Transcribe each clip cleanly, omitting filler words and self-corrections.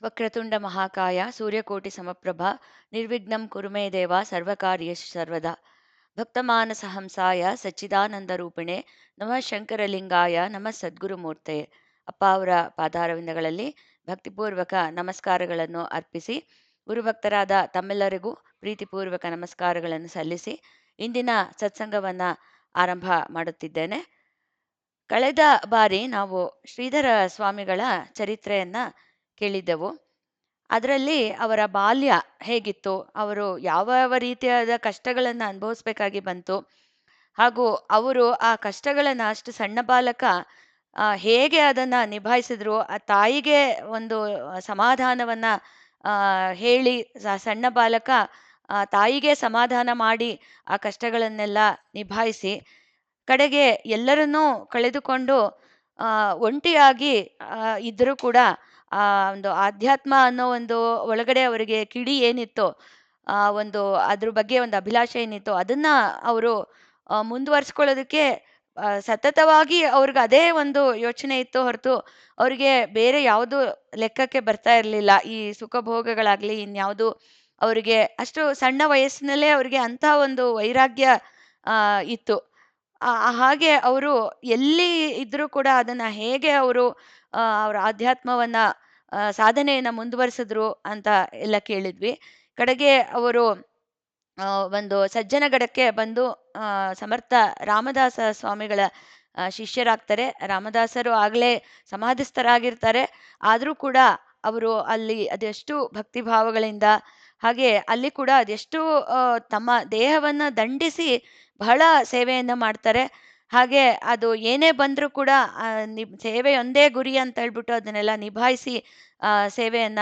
ವಕ್ರತುಂಡ ಮಹಾಕಾಯ ಸೂರ್ಯಕೋಟಿ ಸಮಪ್ರಭ ನಿರ್ವಿಘ್ನಂ ಕುರು ಮೇ ದೇವ ಸರ್ವಕಾರ್ಯೇಷು ಸರ್ವದಾ ಭಕ್ತಮಾನಸ ಹಂಸಾಯ ಸಚ್ಚಿದಾನಂದ ರೂಪಿಣೆ ನಮಃ ಶಂಕರಲಿಂಗಾಯ ನಮಃ ಸದ್ಗುರುಮೂರ್ತೆಯೇ. ಅಪ್ಪ ಅವರ ಪಾದಾರವಿಂದಗಳಲ್ಲಿ ಭಕ್ತಿಪೂರ್ವಕ ನಮಸ್ಕಾರಗಳನ್ನು ಅರ್ಪಿಸಿ, ಗುರುಭಕ್ತರಾದ ತಮ್ಮೆಲ್ಲರಿಗೂ ಪ್ರೀತಿಪೂರ್ವಕ ನಮಸ್ಕಾರಗಳನ್ನು ಸಲ್ಲಿಸಿ ಇಂದಿನ ಸತ್ಸಂಗವನ್ನ ಆರಂಭ ಮಾಡುತ್ತಿದ್ದೇನೆ. ಕಳೆದ ಬಾರಿ ನಾವು ಶ್ರೀಧರ ಸ್ವಾಮಿಗಳ ಚರಿತ್ರೆಯನ್ನ ಕೇಳಿದ್ದೆವು. ಅದರಲ್ಲಿ ಅವರ ಬಾಲ್ಯ ಹೇಗಿತ್ತು, ಅವರು ಯಾವ ಯಾವ ರೀತಿಯಾದ ಕಷ್ಟಗಳನ್ನು ಅನುಭವಿಸ್ಬೇಕಾಗಿ ಬಂತು, ಹಾಗೂ ಅವರು ಆ ಕಷ್ಟಗಳನ್ನು ಅಷ್ಟು ಸಣ್ಣ ಬಾಲಕ ಹೇಗೆ ಅದನ್ನು ನಿಭಾಯಿಸಿದ್ರು, ಆ ತಾಯಿಗೆ ಒಂದು ಸಮಾಧಾನವನ್ನು ಹೇಳಿ ಸಣ್ಣ ಬಾಲಕ ತಾಯಿಗೆ ಸಮಾಧಾನ ಮಾಡಿ ಆ ಕಷ್ಟಗಳನ್ನೆಲ್ಲ ನಿಭಾಯಿಸಿ ಕಡೆಗೆ ಎಲ್ಲರನ್ನೂ ಕಳೆದುಕೊಂಡು ಒಂಟಿಯಾಗಿ ಇದ್ದರೂ ಕೂಡ ಆ ಒಂದು ಆಧ್ಯಾತ್ಮ ಅನ್ನೋ ಒಂದು ಒಳಗಡೆ ಅವರಿಗೆ ಕಿಡಿ ಏನಿತ್ತು, ಒಂದು ಅದ್ರ ಬಗ್ಗೆ ಒಂದು ಅಭಿಲಾಷೆ ಏನಿತ್ತು, ಅದನ್ನ ಅವರು ಮುಂದುವರಿಸ್ಕೊಳ್ಳೋದಕ್ಕೆ ಸತತವಾಗಿ ಅವ್ರಿಗೆ ಅದೇ ಒಂದು ಯೋಚನೆ ಇತ್ತು ಹೊರತು ಅವ್ರಿಗೆ ಬೇರೆ ಯಾವುದು ಲೆಕ್ಕಕ್ಕೆ ಬರ್ತಾ ಇರಲಿಲ್ಲ. ಈ ಸುಖಭೋಗಗಳಾಗ್ಲಿ ಇನ್ಯಾವುದು ಅವರಿಗೆ ಅಷ್ಟು ಸಣ್ಣ ವಯಸ್ಸಿನಲ್ಲೇ ಅವರಿಗೆ ಅಂಥ ಒಂದು ವೈರಾಗ್ಯ ಇತ್ತು. ಹಾಗೆ ಅವರು ಎಲ್ಲಿ ಇದ್ರೂ ಕೂಡ ಅದನ್ನ ಹೇಗೆ ಅವರು ಅವರ ಆಧ್ಯಾತ್ಮವನ್ನ ಸಾಧನೆಯನ್ನ ಮುಂದುವರಿಸಿದ್ರು ಅಂತ ಎಲ್ಲ ಕೇಳಿದ್ವಿ. ಕಡೆಗೆ ಅವರು ಒಂದು ಸಜ್ಜನಗಡಕ್ಕೆ ಬಂದು ಸಮರ್ಥ ರಾಮದಾಸ ಸ್ವಾಮಿಗಳ ಶಿಷ್ಯರಾಗ್ತಾರೆ. ರಾಮದಾಸರು ಆಗಲೇ ಸಮಾಧಿಸ್ಥರಾಗಿರ್ತಾರೆ. ಆದರೂ ಕೂಡ ಅವರು ಅಲ್ಲಿ ಅದೆಷ್ಟು ಭಕ್ತಿಭಾವಗಳಿಂದ, ಹಾಗೆ ಅಲ್ಲಿ ಕೂಡ ಅದೆಷ್ಟು ತಮ್ಮ ದೇಹವನ್ನ ದಂಡಿಸಿ ಬಹಳ ಸೇವೆಯನ್ನ ಮಾಡ್ತಾರೆ. ಹಾಗೆ ಅದು ಏನೇ ಬಂದರೂ ಕೂಡ ಸೇವೆಯೊಂದೇ ಗುರಿ ಅಂತ ಹೇಳ್ಬಿಟ್ಟು ಅದನ್ನೆಲ್ಲ ನಿಭಾಯಿಸಿ ಸೇವೆಯನ್ನ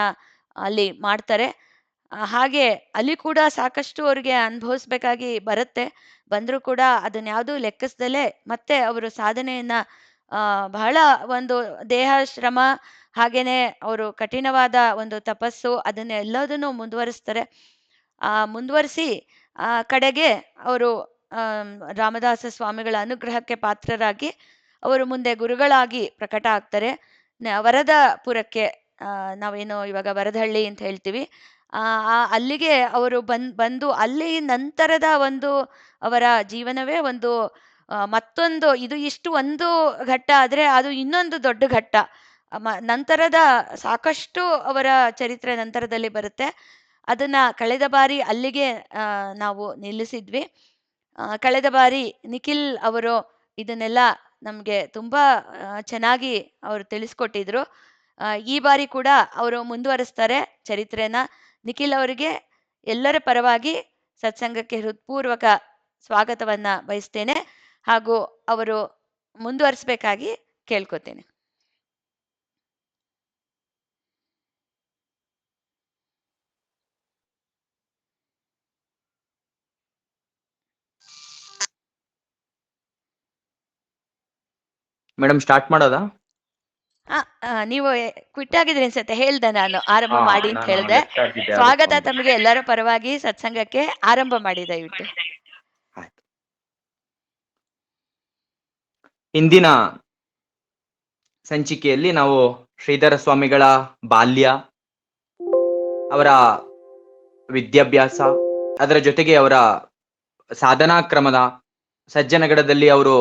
ಅಲ್ಲಿ ಮಾಡ್ತಾರೆ. ಹಾಗೆ ಅಲ್ಲಿ ಕೂಡ ಸಾಕಷ್ಟು ಅವ್ರಿಗೆ ಅನುಭವಿಸ್ಬೇಕಾಗಿ ಬರುತ್ತೆ. ಬಂದರೂ ಕೂಡ ಅದನ್ನ ಯಾವುದೂ ಲೆಕ್ಕಿಸ್ದಲೇ ಮತ್ತೆ ಅವರು ಸಾಧನೆಯನ್ನ ಬಹಳ ಒಂದು ದೇಹ ಶ್ರಮ, ಹಾಗೇನೆ ಅವರು ಕಠಿಣವಾದ ಒಂದು ತಪಸ್ಸು ಅದನ್ನೆಲ್ಲದನ್ನು ಮುಂದುವರಿಸ್ತಾರೆ. ಮುಂದುವರಿಸಿ ಕಡೆಗೆ ಅವರು ರಾಮದಾಸ ಸ್ವಾಮಿಗಳ ಅನುಗ್ರಹಕ್ಕೆ ಪಾತ್ರರಾಗಿ ಅವರು ಮುಂದೆ ಗುರುಗಳಾಗಿ ಪ್ರಕಟ ಆಗ್ತಾರೆ. ವರದಪುರಕ್ಕೆ, ನಾವೇನು ಇವಾಗ ವರದಹಳ್ಳಿ ಅಂತ ಹೇಳ್ತೀವಿ, ಅಲ್ಲಿಗೆ ಅವರು ಬಂದು ಅಲ್ಲಿ ನಂತರದ ಒಂದು ಅವರ ಜೀವನವೇ ಒಂದು ಮತ್ತೊಂದು, ಇದು ಇಷ್ಟು ಒಂದು ಘಟ್ಟ ಆದರೆ ಅದು ಇನ್ನೊಂದು ದೊಡ್ಡ ಘಟ್ಟ. ನಂತರದ ಸಾಕಷ್ಟು ಅವರ ಚರಿತ್ರೆ ನಂತರದಲ್ಲಿ ಬರುತ್ತೆ. ಅದನ್ನ ಕಳೆದ ಬಾರಿ ಅಲ್ಲಿಗೆ ನಾವು ನಿಲ್ಲಿಸಿದ್ವಿ. ಕಳೆದ ಬಾರಿ ನಿಖಿಲ್ ಅವರು ಇದನ್ನೆಲ್ಲ ನಮಗೆ ತುಂಬ ಚೆನ್ನಾಗಿ ಅವರು ತಿಳಿಸ್ಕೊಟ್ಟಿದ್ರು. ಈ ಬಾರಿ ಕೂಡ ಅವರು ಮುಂದುವರಿಸ್ತಾರೆ ಚರಿತ್ರೆನ. ನಿಖಿಲ್ ಅವರಿಗೆ ಎಲ್ಲರ ಪರವಾಗಿ ಸತ್ಸಂಗಕ್ಕೆ ಹೃತ್ಪೂರ್ವಕ ಸ್ವಾಗತವನ್ನ ಬಯಸ್ತೇನೆ, ಹಾಗೂ ಅವರು ಮುಂದುವರಿಸಬೇಕಾಗಿ ಕೇಳ್ಕೊತೇನೆ. ಮೇಡಮ್ ಸ್ಟಾರ್ಟ್ ಮಾಡೋದಾ? ನೀವು ಕ್ವಿಟ್ ಆಗಿದ್ರಿ ಅನ್ಸುತ್ತೆ. ಹೇಳ್ದೆ ನಾನು ಆರಂಭ ಮಾಡಿ ಅಂತ ಹೇಳ್ದೆ. ಸ್ವಾಗತ ತಮಗೆ ಎಲ್ಲರ ಪರವಾಗಿ ಸತ್ಸಂಗಕ್ಕೆ. ಆರಂಭ ಮಾಡಿ ದಯವಿಟ್ಟು. ಇಂದಿನ ಸಂಚಿಕೆಯಲ್ಲಿ ನಾವು ಶ್ರೀಧರ ಸ್ವಾಮಿಗಳ ಬಾಲ್ಯ, ಅವರ ವಿದ್ಯಾಭ್ಯಾಸ, ಅದರ ಜೊತೆಗೆ ಅವರ ಸಾಧನಾ ಕ್ರಮದ, ಸಜ್ಜನಗಡದಲ್ಲಿ ಅವರು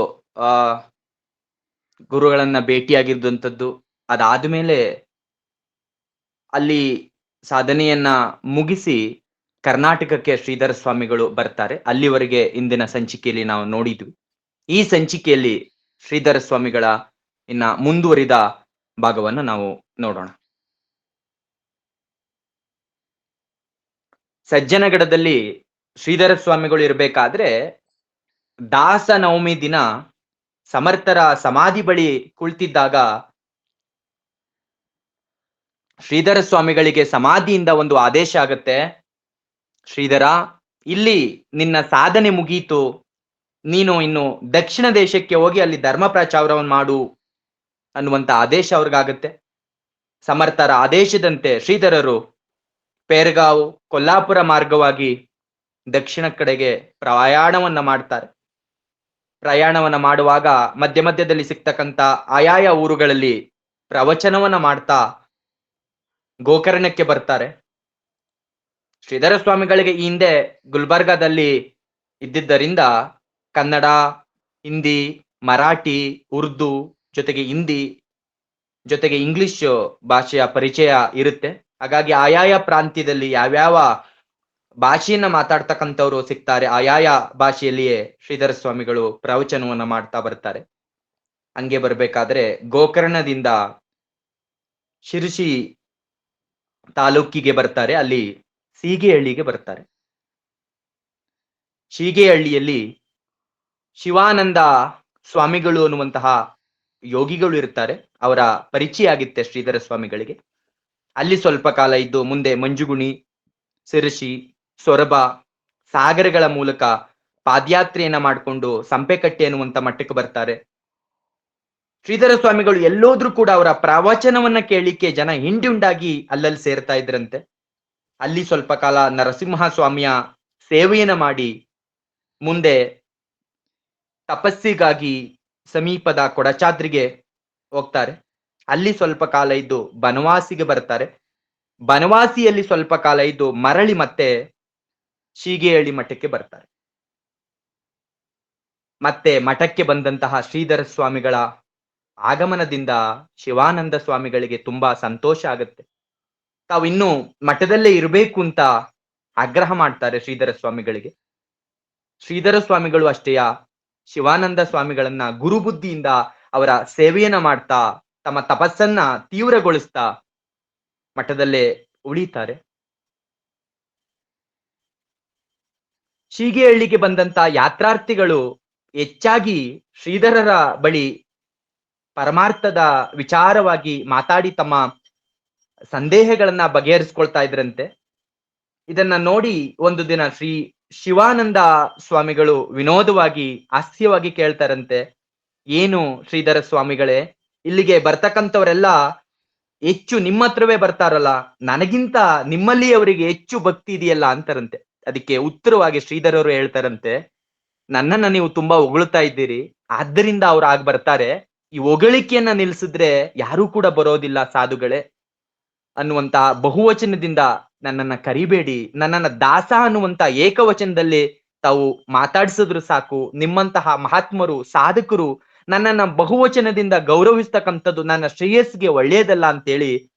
ಗುರುಗಳನ್ನ ಭೇಟಿಯಾಗಿದ್ದಂಥದ್ದು, ಅದಾದ್ಮೇಲೆ ಅಲ್ಲಿ ಸಾಧನೆಯನ್ನ ಮುಗಿಸಿ ಕರ್ನಾಟಕಕ್ಕೆ ಶ್ರೀಧರ ಸ್ವಾಮಿಗಳು ಬರ್ತಾರೆ. ಅಲ್ಲಿವರೆಗೆ ಇಂದಿನ ಸಂಚಿಕೆಯಲ್ಲಿ ನಾವು ನೋಡಿದ್ವಿ. ಈ ಸಂಚಿಕೆಯಲ್ಲಿ ಶ್ರೀಧರ ಸ್ವಾಮಿಗಳ ಇನ್ನ ಮುಂದುವರಿದ ಭಾಗವನ್ನು ನಾವು ನೋಡೋಣ. ಸಜ್ಜನಗಡದಲ್ಲಿ ಶ್ರೀಧರ ಸ್ವಾಮಿಗಳು ಇರಬೇಕಾದ್ರೆ ದಾಸ ನವಮಿ ದಿನ ಸಮರ್ಥರ ಸಮಾಧಿ ಬಳಿ ಕುಳಿತಿದ್ದಾಗ ಶ್ರೀಧರ ಸ್ವಾಮಿಗಳಿಗೆ ಸಮಾಧಿಯಿಂದ ಒಂದು ಆದೇಶ ಆಗತ್ತೆ. ಶ್ರೀಧರ, ಇಲ್ಲಿ ನಿನ್ನ ಸಾಧನೆ ಮುಗೀತು, ನೀನು ಇನ್ನು ದಕ್ಷಿಣ ದೇಶಕ್ಕೆ ಹೋಗಿ ಅಲ್ಲಿ ಧರ್ಮ ಪ್ರಚಾರವನ್ನು ಮಾಡು ಅನ್ನುವಂತ ಆದೇಶ ಅವ್ರಿಗಾಗತ್ತೆ. ಸಮರ್ಥರ ಆದೇಶದಂತೆ ಶ್ರೀಧರರು ಪೇರ್ಗಾವ್, ಕೊಲ್ಲಾಪುರ ಮಾರ್ಗವಾಗಿ ದಕ್ಷಿಣ ಕಡೆಗೆ ಪ್ರಯಾಣವನ್ನ ಮಾಡ್ತಾರೆ. ಪ್ರಯಾಣವನ್ನ ಮಾಡುವಾಗ ಮಧ್ಯ ಮಧ್ಯದಲ್ಲಿ ಸಿಗ್ತಕ್ಕಂಥ ಆಯಾಯ ಊರುಗಳಲ್ಲಿ ಪ್ರವಚನವನ್ನ ಮಾಡ್ತಾ ಗೋಕರ್ಣಕ್ಕೆ ಬರ್ತಾರೆ. ಶ್ರೀಧರ ಸ್ವಾಮಿಗಳಿಗೆ ಈ ಹಿಂದೆ ಗುಲ್ಬರ್ಗಾದಲ್ಲಿ ಇದ್ದಿದ್ದರಿಂದ ಕನ್ನಡ, ಹಿಂದಿ, ಮರಾಠಿ, ಉರ್ದು ಜೊತೆಗೆ ಹಿಂದಿ ಜೊತೆಗೆ ಇಂಗ್ಲಿಷ್ ಭಾಷೆಯ ಪರಿಚಯ ಇರುತ್ತೆ. ಹಾಗಾಗಿ ಆಯಾಯ ಪ್ರಾಂತ್ಯದಲ್ಲಿ ಯಾವ್ಯಾವ ಭಾಷೆಯನ್ನ ಮಾತಾಡ್ತಕ್ಕಂಥವ್ರು ಸಿಗ್ತಾರೆ, ಆಯಾಯ ಭಾಷೆಯಲ್ಲಿಯೇ ಶ್ರೀಧರ ಸ್ವಾಮಿಗಳು ಪ್ರವಚನವನ್ನ ಮಾಡ್ತಾ ಬರ್ತಾರೆ. ಹಂಗೆ ಬರ್ಬೇಕಾದ್ರೆ ಗೋಕರ್ಣದಿಂದ ಶಿರಸಿ ತಾಲೂಕಿಗೆ ಬರ್ತಾರೆ. ಅಲ್ಲಿ ಸೀಗೆಹಳ್ಳಿಗೆ ಬರ್ತಾರೆ. ಸೀಗೆಹಳ್ಳಿಯಲ್ಲಿ ಶಿವಾನಂದ ಸ್ವಾಮಿಗಳು ಅನ್ನುವಂತಹ ಯೋಗಿಗಳು ಇರ್ತಾರೆ. ಅವರ ಪರಿಚಯ ಆಗಿತ್ತೆ ಶ್ರೀಧರ ಸ್ವಾಮಿಗಳಿಗೆ. ಅಲ್ಲಿ ಸ್ವಲ್ಪ ಕಾಲ ಇದ್ದು ಮುಂದೆ ಮಂಜುಗುಣಿ, ಶಿರಸಿ, ಸೊರಬ, ಸಾಗರಗಳ ಮೂಲಕ ಪಾದಯಾತ್ರೆಯನ್ನ ಮಾಡಿಕೊಂಡು ಸಂಪೆಕಟ್ಟೆ ಅನ್ನುವಂತ ಮಟ್ಟಕ್ಕೆ ಬರ್ತಾರೆ. ಶ್ರೀಧರ ಸ್ವಾಮಿಗಳು ಎಲ್ಲೋದ್ರೂ ಕೂಡ ಅವರ ಪ್ರವಚನವನ್ನ ಕೇಳಲಿಕ್ಕೆ ಜನ ಹಿಂಡಿ ಅಲ್ಲಲ್ಲಿ ಸೇರ್ತಾ ಇದ್ರಂತೆ. ಅಲ್ಲಿ ಸ್ವಲ್ಪ ಕಾಲ ನರಸಿಂಹ ಸ್ವಾಮಿಯ ಸೇವೆಯನ್ನ ಮಾಡಿ ಮುಂದೆ ತಪಸ್ಸಿಗಾಗಿ ಸಮೀಪದ ಕೊಡಚಾದ್ರಿಗೆ ಹೋಗ್ತಾರೆ. ಅಲ್ಲಿ ಸ್ವಲ್ಪ ಕಾಲ ಇದ್ದು ಬನವಾಸಿಗೆ ಬರ್ತಾರೆ. ಬನವಾಸಿಯಲ್ಲಿ ಸ್ವಲ್ಪ ಕಾಲ ಇದ್ದು ಮರಳಿ ಮತ್ತೆ ಶೀಗೆಹಳ್ಳಿ ಮಠಕ್ಕೆ ಬರ್ತಾರೆ. ಮತ್ತೆ ಮಠಕ್ಕೆ ಬಂದಂತಹ ಶ್ರೀಧರ ಸ್ವಾಮಿಗಳ ಆಗಮನದಿಂದ ಶಿವಾನಂದ ಸ್ವಾಮಿಗಳಿಗೆ ತುಂಬಾ ಸಂತೋಷ ಆಗುತ್ತೆ. ತಾವು ಇನ್ನು ಮಠದಲ್ಲೇ ಇರಬೇಕು ಅಂತ ಆಗ್ರಹ ಮಾಡ್ತಾರೆ ಶ್ರೀಧರ ಸ್ವಾಮಿಗಳಿಗೆ. ಶ್ರೀಧರ ಸ್ವಾಮಿಗಳು ಅಷ್ಟೇಯ ಶಿವಾನಂದ ಸ್ವಾಮಿಗಳನ್ನ ಗುರುಬುದ್ಧಿಯಿಂದ ಅವರ ಸೇವೆಯನ್ನ ಮಾಡ್ತಾ ತಮ್ಮ ತಪಸ್ಸನ್ನ ತೀವ್ರಗೊಳಿಸ್ತಾ ಮಠದಲ್ಲೇ ಉಳಿತಾರೆ. ಶೀಗೆಹಳ್ಳಿಗೆ ಬಂದಂತ ಯಾತ್ರಾರ್ಥಿಗಳು ಹೆಚ್ಚಾಗಿ ಶ್ರೀಧರರ ಬಳಿ ಪರಮಾರ್ಥದ ವಿಚಾರವಾಗಿ ಮಾತಾಡಿ ತಮ್ಮ ಸಂದೇಹಗಳನ್ನ ಬಗೆಹರಿಸ್ಕೊಳ್ತಾ ಇದ್ರಂತೆ. ಇದನ್ನ ನೋಡಿ ಒಂದು ದಿನ ಶ್ರೀ ಶಿವಾನಂದ ಸ್ವಾಮಿಗಳು ವಿನೋದವಾಗಿ ಹಾಸ್ಯವಾಗಿ ಕೇಳ್ತಾರಂತೆ, ಏನು ಶ್ರೀಧರ ಸ್ವಾಮಿಗಳೇ, ಇಲ್ಲಿಗೆ ಬರ್ತಕ್ಕಂಥವರೆಲ್ಲ ಹೆಚ್ಚು ನಿಮ್ಮ ಹತ್ರವೇ ಬರ್ತಾರಲ್ಲ, ನನಗಿಂತ ನಿಮ್ಮಲ್ಲಿ ಅವರಿಗೆ ಹೆಚ್ಚು ಭಕ್ತಿ ಇದೆಯಲ್ಲ ಅಂತಾರಂತೆ. ಅದಕ್ಕೆ ಉತ್ತರವಾಗಿ ಶ್ರೀಧರರು ಹೇಳ್ತಾರಂತೆ, ನನ್ನನ್ನ ನೀವು ತುಂಬಾ ಹೊಗಳ್ತಾ ಇದ್ದೀರಿ, ಆದ್ದರಿಂದ ಅವ್ರು ಆಗ ಬರ್ತಾರೆ. ಈ ಹೊಗಳಿಕೆಯನ್ನ ನಿಲ್ಸಿದ್ರೆ ಯಾರು ಕೂಡ ಬರೋದಿಲ್ಲ ಸಾಧುಗಳೇ ಅನ್ನುವಂತ ಬಹುವಚನದಿಂದ ನನ್ನನ್ನ ಕರಿಬೇಡಿ, ನನ್ನನ್ನ ದಾಸ ಅನ್ನುವಂತ ಏಕವಚನದಲ್ಲಿ ತಾವು ಮಾತಾಡಿಸಿದ್ರು ಸಾಕು. ನಿಮ್ಮಂತಹ ಮಹಾತ್ಮರು ಸಾಧಕರು ನನ್ನನ್ನ ಬಹುವಚನದಿಂದ ಗೌರವಿಸ್ತಕ್ಕಂಥದ್ದು ನನ್ನ ಶ್ರೇಯಸ್ಸಿಗೆ ಒಳ್ಳೆಯದಲ್ಲ ಅಂತೇಳಿ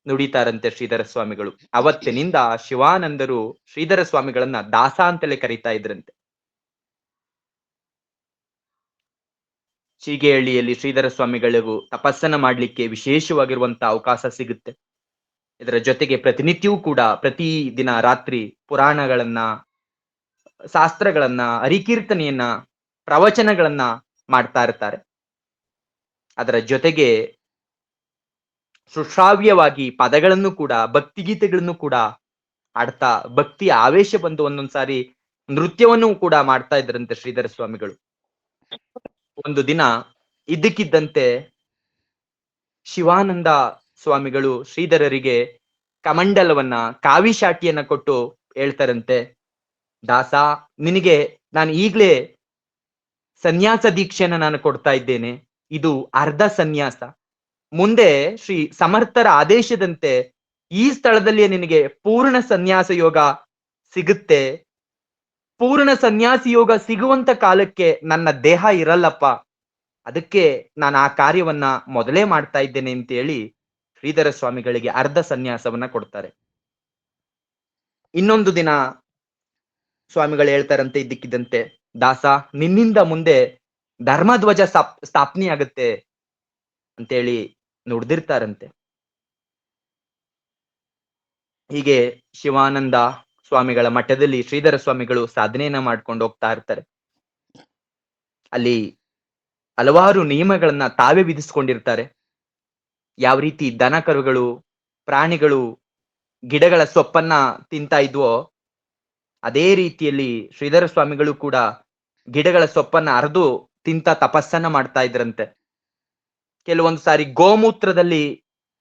ನುಡಿತಾರಂತೆ ಶ್ರೀಧರ ಸ್ವಾಮಿಗಳು. ಅವತ್ತಿನಿಂದ ಶಿವಾನಂದರು ಶ್ರೀಧರ ಸ್ವಾಮಿಗಳನ್ನ ದಾಸ ಅಂತಲೇ ಕರೀತಾ ಇದ್ರಂತೆ. ಶೀಗೆಹಳ್ಳಿಯಲ್ಲಿ ಶ್ರೀಧರ ಸ್ವಾಮಿಗಳಿಗೂ ತಪಸ್ಸನ್ನ ಮಾಡ್ಲಿಕ್ಕೆ ವಿಶೇಷವಾಗಿರುವಂತಹ ಅವಕಾಶ ಸಿಗುತ್ತೆ. ಇದರ ಜೊತೆಗೆ ಪ್ರತಿನಿತ್ಯವೂ ಕೂಡ ಪ್ರತಿ ದಿನ ರಾತ್ರಿ ಪುರಾಣಗಳನ್ನ, ಶಾಸ್ತ್ರಗಳನ್ನ, ಹರಿಕೀರ್ತನೆಯನ್ನ, ಪ್ರವಚನಗಳನ್ನ ಮಾಡ್ತಾ ಇರ್ತಾರೆ. ಅದರ ಜೊತೆಗೆ ಸುಶ್ರಾವ್ಯವಾಗಿ ಪದಗಳನ್ನು ಕೂಡ, ಭಕ್ತಿಗೀತೆಗಳನ್ನು ಕೂಡ ಆಡ್ತಾ ಭಕ್ತಿಯ ಆವೇಶ ಬಂದು ಒಂದೊಂದ್ಸಾರಿ ನೃತ್ಯವನ್ನು ಕೂಡ ಮಾಡ್ತಾ ಇದ್ರಂತೆ ಶ್ರೀಧರ ಸ್ವಾಮಿಗಳು. ಒಂದು ದಿನ ಇದ್ದಕ್ಕಿದ್ದಂತೆ ಶಿವಾನಂದ ಸ್ವಾಮಿಗಳು ಶ್ರೀಧರರಿಗೆ ಕಮಂಡಲವನ್ನ, ಕಾವಿ ಶಾಟಿಯನ್ನ ಕೊಟ್ಟು ಹೇಳ್ತಾರಂತೆ, ದಾಸ, ನಿನಗೆ ನಾನು ಈಗ್ಲೇ ಸನ್ಯಾಸ ದೀಕ್ಷೆಯನ್ನ ನಾನು ಕೊಡ್ತಾ ಇದ್ದೇನೆ. ಇದು ಅರ್ಧ ಸನ್ಯಾಸ. ಮುಂದೆ ಶ್ರೀ ಸಮರ್ಥರ ಆದೇಶದಂತೆ ಈ ಸ್ಥಳದಲ್ಲಿಯೇ ನಿನಗೆ ಪೂರ್ಣ ಸನ್ಯಾಸ ಯೋಗ ಸಿಗುತ್ತೆ. ಪೂರ್ಣ ಸನ್ಯಾಸಿ ಯೋಗ ಸಿಗುವಂತ ಕಾಲಕ್ಕೆ ನನ್ನ ದೇಹ ಇರಲ್ಲಪ್ಪ, ಅದಕ್ಕೆ ನಾನು ಆ ಕಾರ್ಯವನ್ನ ಮೊದಲೇ ಮಾಡ್ತಾ ಇದ್ದೇನೆ ಅಂತ ಹೇಳಿ ಶ್ರೀಧರ ಸ್ವಾಮಿಗಳಿಗೆ ಅರ್ಧ ಸನ್ಯಾಸವನ್ನ ಕೊಡ್ತಾರೆ. ಇನ್ನೊಂದು ದಿನ ಸ್ವಾಮಿಗಳು ಹೇಳ್ತಾರಂತೆ ಇದ್ದಕ್ಕಿದ್ದಂತೆ, ದಾಸ, ನಿನ್ನಿಂದ ಮುಂದೆ ಧರ್ಮಧ್ವಜ ಸ್ಥಾಪನೆ ಆಗುತ್ತೆ ಅಂತೇಳಿ ನುಡ್ದಿರ್ತಾರಂತೆ. ಹೀಗೆ ಶಿವಾನಂದ ಸ್ವಾಮಿಗಳ ಮಠದಲ್ಲಿ ಶ್ರೀಧರ ಸ್ವಾಮಿಗಳು ಸಾಧನೆಯನ್ನ ಮಾಡ್ಕೊಂಡು ಹೋಗ್ತಾ ಇರ್ತಾರೆ. ಅಲ್ಲಿ ಹಲವಾರು ನಿಯಮಗಳನ್ನ ತಾವೇ ವಿಧಿಸ್ಕೊಂಡಿರ್ತಾರೆ. ಯಾವ ರೀತಿ ದನ ಕರುಗಳು, ಪ್ರಾಣಿಗಳು ಗಿಡಗಳ ಸೊಪ್ಪನ್ನ ತಿಂತಾ ಇದ್ವೋ ಅದೇ ರೀತಿಯಲ್ಲಿ ಶ್ರೀಧರ ಸ್ವಾಮಿಗಳು ಕೂಡ ಗಿಡಗಳ ಸೊಪ್ಪನ್ನ ಅರ್ದು ತಿಂತ ತಪಸ್ಸನ್ನ ಮಾಡ್ತಾ ಇದ್ರಂತೆ. ಕೆಲವೊಂದು ಸಾರಿ ಗೋಮೂತ್ರದಲ್ಲಿ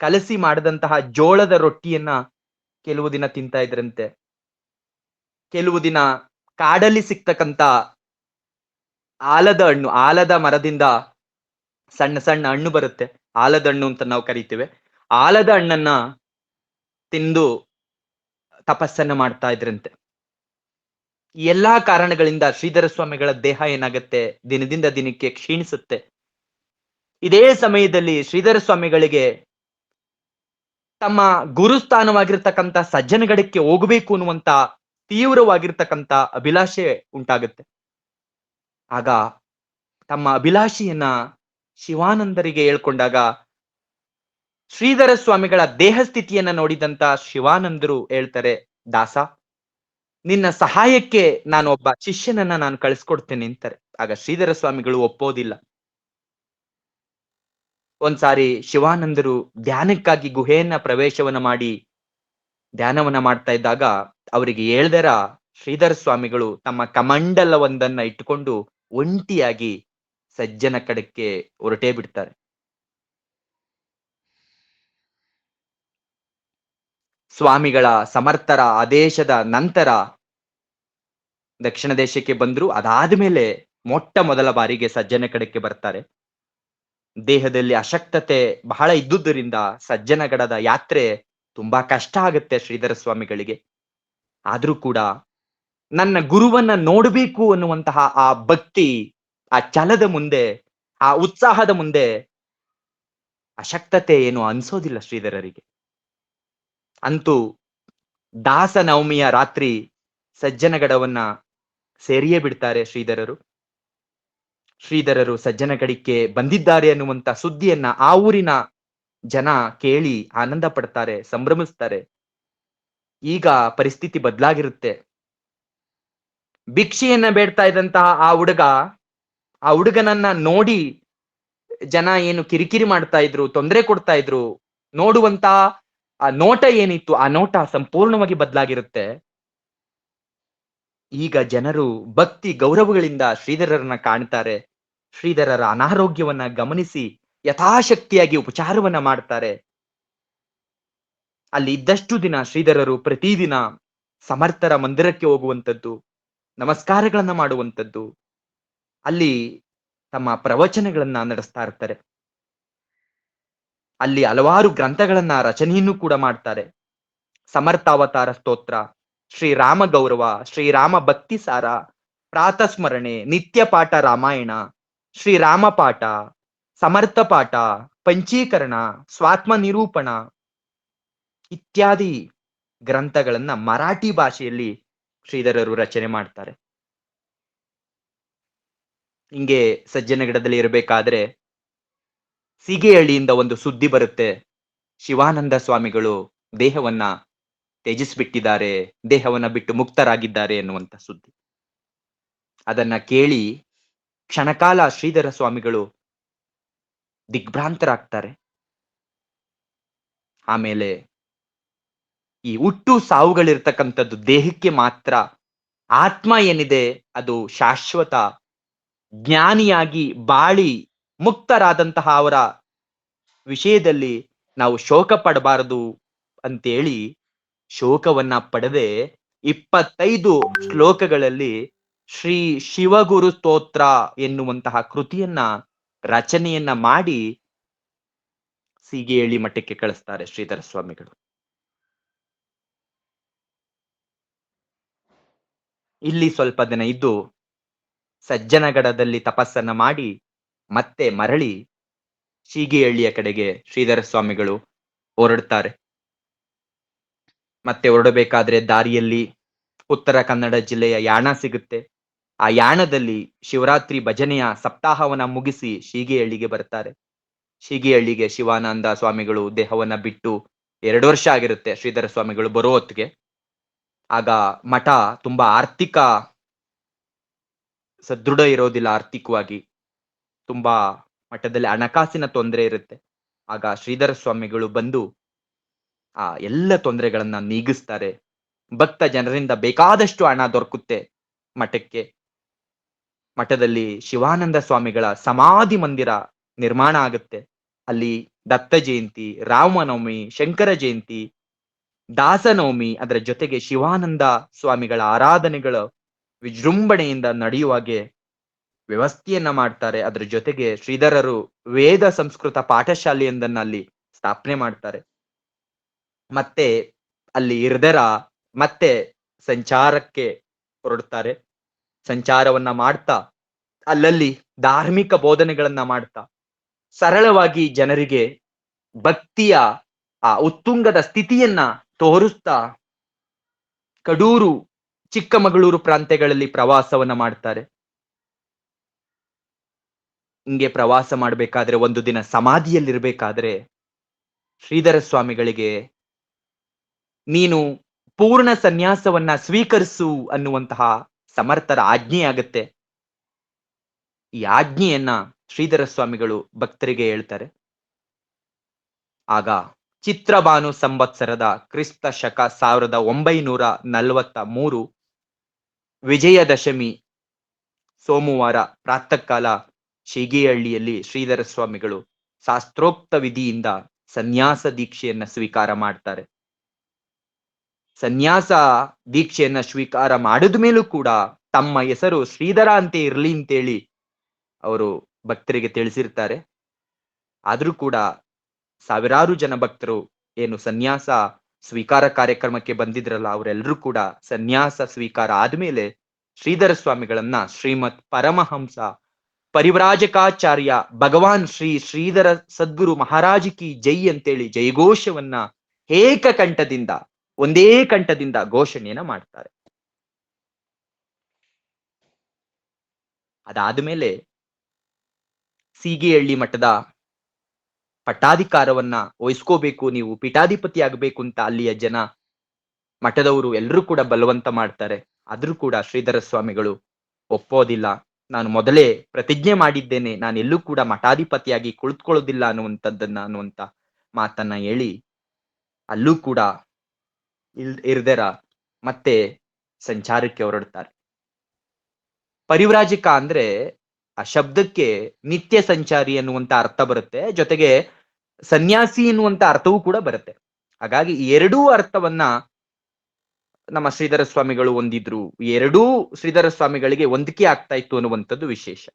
ಕಲಸಿ ಮಾಡಿದಂತಹ ಜೋಳದ ರೊಟ್ಟಿಯನ್ನ ಕೆಲವು ದಿನ ತಿಂತಾ ಇದ್ರಂತೆ. ಕೆಲವು ದಿನ ಕಾಡಲ್ಲಿ ಸಿಕ್ತಕ್ಕಂತ ಆಲದ ಹಣ್ಣು, ಆಲದ ಮರದಿಂದ ಸಣ್ಣ ಸಣ್ಣ ಹಣ್ಣು ಬರುತ್ತೆ, ಆಲದ ಹಣ್ಣು ಅಂತ ನಾವು ಕರಿತೇವೆ. ಆಲದ ಹಣ್ಣನ್ನ ತಿಂದು ತಪಸ್ಸನ್ನ ಮಾಡ್ತಾ ಇದ್ರಂತೆ. ಈ ಎಲ್ಲಾ ಕಾರಣಗಳಿಂದ ಶ್ರೀಧರ ಸ್ವಾಮಿಗಳ ದೇಹ ಏನಾಗತ್ತೆ, ದಿನದಿಂದ ದಿನಕ್ಕೆ ಕ್ಷೀಣಿಸುತ್ತೆ. ಇದೇ ಸಮಯದಲ್ಲಿ ಶ್ರೀಧರ ಸ್ವಾಮಿಗಳಿಗೆ ತಮ್ಮ ಗುರುಸ್ಥಾನವಾಗಿರ್ತಕ್ಕಂಥ ಸಜ್ಜನಗಡಕ್ಕೆ ಹೋಗಬೇಕು ಅನ್ನುವಂತ ತೀವ್ರವಾಗಿರ್ತಕ್ಕಂಥ ಅಭಿಲಾಷೆ ಉಂಟಾಗುತ್ತೆ. ಆಗ ತಮ್ಮ ಅಭಿಲಾಷೆಯನ್ನ ಶಿವಾನಂದರಿಗೆ ಹೇಳ್ಕೊಂಡಾಗ ಶ್ರೀಧರ ಸ್ವಾಮಿಗಳ ದೇಹ ಸ್ಥಿತಿಯನ್ನ ನೋಡಿದಂತ ಶಿವಾನಂದರು ಹೇಳ್ತಾರೆ, ದಾಸ, ನಿನ್ನ ಸಹಾಯಕ್ಕೆ ನಾನು ಒಬ್ಬ ಶಿಷ್ಯನನ್ನ ನಾನು ಕಳಿಸ್ಕೊಡ್ತೇನೆ ಅಂತಾರೆ. ಆಗ ಶ್ರೀಧರ ಸ್ವಾಮಿಗಳು ಒಪ್ಪೋದಿಲ್ಲ. ಒಂದ್ಸಾರಿ ಶಿವಾನಂದರು ಧ್ಯಾನಕ್ಕಾಗಿ ಗುಹೆಯನ್ನ ಪ್ರವೇಶವನ್ನ ಮಾಡಿ ಧ್ಯಾನವನ್ನ ಮಾಡ್ತಾ ಇದ್ದಾಗ ಅವರಿಗೆ ಹೇಳ್ದರ ಶ್ರೀಧರ ಸ್ವಾಮಿಗಳು ತಮ್ಮ ಕಮಂಡಲವೊಂದನ್ನ ಇಟ್ಟುಕೊಂಡು ಒಂಟಿಯಾಗಿ ಸಜ್ಜನ ಕಡಕ್ಕೆ ಹೊರಟೇ ಬಿಡ್ತಾರೆ. ಸ್ವಾಮಿಗಳ ಸಮರ್ಥರ ಆದೇಶದ ನಂತರ ದಕ್ಷಿಣ ದೇಶಕ್ಕೆ ಬಂದ್ರು. ಅದಾದ್ಮೇಲೆ ಮೊಟ್ಟ ಮೊದಲ ಬಾರಿಗೆ ಸಜ್ಜನ ಕಡಕ್ಕೆ ಬರ್ತಾರೆ. ದೇಹದಲ್ಲಿ ಅಶಕ್ತತೆ ಬಹಳ ಇದ್ದುದರಿಂದ ಸಜ್ಜನಗಡದ ಯಾತ್ರೆ ತುಂಬಾ ಕಷ್ಟ ಆಗುತ್ತೆ ಶ್ರೀಧರ ಸ್ವಾಮಿಗಳಿಗೆ. ಆದ್ರೂ ಕೂಡ ನನ್ನ ಗುರುವನ್ನ ನೋಡಬೇಕು ಅನ್ನುವಂತಹ ಆ ಭಕ್ತಿ, ಆ ಛಲದ ಮುಂದೆ, ಆ ಉತ್ಸಾಹದ ಮುಂದೆ ಅಶಕ್ತತೆ ಏನು ಅನ್ಸೋದಿಲ್ಲ ಶ್ರೀಧರರಿಗೆ. ಅಂತೂ ದಾಸ ನವಮಿಯ ರಾತ್ರಿ ಸಜ್ಜನಗಡವನ್ನ ಸೇರಿಯೇ ಬಿಡ್ತಾರೆ ಶ್ರೀಧರರು. ಶ್ರೀಧರರು ಸಜ್ಜನಗಡಕ್ಕೆ ಬಂದಿದ್ದಾರೆ ಅನ್ನುವಂತ ಸುದ್ದಿಯನ್ನ ಆ ಊರಿನ ಜನ ಕೇಳಿ ಆನಂದ ಪಡ್ತಾರೆ, ಸಂಭ್ರಮಿಸ್ತಾರೆ. ಈಗ ಪರಿಸ್ಥಿತಿ ಬದಲಾಗಿರುತ್ತೆ. ಭಿಕ್ಷೆಯನ್ನ ಬೇಡ್ತಾ ಇದ್ದಂತಹ ಆ ಹುಡುಗನನ್ನ ನೋಡಿ ಜನ ಏನು ಕಿರಿಕಿರಿ ಮಾಡ್ತಾ ಇದ್ರು, ತೊಂದರೆ ಕೊಡ್ತಾ ಇದ್ರು, ನೋಡುವಂತ ಆ ನೋಟ ಏನಿತ್ತು, ಆ ನೋಟ ಸಂಪೂರ್ಣವಾಗಿ ಬದಲಾಗಿರುತ್ತೆ. ಈಗ ಜನರು ಭಕ್ತಿ ಗೌರವಗಳಿಂದ ಶ್ರೀಧರರನ್ನ ಕಾಣ್ತಾರೆ. ಶ್ರೀಧರರ ಅನಾರೋಗ್ಯವನ್ನ ಗಮನಿಸಿ ಯಥಾಶಕ್ತಿಯಾಗಿ ಉಪಚಾರವನ್ನ ಮಾಡ್ತಾರೆ. ಅಲ್ಲಿ ಇದ್ದಷ್ಟು ದಿನ ಶ್ರೀಧರರು ಪ್ರತಿದಿನ ಸಮರ್ಥರ ಮಂದಿರಕ್ಕೆ ಹೋಗುವಂಥದ್ದು, ನಮಸ್ಕಾರಗಳನ್ನ ಮಾಡುವಂಥದ್ದು, ಅಲ್ಲಿ ತಮ್ಮ ಪ್ರವಚನಗಳನ್ನ ನಡೆಸ್ತಾ ಇರ್ತಾರೆ. ಅಲ್ಲಿ ಹಲವಾರು ಗ್ರಂಥಗಳನ್ನ ರಚನೆಯನ್ನು ಕೂಡ ಮಾಡ್ತಾರೆ. ಸಮರ್ಥಾವತಾರ ಸ್ತೋತ್ರ, ಶ್ರೀರಾಮ ಗೌರವ, ಶ್ರೀರಾಮ ಭಕ್ತಿ ಸಾರ, ಪ್ರಾತಸ್ಮರಣೆ, ನಿತ್ಯ ಪಾಠ ರಾಮಾಯಣ, ಶ್ರೀರಾಮ ಪಾಠ, ಸಮರ್ಥ ಪಾಠ, ಪಂಚೀಕರಣ, ಸ್ವಾತ್ಮ ನಿರೂಪಣ ಇತ್ಯಾದಿ ಗ್ರಂಥಗಳನ್ನ ಮರಾಠಿ ಭಾಷೆಯಲ್ಲಿ ಶ್ರೀಧರರು ರಚನೆ ಮಾಡ್ತಾರೆ. ಹಿಂಗೆ ಸಜ್ಜನಗಡದಲ್ಲಿ ಇರಬೇಕಾದ್ರೆ ಸೀಗೆಹಳ್ಳಿಯಿಂದ ಒಂದು ಸುದ್ದಿ ಬರುತ್ತೆ, ಶಿವಾನಂದ ಸ್ವಾಮಿಗಳು ದೇಹವನ್ನ ತ್ಯಜಿಸ್ಬಿಟ್ಟಿದ್ದಾರೆ, ದೇಹವನ್ನ ಬಿಟ್ಟು ಮುಕ್ತರಾಗಿದ್ದಾರೆ ಎನ್ನುವಂತ ಸುದ್ದಿ. ಅದನ್ನ ಕೇಳಿ ಕ್ಷಣಕಾಲ ಶ್ರೀಧರ ಸ್ವಾಮಿಗಳು ದಿಗ್ಭ್ರಾಂತರಾಗ್ತಾರೆ. ಆಮೇಲೆ ಈ ಹುಟ್ಟು ಸಾವುಗಳಿರ್ತಕ್ಕಂಥದ್ದು ದೇಹಕ್ಕೆ ಮಾತ್ರ, ಆತ್ಮ ಏನಿದೆ ಅದು ಶಾಶ್ವತ, ಜ್ಞಾನಿಯಾಗಿ ಬಾಳಿ ಮುಕ್ತರಾದಂತಹ ಅವರ ವಿಷಯದಲ್ಲಿ ನಾವು ಶೋಕ ಪಡಬಾರದು ಅಂತೇಳಿ ಶೋಕವನ್ನ ಪಡೆದೆ 25 ಶ್ಲೋಕಗಳಲ್ಲಿ ಶ್ರೀ ಶಿವಗುರು ಸ್ತೋತ್ರ ಎನ್ನುವಂತಹ ಕೃತಿಯನ್ನ ರಚನೆಯನ್ನ ಮಾಡಿ ಸೀಗೆಹಳ್ಳಿ ಮಠಕ್ಕೆ ಕಳಿಸ್ತಾರೆ ಶ್ರೀಧರ ಸ್ವಾಮಿಗಳು. ಇಲ್ಲಿ ಸ್ವಲ್ಪ ದಿನ ಇದ್ದು ಸಜ್ಜನಗಡದಲ್ಲಿ ತಪಸ್ಸನ್ನ ಮಾಡಿ ಮತ್ತೆ ಮರಳಿ ಸೀಗೆಹಳ್ಳಿಯ ಕಡೆಗೆ ಶ್ರೀಧರ ಸ್ವಾಮಿಗಳು ಹೊರಡ್ತಾರೆ. ಮತ್ತೆ ಹೊರಡಬೇಕಾದ್ರೆ ದಾರಿಯಲ್ಲಿ ಉತ್ತರ ಕನ್ನಡ ಜಿಲ್ಲೆಯ ಯಾಣ ಸಿಗುತ್ತೆ. ಆ ಯಾಣದಲ್ಲಿ ಶಿವರಾತ್ರಿ ಭಜನೆಯ ಸಪ್ತಾಹವನ್ನ ಮುಗಿಸಿ ಸೀಗೆಹಳ್ಳಿಗೆ ಬರ್ತಾರೆ. ಸೀಗೆಹಳ್ಳಿಗೆ ಶಿವಾನಂದ ಸ್ವಾಮಿಗಳು ದೇಹವನ್ನ ಬಿಟ್ಟು 2 ವರ್ಷ ಆಗಿರುತ್ತೆ ಶ್ರೀಧರ ಸ್ವಾಮಿಗಳು ಬರೋ ಹೊತ್ತಿಗೆ. ಆಗ ಮಠ ತುಂಬಾ ಆರ್ಥಿಕ ಸದೃಢ ಇರೋದಿಲ್ಲ, ಆರ್ಥಿಕವಾಗಿ ತುಂಬಾ ಮಠದಲ್ಲಿ ಹಣಕಾಸಿನ ತೊಂದರೆ ಇರುತ್ತೆ. ಆಗ ಶ್ರೀಧರ ಸ್ವಾಮಿಗಳು ಬಂದು ಆ ಎಲ್ಲ ತೊಂದರೆಗಳನ್ನ ನೀಗಿಸ್ತಾರೆ. ಭಕ್ತ ಜನರಿಂದ ಬೇಕಾದಷ್ಟು ಹಣ ದೊರಕುತ್ತೆ ಮಠಕ್ಕೆ. ಮಠದಲ್ಲಿ ಶಿವಾನಂದ ಸ್ವಾಮಿಗಳ ಸಮಾಧಿ ಮಂದಿರ ನಿರ್ಮಾಣ ಆಗುತ್ತೆ. ಅಲ್ಲಿ ದತ್ತ ಜಯಂತಿ, ರಾಮನವಮಿ, ಶಂಕರ ಜಯಂತಿ, ದಾಸನವಮಿ, ಅದರ ಜೊತೆಗೆ ಶಿವಾನಂದ ಸ್ವಾಮಿಗಳ ಆರಾಧನೆಗಳು ವಿಜೃಂಭಣೆಯಿಂದ ನಡೆಯುವಾಗೆ ವ್ಯವಸ್ಥೆಯನ್ನ ಮಾಡ್ತಾರೆ. ಅದ್ರ ಜೊತೆಗೆ ಶ್ರೀಧರರು ವೇದ ಸಂಸ್ಕೃತ ಪಾಠಶಾಲೆಯೊಂದನ್ನ ಅಲ್ಲಿ ಸ್ಥಾಪನೆ ಮಾಡ್ತಾರೆ. ಮತ್ತೆ ಅಲ್ಲಿ ಇರ್ದೆರ ಮತ್ತೆ ಸಂಚಾರಕ್ಕೆ ಹೊರಡ್ತಾರೆ. ಸಂಚಾರವನ್ನ ಮಾಡ್ತಾ ಅಲ್ಲಲ್ಲಿ ಧಾರ್ಮಿಕ ಬೋಧನೆಗಳನ್ನ ಮಾಡ್ತಾ ಸರಳವಾಗಿ ಜನರಿಗೆ ಭಕ್ತಿಯ ಆ ಉತ್ತುಂಗದ ಸ್ಥಿತಿಯನ್ನ ತೋರಿಸ್ತಾ ಕಡೂರು, ಚಿಕ್ಕಮಗಳೂರು ಪ್ರಾಂತ್ಯಗಳಲ್ಲಿ ಪ್ರವಾಸವನ್ನ ಮಾಡ್ತಾರೆ. ಹಿಂಗೆ ಪ್ರವಾಸ ಮಾಡ್ಬೇಕಾದ್ರೆ ಒಂದು ದಿನ ಸಮಾಧಿಯಲ್ಲಿರ್ಬೇಕಾದ್ರೆ ಶ್ರೀಧರ ಸ್ವಾಮಿಗಳಿಗೆ ನೀನು ಪೂರ್ಣ ಸನ್ಯಾಸವನ್ನ ಸ್ವೀಕರಿಸು ಅನ್ನುವಂತಹ ಸಮರ್ಥರ ಆಜ್ಞೆಯಾಗತ್ತೆ. ಈ ಆಜ್ಞೆಯನ್ನ ಶ್ರೀಧರ ಸ್ವಾಮಿಗಳು ಭಕ್ತರಿಗೆ ಹೇಳ್ತಾರೆ. ಆಗ ಚಿತ್ರಭಾನು ಸಂವತ್ಸರದ ಕ್ರಿಸ್ತ ಶಕ 1943 ವಿಜಯದಶಮಿ ಸೋಮವಾರ ಪ್ರಾತಃ ಕಾಲ ಶೀಗಿಹಳ್ಳಿಯಲ್ಲಿ ಶ್ರೀಧರ ಸ್ವಾಮಿಗಳು ಶಾಸ್ತ್ರೋಕ್ತ ವಿಧಿಯಿಂದ ಸನ್ಯಾಸ ದೀಕ್ಷೆಯನ್ನ ಸ್ವೀಕಾರ ಮಾಡ್ತಾರೆ. ಸನ್ಯಾಸ ದೀಕ್ಷೆಯನ್ನ ಸ್ವೀಕಾರ ಮಾಡಿದ ಮೇಲೂ ಕೂಡ ತಮ್ಮ ಹೆಸರು ಶ್ರೀಧರ ಅಂತ ಇರ್ಲಿ ಅಂತೇಳಿ ಅವರು ಭಕ್ತರಿಗೆ ತಿಳಿಸಿರ್ತಾರೆ. ಆದ್ರೂ ಕೂಡ ಸಾವಿರಾರು ಜನ ಭಕ್ತರು ಏನು ಸನ್ಯಾಸ ಸ್ವೀಕಾರ ಕಾರ್ಯಕ್ರಮಕ್ಕೆ ಬಂದಿದ್ರಲ್ಲ ಅವರೆಲ್ಲರೂ ಕೂಡ ಸನ್ಯಾಸ ಸ್ವೀಕಾರ ಆದ್ಮೇಲೆ ಶ್ರೀಧರ ಸ್ವಾಮಿಗಳನ್ನ ಶ್ರೀಮತ್ ಪರಮಹಂಸ ಪರಿವ್ರಾಜಕಾಚಾರ್ಯ ಭಗವಾನ್ ಶ್ರೀ ಶ್ರೀಧರ ಸದ್ಗುರು ಮಹಾರಾಜ್ ಕಿ ಜೈ ಅಂತೇಳಿ ಜಯಘೋಷವನ್ನ ಏಕಕಂಠದಿಂದ ಒಂದೇ ಕಂಠದಿಂದ ಘೋಷಣೆಯನ್ನ ಮಾಡ್ತಾರೆ. ಅದಾದ್ಮೇಲೆ ಸೀಗಿಹಳ್ಳಿ ಮಠದ ಪಟ್ಟಾಧಿಕಾರವನ್ನ ವಹಿಸ್ಕೋಬೇಕು, ನೀವು ಪೀಠಾಧಿಪತಿ ಆಗ್ಬೇಕು ಅಂತ ಅಲ್ಲಿಯ ಜನ ಮಠದವರು ಎಲ್ಲರೂ ಕೂಡ ಬಲವಂತ ಮಾಡ್ತಾರೆ. ಆದ್ರೂ ಕೂಡ ಶ್ರೀಧರ ಸ್ವಾಮಿಗಳು ಒಪ್ಪೋದಿಲ್ಲ. ನಾನು ಮೊದಲೇ ಪ್ರತಿಜ್ಞೆ ಮಾಡಿದ್ದೇನೆ, ನಾನು ಎಲ್ಲೂ ಕೂಡ ಮಠಾಧಿಪತಿಯಾಗಿ ಕುಳಿತುಕೊಳ್ಳೋದಿಲ್ಲ ಅನ್ನುವಂತ ಮಾತನ್ನ ಹೇಳಿ ಅಲ್ಲೂ ಕೂಡ ಇರ್ದೆರ ಮತ್ತೆ ಸಂಚಾರಕ್ಕೆ ಹೊರಡ್ತಾರೆ. ಪರಿವ್ರಾಜಕ ಅಂದ್ರೆ ಆ ಶಬ್ದಕ್ಕೆ ನಿತ್ಯ ಸಂಚಾರಿ ಅನ್ನುವಂತ ಅರ್ಥ ಬರುತ್ತೆ, ಜೊತೆಗೆ ಸನ್ಯಾಸಿ ಎನ್ನುವಂತ ಅರ್ಥವೂ ಕೂಡ ಬರುತ್ತೆ. ಹಾಗಾಗಿ ಈ ಎರಡೂ ಅರ್ಥವನ್ನ ನಮ್ಮ ಶ್ರೀಧರ ಸ್ವಾಮಿಗಳು ಹೊಂದಿದ್ರು. ಎರಡೂ ಶ್ರೀಧರ ಸ್ವಾಮಿಗಳಿಗೆ ಹೊಂದಿಕೆ ಆಗ್ತಾ ಇತ್ತು ಅನ್ನುವಂಥದ್ದು ವಿಶೇಷ.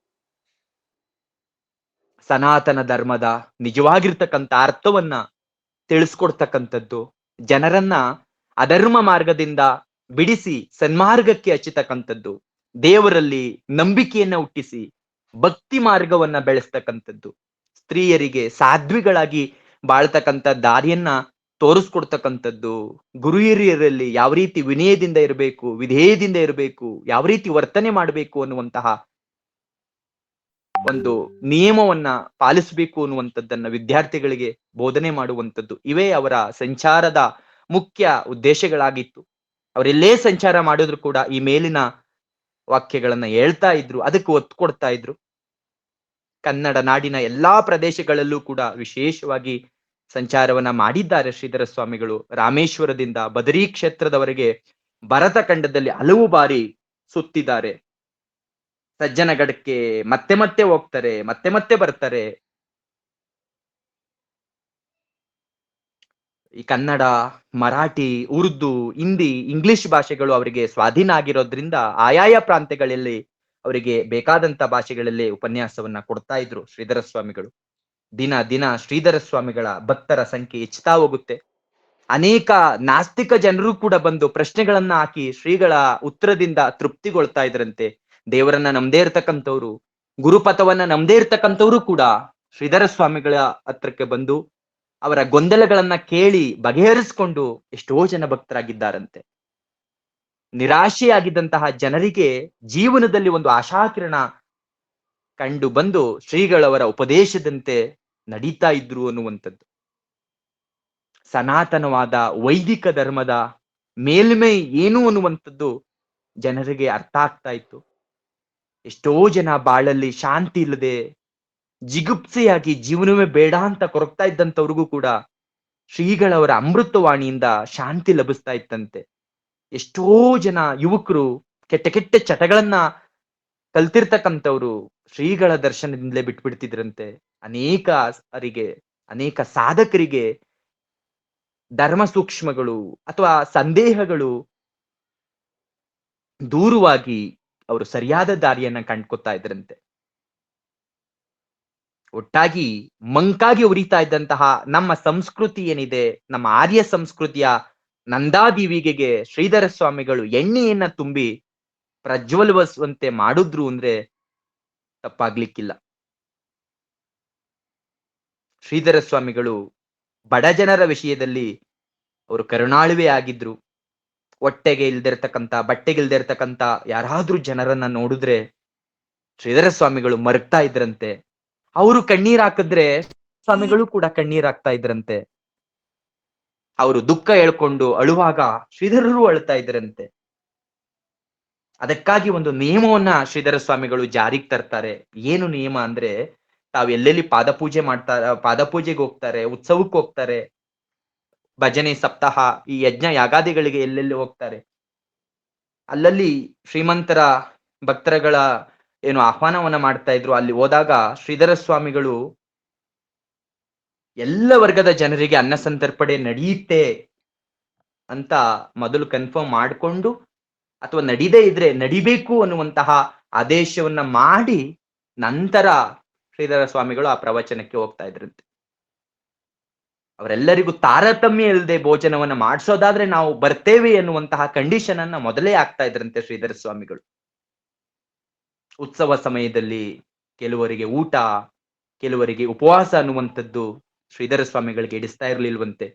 ಸನಾತನ ಧರ್ಮದ ನಿಜವಾಗಿರ್ತಕ್ಕಂಥ ಅರ್ಥವನ್ನ ತಿಳಿಸ್ಕೊಡ್ತಕ್ಕಂಥದ್ದು, ಜನರನ್ನ ಅಧರ್ಮ ಮಾರ್ಗದಿಂದ ಬಿಡಿಸಿ ಸನ್ಮಾರ್ಗಕ್ಕೆ ಹಚ್ಚತಕ್ಕಂಥದ್ದು, ದೇವರಲ್ಲಿ ನಂಬಿಕೆಯನ್ನ ಹುಟ್ಟಿಸಿ ಭಕ್ತಿ ಮಾರ್ಗವನ್ನ ಬೆಳೆಸ್ತಕ್ಕಂಥದ್ದು, ಸ್ತ್ರೀಯರಿಗೆ ಸಾಧ್ವಿಗಳಾಗಿ ಬಾಳ್ತಕ್ಕಂಥ ದಾರಿಯನ್ನ ತೋರಿಸ್ಕೊಡ್ತಕ್ಕಂಥದ್ದು, ಗುರು ಹಿರಿಯರಲ್ಲಿ ಯಾವ ರೀತಿ ವಿನಯದಿಂದ ಇರಬೇಕು, ವಿಧೇಯದಿಂದ ಇರಬೇಕು, ಯಾವ ರೀತಿ ವರ್ತನೆ ಮಾಡಬೇಕು ಅನ್ನುವಂತಹ ಒಂದು ನಿಯಮವನ್ನ ಪಾಲಿಸಬೇಕು ಅನ್ನುವಂಥದ್ದನ್ನ ವಿದ್ಯಾರ್ಥಿಗಳಿಗೆ ಬೋಧನೆ ಮಾಡುವಂಥದ್ದು, ಇವೇ ಅವರ ಸಂಚಾರದ ಮುಖ್ಯ ಉದ್ದೇಶಗಳಾಗಿತ್ತು. ಅವರೆಲ್ಲೇ ಸಂಚಾರ ಮಾಡಿದ್ರು ಕೂಡ ಈ ಮೇಲಿನ ವಾಕ್ಯಗಳನ್ನ ಹೇಳ್ತಾ ಇದ್ರು, ಅದಕ್ಕೆ ಒತ್ತು ಕೊಡ್ತಾ ಇದ್ರು. ಕನ್ನಡ ನಾಡಿನ ಎಲ್ಲಾ ಪ್ರದೇಶಗಳಲ್ಲೂ ಕೂಡ ವಿಶೇಷವಾಗಿ ಸಂಚಾರವನ್ನ ಮಾಡಿದ್ದಾರೆ ಶ್ರೀಧರ ಸ್ವಾಮಿಗಳು. ರಾಮೇಶ್ವರದಿಂದ ಬದರಿ ಕ್ಷೇತ್ರದವರೆಗೆ ಭರತ ಖಂಡದಲ್ಲಿ ಹಲವು ಬಾರಿ ಸುತ್ತಿದ್ದಾರೆ. ಸಜ್ಜನಗಡಕ್ಕೆ ಮತ್ತೆ ಮತ್ತೆ ಹೋಗ್ತಾರೆ, ಮತ್ತೆ ಮತ್ತೆ ಬರ್ತಾರೆ. ಈ ಕನ್ನಡ, ಮರಾಠಿ, ಉರ್ದು, ಹಿಂದಿ, ಇಂಗ್ಲಿಷ್ ಭಾಷೆಗಳು ಅವರಿಗೆ ಸ್ವಾಧೀನ ಆಗಿರೋದ್ರಿಂದ ಆಯಾಯ ಪ್ರಾಂತ್ಯಗಳಲ್ಲಿ ಅವರಿಗೆ ಬೇಕಾದಂತ ಭಾಷೆಗಳಲ್ಲಿ ಉಪನ್ಯಾಸವನ್ನ ಕೊಡ್ತಾ ಇದ್ರು ಶ್ರೀಧರ ಸ್ವಾಮಿಗಳು. ದಿನ ದಿನ ಶ್ರೀಧರ ಸ್ವಾಮಿಗಳ ಭಕ್ತರ ಸಂಖ್ಯೆ ಹೆಚ್ಚುತ್ತಾ ಹೋಗುತ್ತೆ. ಅನೇಕ ನಾಸ್ತಿಕ ಜನರು ಕೂಡ ಬಂದು ಪ್ರಶ್ನೆಗಳನ್ನ ಹಾಕಿ ಶ್ರೀಗಳ ಉತ್ತರದಿಂದ ತೃಪ್ತಿಗೊಳ್ತಾ ಇದ್ರಂತೆ. ದೇವರನ್ನ ನಮ್ದೇ ಇರ್ತಕ್ಕಂಥವ್ರು, ಗುರುಪಥವನ್ನ ನಮ್ದೇ ಇರ್ತಕ್ಕಂಥವ್ರು ಕೂಡ ಶ್ರೀಧರ ಸ್ವಾಮಿಗಳ ಹತ್ರಕ್ಕೆ ಬಂದು ಅವರ ಗೊಂದಲಗಳನ್ನ ಕೇಳಿ ಬಗೆಹರಿಸಿಕೊಂಡು ಎಷ್ಟೋ ಜನ ಭಕ್ತರಾಗಿದ್ದಾರಂತೆ. ನಿರಾಶೆಯಾಗಿದ್ದಂತಹ ಜನರಿಗೆ ಜೀವನದಲ್ಲಿ ಒಂದು ಆಶಾಕಿರಣ ಕಂಡು ಬಂದು ಶ್ರೀಗಳವರ ಉಪದೇಶದಂತೆ ನಡೀತಾ ಇದ್ರು ಅನ್ನುವಂಥದ್ದು. ಸನಾತನವಾದ ವೈದಿಕ ಧರ್ಮದ ಮೇಲ್ಮೈ ಏನು ಅನ್ನುವಂಥದ್ದು ಜನರಿಗೆ ಅರ್ಥ ಆಗ್ತಾ ಇತ್ತು. ಎಷ್ಟೋ ಜನ ಬಾಳಲ್ಲಿ ಶಾಂತಿ ಇಲ್ಲದೆ ಜಿಗುಪ್ಸೆಯಾಗಿ ಜೀವನವೇ ಬೇಡ ಅಂತ ಕೊರಗ್ತಾ ಇದ್ದಂಥವ್ರಿಗೂ ಕೂಡ ಶ್ರೀಗಳವರ ಅಮೃತವಾಣಿಯಿಂದ ಶಾಂತಿ ಲಭಿಸ್ತಾ ಇತ್ತಂತೆ. ಎಷ್ಟೋ ಜನ ಯುವಕರು ಕೆಟ್ಟ ಕೆಟ್ಟ ಚಟಗಳನ್ನ ಕಲ್ತಿರ್ತಕ್ಕಂಥವ್ರು ಶ್ರೀಗಳ ದರ್ಶನದಿಂದಲೇ ಬಿಟ್ಬಿಡ್ತಿದ್ರಂತೆ. ಅನೇಕ ಸಾಧಕರಿಗೆ ಧರ್ಮ ಸೂಕ್ಷ್ಮಗಳು ಅಥವಾ ಸಂದೇಹಗಳು ದೂರವಾಗಿ ಅವರು ಸರಿಯಾದ ದಾರಿಯನ್ನ ಕಂಡ್ಕೊತಾ ಇದ್ರಂತೆ. ಒಟ್ಟಾಗಿ ಮಂಕಾಗಿ ಉರಿತಾ ಇದ್ದಂತಹ ನಮ್ಮ ಸಂಸ್ಕೃತಿ ಏನಿದೆ, ನಮ್ಮ ಆರ್ಯ ಸಂಸ್ಕೃತಿಯ ನಂದಾದೀವಿಗೆಗೆ ಶ್ರೀಧರ ಸ್ವಾಮಿಗಳು ಎಣ್ಣೆಯನ್ನ ತುಂಬಿ ಪ್ರಜ್ವಲಿಸುವಂತೆ ಮಾಡಿದ್ರು ಅಂದ್ರೆ ತಪ್ಪಾಗ್ಲಿಕ್ಕಿಲ್ಲ. ಶ್ರೀಧರ ಸ್ವಾಮಿಗಳು ಬಡ ಜನರ ವಿಷಯದಲ್ಲಿ ಅವರು ಕರುಣಾಳುವೆ ಆಗಿದ್ರು. ಹೊಟ್ಟೆಗೆ ಇಲ್ದಿರ್ತಕ್ಕಂತ, ಬಟ್ಟೆಗೆ ಇಲ್ದಿರ್ತಕ್ಕಂತ ಯಾರಾದ್ರೂ ಜನರನ್ನ ನೋಡಿದ್ರೆ ಶ್ರೀಧರ ಸ್ವಾಮಿಗಳು ಮರಗ್ತಾ ಇದ್ರಂತೆ. ಅವರು ಕಣ್ಣೀರ್ ಹಾಕಿದ್ರೆ ಸ್ವಾಮಿಗಳು ಕೂಡ ಕಣ್ಣೀರ್ ಹಾಕ್ತಾ ಇದ್ರಂತೆ. ಅವರು ದುಃಖ ಹೇಳ್ಕೊಂಡು ಅಳುವಾಗ ಶ್ರೀಧರರು ಅಳ್ತಾ ಇದ್ರಂತೆ. ಅದಕ್ಕಾಗಿ ಒಂದು ನಿಯಮವನ್ನ ಶ್ರೀಧರ ಸ್ವಾಮಿಗಳು ಜಾರಿಗೆ ತರ್ತಾರೆ. ಏನು ನಿಯಮ ಅಂದ್ರೆ, ತಾವ್ ಎಲ್ಲೆಲ್ಲಿ ಪಾದಪೂಜೆ ಪಾದಪೂಜೆಗೆ ಹೋಗ್ತಾರೆ, ಉತ್ಸವಕ್ಕೆ ಹೋಗ್ತಾರೆ, ಭಜನೆ ಸಪ್ತಾಹ, ಈ ಯಜ್ಞ ಯಾಗಾದಿಗಳಿಗೆ ಎಲ್ಲೆಲ್ಲಿ ಹೋಗ್ತಾರೆ, ಅಲ್ಲಲ್ಲಿ ಶ್ರೀಮಂತರ ಭಕ್ತರಗಳ ಏನು ಆಹ್ವಾನವನ್ನ ಮಾಡ್ತಾ ಇದ್ರು. ಅಲ್ಲಿ ಹೋದಾಗ ಶ್ರೀಧರ ಸ್ವಾಮಿಗಳು ಎಲ್ಲ ವರ್ಗದ ಜನರಿಗೆ ಅನ್ನ ಸಂತರ್ಪಣೆ ನಡೆಯುತ್ತೆ ಅಂತ ಮೊದಲು ಕನ್ಫರ್ಮ್ ಮಾಡಿಕೊಂಡು, ಅಥವಾ ನಡೀದೇ ಇದ್ರೆ ನಡಿಬೇಕು ಅನ್ನುವಂತಹ ಆದೇಶವನ್ನ ಮಾಡಿ ನಂತರ ಶ್ರೀಧರ ಸ್ವಾಮಿಗಳು ಆ ಪ್ರವಚನಕ್ಕೆ ಹೋಗ್ತಾ ಇದ್ರಂತೆ. ಅವರೆಲ್ಲರಿಗೂ ತಾರತಮ್ಯ ಇಲ್ಲದೆ ಭೋಜನವನ್ನ ಮಾಡಿಸೋದಾದ್ರೆ ನಾವು ಬರ್ತೇವೆ ಎನ್ನುವಂತಹ ಕಂಡೀಷನ್ ಅನ್ನ ಮೊದಲೇ ಆಗ್ತಾ ಇದ್ರಂತೆ ಶ್ರೀಧರ ಸ್ವಾಮಿಗಳು. ಉತ್ಸವ ಸಮಯದಲ್ಲಿ ಕೆಲವರಿಗೆ ಊಟ, ಕೆಲವರಿಗೆ ಉಪವಾಸ ಅನ್ನುವಂಥದ್ದು ಶ್ರೀಧರ ಸ್ವಾಮಿಗಳಿಗೆ ಇಡಿಸ್ತಾ ಇರ್ಲಿಲ್ವಂತೆ.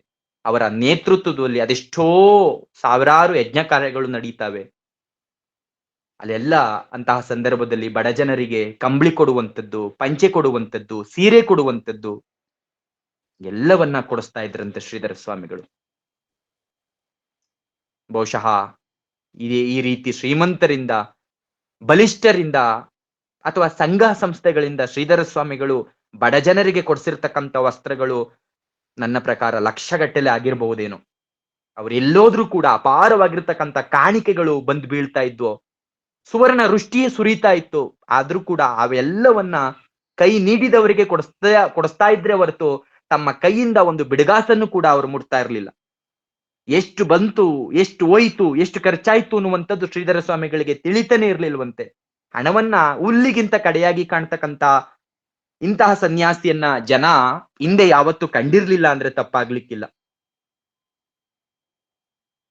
ಅವರ ನೇತೃತ್ವದಲ್ಲಿ ಅದೆಷ್ಟೋ ಸಾವಿರಾರು ಯಜ್ಞ ಕಾರ್ಯಗಳು ನಡೀತಾವೆ. ಅಲ್ಲೆಲ್ಲ ಅಂತಹ ಸಂದರ್ಭದಲ್ಲಿ ಬಡ ಜನರಿಗೆ ಕಂಬಳಿ ಕೊಡುವಂಥದ್ದು, ಪಂಚೆ ಕೊಡುವಂಥದ್ದು, ಸೀರೆ ಕೊಡುವಂಥದ್ದು ಎಲ್ಲವನ್ನ ಕೊಡಿಸ್ತಾ ಇದ್ರಂತೆ ಶ್ರೀಧರ ಸ್ವಾಮಿಗಳು. ಬಹುಶಃ ಈ ರೀತಿ ಶ್ರೀಮಂತರಿಂದ, ಬಲಿಷ್ಠರಿಂದ ಅಥವಾ ಸಂಘ ಸಂಸ್ಥೆಗಳಿಂದ ಶ್ರೀಧರ ಸ್ವಾಮಿಗಳು ಬಡ ಜನರಿಗೆ ಕೊಡಿಸಿರ್ತಕ್ಕಂಥ ವಸ್ತ್ರಗಳು ನನ್ನ ಪ್ರಕಾರ ಲಕ್ಷಗಟ್ಟಲೆ ಆಗಿರಬಹುದೇನೋ. ಅವ್ರು ಎಲ್ಲೋದ್ರೂ ಕೂಡ ಅಪಾರವಾಗಿರ್ತಕ್ಕಂಥ ಕಾಣಿಕೆಗಳು ಬಂದು ಬೀಳ್ತಾ ಇದ್ವು. ಸುವರ್ಣ ವೃಷ್ಟಿಯೇ ಸುರಿತಾ ಇತ್ತು. ಆದ್ರೂ ಕೂಡ ಅವೆಲ್ಲವನ್ನ ಕೈ ನೀಡಿದವರಿಗೆ ಕೊಡಿಸ್ತಾ ಇದ್ರೆ ಹೊರತು ತಮ್ಮ ಕೈಯಿಂದ ಒಂದು ಬಿಡುಗಾಸನ್ನು ಕೂಡ ಅವರು ಮುಟ್ತಾ ಇರ್ಲಿಲ್ಲ. ಎಷ್ಟು ಬಂತು, ಎಷ್ಟು ಹೋಯ್ತು, ಎಷ್ಟು ಖರ್ಚಾಯ್ತು ಅನ್ನುವಂಥದ್ದು ಶ್ರೀಧರ ಸ್ವಾಮಿಗಳಿಗೆ ತಿಳಿತಾನೆ ಇರ್ಲಿಲ್ವಂತೆ. ಹಣವನ್ನ ಹುಲ್ಲಿಗಿಂತ ಕಡೆಯಾಗಿ ಕಾಣ್ತಕ್ಕಂತ ಇಂತಹ ಸನ್ಯಾಸಿಯನ್ನ ಜನ ಹಿಂದೆ ಯಾವತ್ತೂ ಕಂಡಿರ್ಲಿಲ್ಲ ಅಂದ್ರೆ ತಪ್ಪಾಗ್ಲಿಕ್ಕಿಲ್ಲ.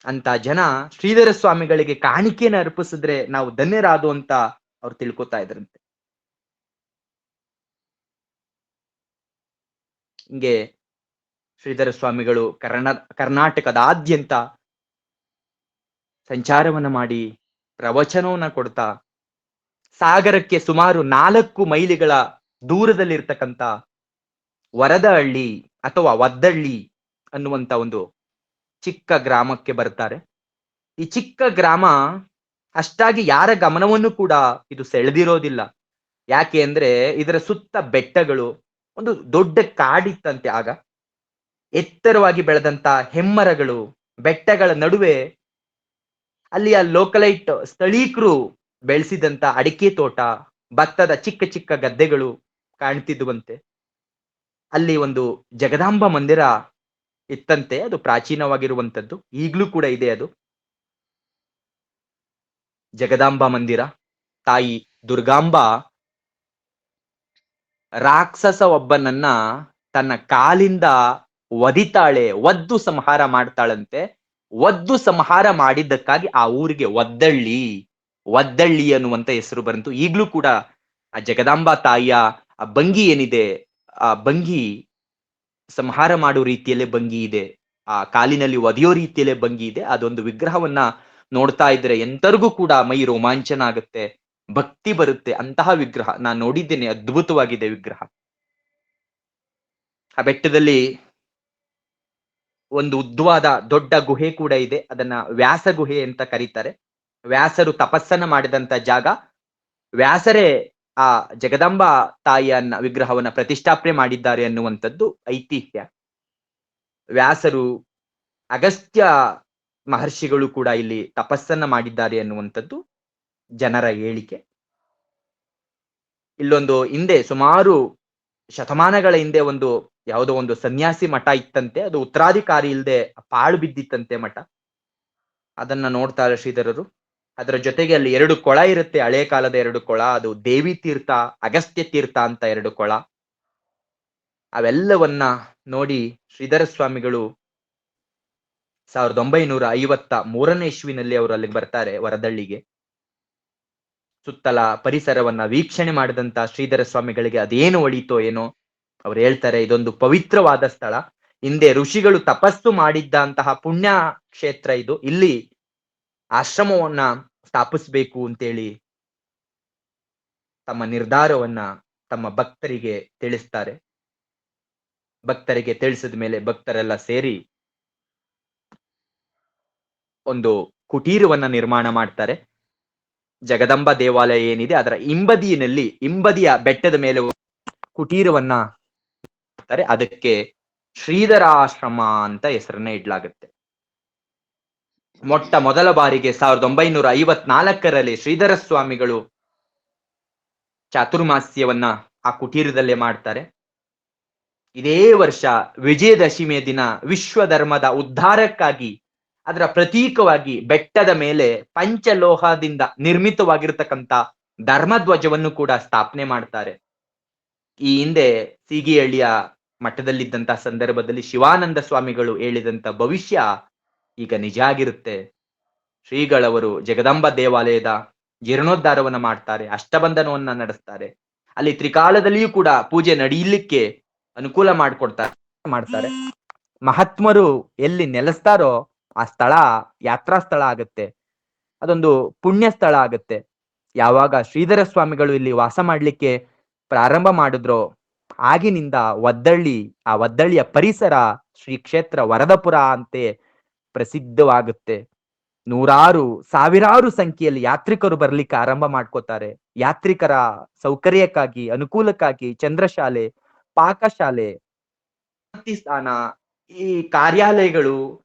ಅಂತ ಜನ ಶ್ರೀಧರ ಸ್ವಾಮಿಗಳಿಗೆ ಕಾಣಿಕೆಯನ್ನು ಅರ್ಪಿಸಿದ್ರೆ ನಾವು ಧನ್ಯರಾದು ಅಂತ ಅವ್ರು ತಿಳ್ಕೊತಾ ಇದ್ರಂತೆ. ಹಿಂಗೆ ಶ್ರೀಧರ ಸ್ವಾಮಿಗಳು ಕರ್ನಾಟಕದಾದ್ಯಂತ ಸಂಚಾರವನ್ನ ಮಾಡಿ ಪ್ರವಚನವನ್ನ ಕೊಡ್ತಾ, ಸಾಗರಕ್ಕೆ ಸುಮಾರು 4 ಮೈಲಿಗಳ ದೂರದಲ್ಲಿರ್ತಕ್ಕಂಥ ವರದಹಳ್ಳಿ ಅಥವಾ ಒದ್ದಳ್ಳಿ ಅನ್ನುವಂತ ಒಂದು ಚಿಕ್ಕ ಗ್ರಾಮಕ್ಕೆ ಬರ್ತಾರೆ. ಈ ಚಿಕ್ಕ ಗ್ರಾಮ ಅಷ್ಟಾಗಿ ಯಾರ ಗಮನವನ್ನು ಕೂಡ ಇದು ಸೆಳೆದಿರೋದಿಲ್ಲ. ಯಾಕೆ ಅಂದ್ರೆ ಇದರ ಸುತ್ತ ಬೆಟ್ಟಗಳು, ಒಂದು ದೊಡ್ಡ ಕಾಡಿತ್ತಂತೆ ಆಗ. ಎತ್ತರವಾಗಿ ಬೆಳೆದಂತ ಹೆಮ್ಮರಗಳು, ಬೆಟ್ಟಗಳ ನಡುವೆ ಅಲ್ಲಿಯ ಲೋಕಲೈಟ್ ಸ್ಥಳೀಕರು ಬೆಳೆಸಿದಂತ ಅಡಿಕೆ ತೋಟ, ಭತ್ತದ ಚಿಕ್ಕ ಚಿಕ್ಕ ಗದ್ದೆಗಳು ಕಾಣ್ತಿದ್ದುವಂತೆ. ಅಲ್ಲಿ ಒಂದು ಜಗದಾಂಬ ಮಂದಿರ ಇತ್ತಂತೆ. ಅದು ಪ್ರಾಚೀನವಾಗಿರುವಂತದ್ದು, ಈಗ್ಲೂ ಕೂಡ ಇದೆ ಅದು. ಜಗದಾಂಬ ಮಂದಿರ. ತಾಯಿ ದುರ್ಗಾಂಬ ರಾಕ್ಷಸ ಒಬ್ಬನನ್ನ ತನ್ನ ಕಾಲಿಂದ ಒದಿತಾಳೆ, ಒದ್ದು ಸಂಹಾರ ಮಾಡ್ತಾಳಂತೆ. ಒದ್ದು ಸಂಹಾರ ಮಾಡಿದ್ದಕ್ಕಾಗಿ ಆ ಊರಿಗೆ ಒದ್ದಳ್ಳಿ ಅನ್ನುವಂತ ಹೆಸರು ಬಂತು. ಈಗ್ಲೂ ಕೂಡ ಆ ಜಗದಾಂಬ ತಾಯಿಯ ಆ ಭಂಗಿ ಏನಿದೆ, ಆ ಭಂಗಿ ಸಂಹಾರ ಮಾಡೋ ರೀತಿಯಲ್ಲೇ ಭಂಗಿ ಇದೆ, ಆ ಕಾಲಿನಲ್ಲಿ ಒದೆಯೋ ರೀತಿಯಲ್ಲೇ ಭಂಗಿ ಇದೆ. ಅದೊಂದು ವಿಗ್ರಹವನ್ನ ನೋಡ್ತಾ ಇದ್ರೆ ಎಂತರಿಗೂ ಕೂಡ ಮೈ ರೋಮಾಂಚನ ಆಗುತ್ತೆ, ಭಕ್ತಿ ಬರುತ್ತೆ. ಅಂತಹ ವಿಗ್ರಹ ನಾನು ನೋಡಿದ್ದೇನೆ, ಅದ್ಭುತವಾಗಿದೆ ವಿಗ್ರಹ. ಆ ಬೆಟ್ಟದಲ್ಲಿ ಒಂದು ಉದ್ದವಾದ ದೊಡ್ಡ ಗುಹೆ ಕೂಡ ಇದೆ. ಅದನ್ನ ವ್ಯಾಸ ಗುಹೆ ಅಂತ ಕರೀತಾರೆ. ವ್ಯಾಸರು ತಪಸ್ಸನ್ನ ಮಾಡಿದಂತ ಜಾಗ. ವ್ಯಾಸರೇ ಆ ಜಗದಾಂಬ ತಾಯಿಯನ್ನ ವಿಗ್ರಹವನ್ನ ಪ್ರತಿಷ್ಠಾಪನೆ ಮಾಡಿದ್ದಾರೆ ಅನ್ನುವಂಥದ್ದು ಐತಿಹ್ಯ. ವ್ಯಾಸರು, ಅಗಸ್ತ್ಯ ಮಹರ್ಷಿಗಳು ಕೂಡ ಇಲ್ಲಿ ತಪಸ್ಸನ್ನ ಮಾಡಿದ್ದಾರೆ ಅನ್ನುವಂಥದ್ದು ಜನರ ಹೇಳಿಕೆ. ಇಲ್ಲೊಂದು ಹಿಂದೆ ಸುಮಾರು ಶತಮಾನಗಳ ಹಿಂದೆ ಒಂದು ಯಾವುದೋ ಒಂದು ಸನ್ಯಾಸಿ ಮಠ ಇತ್ತಂತೆ. ಅದು ಉತ್ತರಾಧಿಕಾರಿ ಇಲ್ಲದೆ ಪಾಳು ಬಿದ್ದಿತ್ತಂತೆ ಮಠ. ಅದನ್ನ ನೋಡ್ತಾರೆ ಶ್ರೀಧರರು. ಅದರ ಜೊತೆಗೆ ಅಲ್ಲಿ 2 ಕೊಳ ಇರುತ್ತೆ, ಹಳೆ ಕಾಲದ 2 ಕೊಳ. ಅದು ದೇವಿ ತೀರ್ಥ, ಅಗಸ್ತ್ಯ ತೀರ್ಥ ಅಂತ 2 ಕೊಳ. ಅವೆಲ್ಲವನ್ನ ನೋಡಿ ಶ್ರೀಧರ ಸ್ವಾಮಿಗಳು 1953ನೇ ಇಸ್ವಿನಲ್ಲಿ ಅವರು ಅಲ್ಲಿಗೆ ಬರ್ತಾರೆ, ವರದಳ್ಳಿಗೆ. ಸುತ್ತಲ ಪರಿಸರವನ್ನ ವೀಕ್ಷಣೆ ಮಾಡಿದಂತ ಶ್ರೀಧರ ಸ್ವಾಮಿಗಳಿಗೆ ಅದೇನು ಒಳಿತೋ ಏನೋ, ಅವ್ರು ಹೇಳ್ತಾರೆ ಇದೊಂದು ಪವಿತ್ರವಾದ ಸ್ಥಳ, ಹಿಂದೆ ಋಷಿಗಳು ತಪಸ್ಸು ಮಾಡಿದ್ದಂತಹ ಪುಣ್ಯ ಕ್ಷೇತ್ರ ಇದು, ಇಲ್ಲಿ ಆಶ್ರಮವನ್ನ ಸ್ಥಾಪಿಸ್ಬೇಕು ಅಂತೇಳಿ ತಮ್ಮ ನಿರ್ಧಾರವನ್ನ ತಮ್ಮ ಭಕ್ತರಿಗೆ ತಿಳಿಸ್ತಾರೆ. ಭಕ್ತರಿಗೆ ತಿಳಿಸಿದ ಮೇಲೆ ಭಕ್ತರೆಲ್ಲ ಸೇರಿ ಒಂದು ಕುಟೀರವನ್ನ ನಿರ್ಮಾಣ ಮಾಡ್ತಾರೆ. ಜಗದಂಬ ದೇವಾಲಯ ಏನಿದೆ ಅದರ ಹಿಂಬದಿಯ ಬೆಟ್ಟದ ಮೇಲೆ ಕುಟೀರವನ್ನ ಮಾಡ್ತಾರೆ. ಅದಕ್ಕೆ ಶ್ರೀಧರ ಆಶ್ರಮ ಅಂತ ಹೆಸರನ್ನ ಇಡ್ಲಾಗುತ್ತೆ. ಮೊಟ್ಟ ಮೊದಲ ಬಾರಿಗೆ 1954ರಲ್ಲಿ ಶ್ರೀಧರ ಸ್ವಾಮಿಗಳು ಚಾತುರ್ಮಾಸ್ಯವನ್ನ ಆ ಕುಟೀರದಲ್ಲೇ ಮಾಡ್ತಾರೆ. ಇದೇ ವರ್ಷ ವಿಜಯದಶಮಿಯ ದಿನ ವಿಶ್ವ ಧರ್ಮದ ಉದ್ಧಾರಕ್ಕಾಗಿ ಅದರ ಪ್ರತೀಕವಾಗಿ ಬೆಟ್ಟದ ಮೇಲೆ ಪಂಚಲೋಹದಿಂದ ನಿರ್ಮಿತವಾಗಿರ್ತಕ್ಕಂಥ ಧರ್ಮಧ್ವಜವನ್ನು ಕೂಡ ಸ್ಥಾಪನೆ ಮಾಡ್ತಾರೆ. ಈ ಹಿಂದೆ ಸೀಗಿಹಳ್ಳಿಯ ಮಠದಲ್ಲಿದ್ದಂತಹ ಸಂದರ್ಭದಲ್ಲಿ ಶಿವಾನಂದ ಸ್ವಾಮಿಗಳು ಹೇಳಿದಂತ ಭವಿಷ್ಯ ಈಗ ನಿಜ ಆಗಿರುತ್ತೆ. ಶ್ರೀಗಳವರು ಜಗದಂಬ ದೇವಾಲಯದ ಜೀರ್ಣೋದ್ಧಾರವನ್ನ ಮಾಡ್ತಾರೆ, ಅಷ್ಟಬಂಧನವನ್ನ ನಡೆಸ್ತಾರೆ. ಅಲ್ಲಿ ತ್ರಿಕಾಲದಲ್ಲಿಯೂ ಕೂಡ ಪೂಜೆ ನಡೆಯಲಿಕ್ಕೆ ಅನುಕೂಲ ಮಾಡ್ತಾರೆ. ಮಹಾತ್ಮರು ಎಲ್ಲಿ ನೆಲೆಸ್ತಾರೋ ಆ ಸ್ಥಳ ಯಾತ್ರಾ ಸ್ಥಳ ಆಗುತ್ತೆ, ಅದೊಂದು ಪುಣ್ಯ ಸ್ಥಳ ಆಗುತ್ತೆ. ಯಾವಾಗ ಶ್ರೀಧರ ಸ್ವಾಮಿಗಳು ಇಲ್ಲಿ ವಾಸ ಮಾಡ್ಲಿಕ್ಕೆ ಪ್ರಾರಂಭ ಮಾಡಿದ್ರೋ ಆಗಿನಿಂದ ಆ ಒದ್ದಳ್ಳಿಯ ಪರಿಸರ ಶ್ರೀ ಕ್ಷೇತ್ರ ವರದಪುರ ಅಂತೆ ಪ್ರಸಿದ್ಧವಾಗುತ್ತೆ. ಸಾವಿರಾರು ಸಂಖ್ಯೆಯಲ್ಲಿ ಯಾತ್ರಿಕರು ಬರ್ಲಿಕ್ಕೆ ಆರಂಭ ಮಾಡ್ಕೋತಾರೆ. ಯಾತ್ರಿಕರ ಸೌಕರ್ಯಕ್ಕಾಗಿ, ಅನುಕೂಲಕ್ಕಾಗಿ ಚಂದ್ರಶಾಲೆ, ಪಾಕಶಾಲೆ, ಸ್ಥಾನ, ಈ ಕಾರ್ಯಾಲಯಗಳು,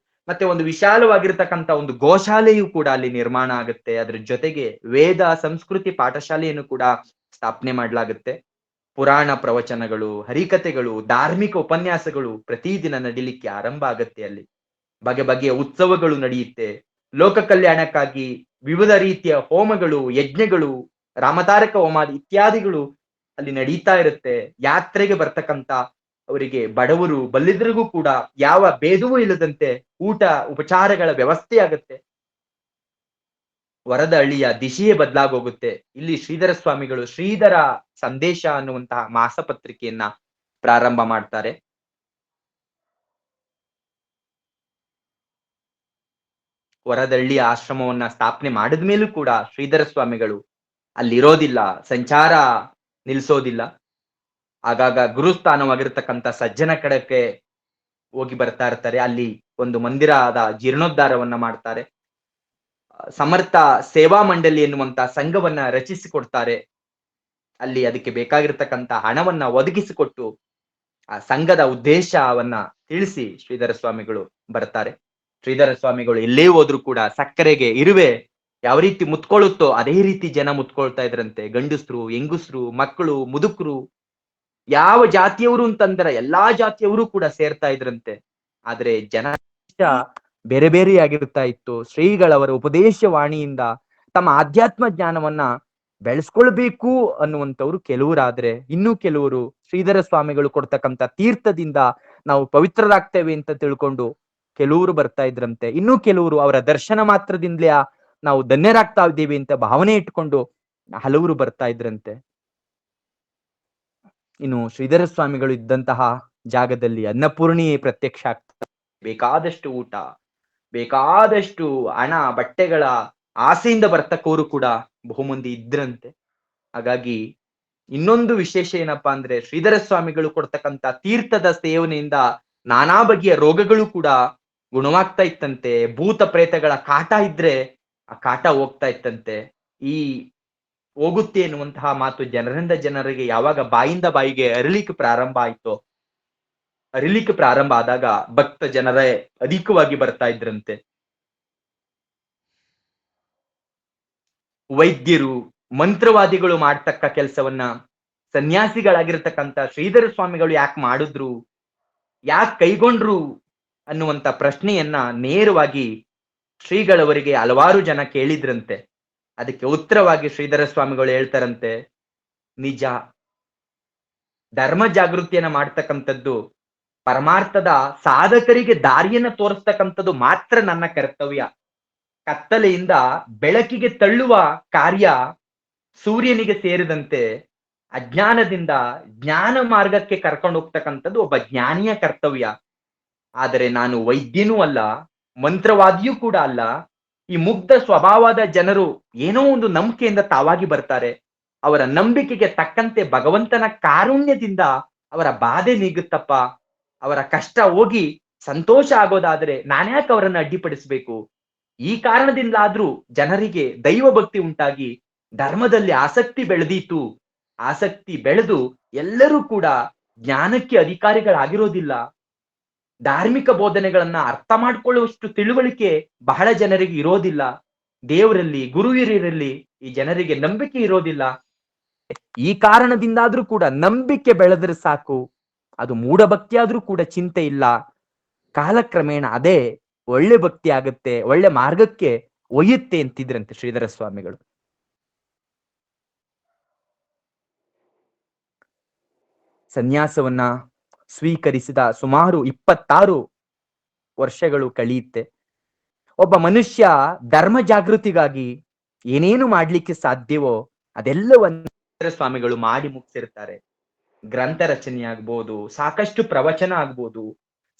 ಮತ್ತೆ ಒಂದು ವಿಶಾಲವಾಗಿರ್ತಕ್ಕಂಥ ಒಂದು ಗೋಶಾಲೆಯು ಕೂಡ ಅಲ್ಲಿ ನಿರ್ಮಾಣ ಆಗುತ್ತೆ. ಅದ್ರ ಜೊತೆಗೆ ವೇದ ಸಂಸ್ಕೃತಿ ಪಾಠಶಾಲೆಯನ್ನು ಕೂಡ ಸ್ಥಾಪನೆ ಮಾಡಲಾಗುತ್ತೆ. ಪುರಾಣ ಪ್ರವಚನಗಳು, ಹರಿಕಥೆಗಳು, ಧಾರ್ಮಿಕ ಉಪನ್ಯಾಸಗಳು ಪ್ರತಿದಿನ ನಡೀಲಿಕ್ಕೆ ಆರಂಭ ಆಗುತ್ತೆ. ಅಲ್ಲಿ ಬಗೆ ಬಗೆಯ ಉತ್ಸವಗಳು ನಡೆಯುತ್ತೆ. ಲೋಕ ಕಲ್ಯಾಣಕ್ಕಾಗಿ ವಿವಿಧ ರೀತಿಯ ಹೋಮಗಳು, ಯಜ್ಞಗಳು, ರಾಮತಾರಕ ಹೋಮ ಇತ್ಯಾದಿಗಳು ಅಲ್ಲಿ ನಡೀತಾ ಇರುತ್ತೆ. ಯಾತ್ರೆಗೆ ಬರ್ತಕ್ಕಂತ ಅವರಿಗೆ ಬಡವರು ಬಲ್ಲಿದರಿಗೂ ಕೂಡ ಯಾವ ಭೇದವೂ ಇಲ್ಲದಂತೆ ಊಟ ಉಪಚಾರಗಳ ವ್ಯವಸ್ಥೆ ಆಗುತ್ತೆ. ವರದಹಳ್ಳಿಯ ದಿಶೆಯೇ ಬದಲಾಗೋಗುತ್ತೆ. ಇಲ್ಲಿ ಶ್ರೀಧರ ಸ್ವಾಮಿಗಳು ಶ್ರೀಧರ ಸಂದೇಶ ಅನ್ನುವಂತಹ ಮಾಸಪತ್ರಿಕೆಯನ್ನ ಪ್ರಾರಂಭ ಮಾಡ್ತಾರೆ. ವರದಹಳ್ಳಿಯ ಆಶ್ರಮವನ್ನ ಸ್ಥಾಪನೆ ಮಾಡಿದ ಮೇಲೂ ಕೂಡ ಶ್ರೀಧರ ಸ್ವಾಮಿಗಳು ಅಲ್ಲಿರೋದಿಲ್ಲ, ಸಂಚಾರ ನಿಲ್ಸೋದಿಲ್ಲ. ಆಗಾಗ ಗುರುಸ್ಥಾನವಾಗಿರ್ತಕ್ಕಂಥ ಸಜ್ಜನ ಕಡಕ್ಕೆ ಹೋಗಿ ಬರ್ತಾ ಇರ್ತಾರೆ. ಅಲ್ಲಿ ಒಂದು ಮಂದಿರದ ಜೀರ್ಣೋದ್ಧಾರವನ್ನ ಮಾಡ್ತಾರೆ. ಸಮರ್ಥ ಸೇವಾ ಮಂಡಳಿ ಎನ್ನುವಂತ ಸಂಘವನ್ನ ರಚಿಸಿಕೊಡ್ತಾರೆ. ಅಲ್ಲಿ ಅದಕ್ಕೆ ಬೇಕಾಗಿರ್ತಕ್ಕಂಥ ಹಣವನ್ನ ಒದಗಿಸಿಕೊಟ್ಟು ಆ ಸಂಘದ ಉದ್ದೇಶವನ್ನ ತಿಳಿಸಿ ಶ್ರೀಧರ ಸ್ವಾಮಿಗಳು ಬರ್ತಾರೆ. ಶ್ರೀಧರ ಸ್ವಾಮಿಗಳು ಎಲ್ಲೇ ಹೋದ್ರು ಕೂಡ ಸಕ್ಕರೆಗೆ ಇರುವೆ ಯಾವ ರೀತಿ ಮುತ್ಕೊಳ್ಳುತ್ತೋ ಅದೇ ರೀತಿ ಜನ ಮುತ್ಕೊಳ್ತಾ ಇದ್ರಂತೆ. ಗಂಡಸ್ರು, ಹೆಂಗುಸ್ರು, ಮಕ್ಕಳು, ಮುದುಕರು, ಯಾವ ಜಾತಿಯವರು ಅಂತಂದ್ರೆ ಎಲ್ಲಾ ಜಾತಿಯವರು ಕೂಡ ಸೇರ್ತಾ ಇದ್ರಂತೆ. ಆದ್ರೆ ಜನ ಬೇರೆ ಬೇರೆಯಾಗಿರ್ತಾ ಇತ್ತು. ಶ್ರೀಗಳವರ ಉಪದೇಶವಾಣಿಯಿಂದ ತಮ್ಮ ಆಧ್ಯಾತ್ಮ ಜ್ಞಾನವನ್ನ ಬೆಳೆಸ್ಕೊಳ್ಬೇಕು ಅನ್ನುವಂಥವ್ರು ಕೆಲವರಾದ್ರೆ, ಇನ್ನೂ ಕೆಲವರು ಶ್ರೀಧರ ಸ್ವಾಮಿಗಳು ಕೊಡ್ತಕ್ಕಂಥ ತೀರ್ಥದಿಂದ ನಾವು ಪವಿತ್ರರಾಗ್ತೇವೆ ಅಂತ ತಿಳ್ಕೊಂಡು ಕೆಲವರು ಬರ್ತಾ ಇದ್ರಂತೆ. ಇನ್ನೂ ಕೆಲವರು ಅವರ ದರ್ಶನ ಮಾತ್ರದಿಂದಲೇ ನಾವು ಧನ್ಯರಾಗ್ತಾ ಇದ್ದೀವಿ ಅಂತ ಭಾವನೆ ಇಟ್ಕೊಂಡು ಹಲವರು ಬರ್ತಾ ಇದ್ರಂತೆ. ಇನ್ನು ಶ್ರೀಧರ ಸ್ವಾಮಿಗಳು ಇದ್ದಂತಹ ಜಾಗದಲ್ಲಿ ಅನ್ನಪೂರ್ಣಿ ಪ್ರತ್ಯಕ್ಷ ಆಗ್ತಾ, ಬೇಕಾದಷ್ಟು ಊಟ, ಬೇಕಾದಷ್ಟು ಹಣ, ಬಟ್ಟೆಗಳ ಆಸೆಯಿಂದ ಬರ್ತಕ್ಕವರು ಕೂಡ ಬಹುಮಂದಿ ಇದ್ರಂತೆ. ಹಾಗಾಗಿ ಇನ್ನೊಂದು ವಿಶೇಷ ಏನಪ್ಪಾ ಅಂದ್ರೆ, ಶ್ರೀಧರ ಸ್ವಾಮಿಗಳು ಕೊಡ್ತಕ್ಕಂತ ತೀರ್ಥದ ಸೇವನೆಯಿಂದ ನಾನಾ ಬಗೆಯ ರೋಗಗಳು ಕೂಡ ಗುಣವಾಗ್ತಾ ಇತ್ತಂತೆ. ಭೂತ ಪ್ರೇತಗಳ ಕಾಟ ಇದ್ರೆ ಆ ಕಾಟ ಹೋಗ್ತಾ ಇತ್ತಂತೆ. ಈ ಹೋಗುತ್ತೆ ಎನ್ನುವಂತಹ ಮಾತು ಜನರಿಂದ ಜನರಿಗೆ ಯಾವಾಗ ಬಾಯಿಂದ ಬಾಯಿಗೆ ಅರಿಲಿಕ್ಕೆ ಪ್ರಾರಂಭ ಆದಾಗ ಭಕ್ತ ಜನರೇ ಅಧಿಕವಾಗಿ ಬರ್ತಾ ಇದ್ರಂತೆ. ವೈದ್ಯರು, ಮಂತ್ರವಾದಿಗಳು ಮಾಡ್ತಕ್ಕ ಕೆಲಸವನ್ನ ಸನ್ಯಾಸಿಗಳಾಗಿರ್ತಕ್ಕಂಥ ಶ್ರೀಧರ ಸ್ವಾಮಿಗಳು ಯಾಕೆ ಮಾಡಿದ್ರು, ಯಾಕೆ ಕೈಗೊಂಡ್ರು ಅನ್ನುವಂತ ಪ್ರಶ್ನೆಯನ್ನ ನೇರವಾಗಿ ಶ್ರೀಗಳವರಿಗೆ ಹಲವಾರು ಜನ ಕೇಳಿದ್ರಂತೆ. ಅದಕ್ಕೆ ಉತ್ತರವಾಗಿ ಶ್ರೀಧರ ಸ್ವಾಮಿಗಳು ಹೇಳ್ತಾರಂತೆ, ನಿಜ, ಧರ್ಮ ಜಾಗೃತಿಯನ್ನ ಮಾಡ್ತಕ್ಕಂಥದ್ದು ಪರಮಾರ್ಥದ ಸಾಧಕರಿಗೆ ದಾರಿಯನ್ನ ತೋರಿಸ್ತಕ್ಕಂಥದ್ದು ಮಾತ್ರ ನನ್ನ ಕರ್ತವ್ಯ. ಕತ್ತಲೆಯಿಂದ ಬೆಳಕಿಗೆ ತಳ್ಳುವ ಕಾರ್ಯ ಸೂರ್ಯನಿಗೆ ಸೇರಿದಂತೆ ಅಜ್ಞಾನದಿಂದ ಜ್ಞಾನ ಮಾರ್ಗಕ್ಕೆ ಕರ್ಕೊಂಡು ಹೋಗ್ತಕ್ಕಂಥದ್ದು ಒಬ್ಬ ಜ್ಞಾನಿಯ ಕರ್ತವ್ಯ. ಆದರೆ ನಾನು ವೈದ್ಯನೂ ಅಲ್ಲ, ಮಂತ್ರವಾದಿಯೂ ಕೂಡ ಅಲ್ಲ. ಈ ಮುಗ್ಧ ಸ್ವಭಾವದ ಜನರು ಏನೋ ಒಂದು ನಂಬಿಕೆಯಿಂದ ತಾವಾಗಿ ಬರ್ತಾರೆ. ಅವರ ನಂಬಿಕೆಗೆ ತಕ್ಕಂತೆ ಭಗವಂತನ ಕಾರುಣ್ಯದಿಂದ ಅವರ ಬಾಧೆ ನೀಗುತ್ತಪ್ಪ. ಅವರ ಕಷ್ಟ ಹೋಗಿ ಸಂತೋಷ ಆಗೋದಾದ್ರೆ ನಾನ್ಯಾಕೆ ಅವರನ್ನು ಅಡ್ಡಿಪಡಿಸಬೇಕು? ಈ ಕಾರಣದಿಂದಾದ್ರೂ ಜನರಿಗೆ ದೈವ ಭಕ್ತಿ ಉಂಟಾಗಿ ಧರ್ಮದಲ್ಲಿ ಆಸಕ್ತಿ ಬೆಳೆದೀತು. ಆಸಕ್ತಿ ಬೆಳೆದು ಎಲ್ಲರೂ ಕೂಡ ಜ್ಞಾನಕ್ಕೆ ಅಧಿಕಾರಿಗಳಾಗಿರೋದಿಲ್ಲ. ಧಾರ್ಮಿಕ ಬೋಧನೆಗಳನ್ನ ಅರ್ಥ ಮಾಡ್ಕೊಳ್ಳುವಷ್ಟು ತಿಳುವಳಿಕೆ ಬಹಳ ಜನರಿಗೆ ಇರೋದಿಲ್ಲ. ದೇವರಲ್ಲಿ, ಗುರು ಹಿರಿಯರಲ್ಲಿ ಈ ಜನರಿಗೆ ನಂಬಿಕೆ ಇರೋದಿಲ್ಲ. ಈ ಕಾರಣದಿಂದಾದ್ರೂ ಕೂಡ ನಂಬಿಕೆ ಬೆಳೆದ್ರೆ ಸಾಕು, ಅದು ಮೂಢಭಕ್ತಿ ಆದ್ರೂ ಕೂಡ ಚಿಂತೆ ಇಲ್ಲ. ಕಾಲಕ್ರಮೇಣ ಅದೇ ಒಳ್ಳೆ ಭಕ್ತಿ ಆಗುತ್ತೆ, ಒಳ್ಳೆ ಮಾರ್ಗಕ್ಕೆ ಒಯ್ಯುತ್ತೆ ಅಂತಿದ್ರಂತೆ ಶ್ರೀಧರ ಸ್ವಾಮಿಗಳು. ಸನ್ಯಾಸವನ್ನ ಸ್ವೀಕರಿಸಿದ ಸುಮಾರು 26 ವರ್ಷಗಳು ಕಳೆಯುತ್ತೆ. ಒಬ್ಬ ಮನುಷ್ಯ ಧರ್ಮ ಜಾಗೃತಿಗಾಗಿ ಏನೇನು ಮಾಡ್ಲಿಕ್ಕೆ ಸಾಧ್ಯವೋ ಅದೆಲ್ಲವನ್ನ ಸ್ವಾಮಿಗಳು ಮಾಡಿ ಮುಗಿಸಿರ್ತಾರೆ. ಗ್ರಂಥ ರಚನೆ ಆಗ್ಬೋದು, ಸಾಕಷ್ಟು ಪ್ರವಚನ ಆಗ್ಬೋದು,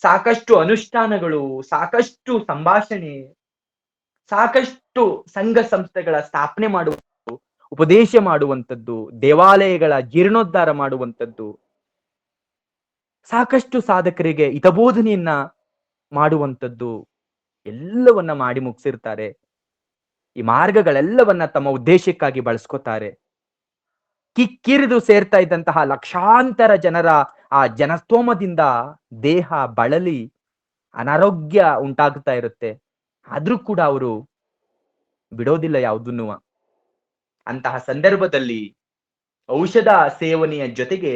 ಸಾಕಷ್ಟು ಅನುಷ್ಠಾನಗಳು, ಸಾಕಷ್ಟು ಸಂಭಾಷಣೆ, ಸಾಕಷ್ಟು ಸಂಘ ಸಂಸ್ಥೆಗಳ ಸ್ಥಾಪನೆ ಮಾಡುವಂಥದ್ದು, ಉಪದೇಶ ಮಾಡುವಂಥದ್ದು, ದೇವಾಲಯಗಳ ಜೀರ್ಣೋದ್ಧಾರ ಮಾಡುವಂಥದ್ದು, ಸಾಕಷ್ಟು ಸಾಧಕರಿಗೆ ಹಿತಬೋಧನೆಯನ್ನ ಮಾಡುವಂಥದ್ದು ಎಲ್ಲವನ್ನ ಮಾಡಿ ಮುಗಿಸಿರ್ತಾರೆ. ಈ ಮಾರ್ಗಗಳೆಲ್ಲವನ್ನ ತಮ್ಮ ಉದ್ದೇಶಕ್ಕಾಗಿ ಬಳಸ್ಕೋತಾರೆ. ಕಿಕ್ಕಿರಿದು ಸೇರ್ತಾ ಇದ್ದಂತಹ ಲಕ್ಷಾಂತರ ಜನರ ಆ ಜನಸ್ತೋಮದಿಂದ ದೇಹ ಬಳಲಿ ಅನಾರೋಗ್ಯ ಉಂಟಾಗ್ತಾ ಇರುತ್ತೆ. ಆದ್ರೂ ಕೂಡ ಅವರು ಬಿಡೋದಿಲ್ಲ ಯಾವುದನ್ನು. ಅಂತಹ ಸಂದರ್ಭದಲ್ಲಿ ಔಷಧ ಸೇವನೆಯ ಜೊತೆಗೆ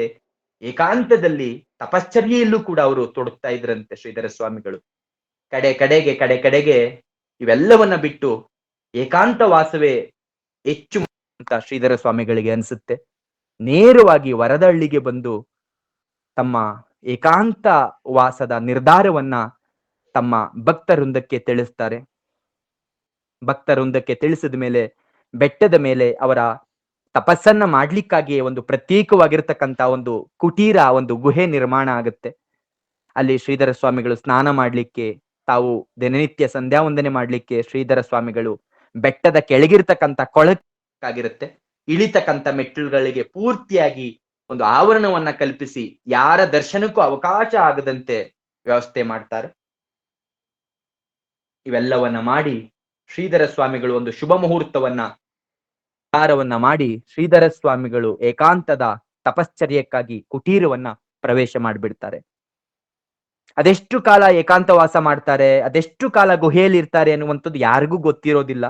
ಏಕಾಂತದಲ್ಲಿ ತಪಶ್ಚರ್ಯೆಯಲ್ಲೂ ಕೂಡ ಅವರು ತೊಡಗ್ತಾ ಇದ್ರಂತೆ ಶ್ರೀಧರ ಸ್ವಾಮಿಗಳು. ಕಡೆಗೆ ಇವೆಲ್ಲವನ್ನ ಬಿಟ್ಟು ಏಕಾಂತ ವಾಸವೇ ಹೆಚ್ಚು ಅಂತ ಶ್ರೀಧರ ಸ್ವಾಮಿಗಳಿಗೆ ಅನ್ಸುತ್ತೆ. ನೇರವಾಗಿ ವರದಹಳ್ಳಿಗೆ ಬಂದು ತಮ್ಮ ಏಕಾಂತ ವಾಸದ ನಿರ್ಧಾರವನ್ನ ತಮ್ಮ ಭಕ್ತವೃಂದಕ್ಕೆ ತಿಳಿಸ್ತಾರೆ. ಭಕ್ತವೃಂದಕ್ಕೆ ತಿಳಿಸಿದ ಮೇಲೆ ಬೆಟ್ಟದ ಮೇಲೆ ಅವರ ತಪಸ್ಸನ್ನ ಮಾಡ್ಲಿಕ್ಕಾಗಿಯೇ ಒಂದು ಪ್ರತ್ಯೇಕವಾಗಿರ್ತಕ್ಕಂತ ಒಂದು ಕುಟೀರ, ಒಂದು ಗುಹೆ ನಿರ್ಮಾಣ ಆಗುತ್ತೆ. ಅಲ್ಲಿ ಶ್ರೀಧರ ಸ್ವಾಮಿಗಳು ಸ್ನಾನ ಮಾಡ್ಲಿಕ್ಕೆ, ತಾವು ದಿನನಿತ್ಯ ಸಂಧ್ಯಾ ವಂದನೆ ಮಾಡ್ಲಿಕ್ಕೆ ಶ್ರೀಧರ ಸ್ವಾಮಿಗಳು ಬೆಟ್ಟದ ಕೆಳಗಿರ್ತಕ್ಕಂಥ ಕೊಳಕಾಗಿರುತ್ತೆ, ಇಳಿತಕ್ಕಂಥ ಮೆಟ್ಟಿಲುಗಳಿಗೆ ಪೂರ್ತಿಯಾಗಿ ಒಂದು ಆವರಣವನ್ನ ಕಲ್ಪಿಸಿ ಯಾರ ದರ್ಶನಕ್ಕೂ ಅವಕಾಶ ಆಗದಂತೆ ವ್ಯವಸ್ಥೆ ಮಾಡ್ತಾರೆ. ಇವೆಲ್ಲವನ್ನ ಮಾಡಿ ಶ್ರೀಧರ ಸ್ವಾಮಿಗಳು ಒಂದು ಶುಭ ಮುಹೂರ್ತವನ್ನ ಮಾಡಿ ಶ್ರೀಧರ ಸ್ವಾಮಿಗಳು ಏಕಾಂತದ ತಪಶ್ಚರ್ಯಕ್ಕಾಗಿ ಕುಟೀರವನ್ನ ಪ್ರವೇಶ ಮಾಡಿಬಿಡ್ತಾರೆ. ಅದೆಷ್ಟು ಕಾಲ ಏಕಾಂತವಾಸ ಮಾಡ್ತಾರೆ, ಅದೆಷ್ಟು ಕಾಲ ಗುಹೆಯಲ್ಲಿ ಇರ್ತಾರೆ ಅನ್ನುವಂಥದ್ದು ಯಾರಿಗೂ ಗೊತ್ತಿರೋದಿಲ್ಲ.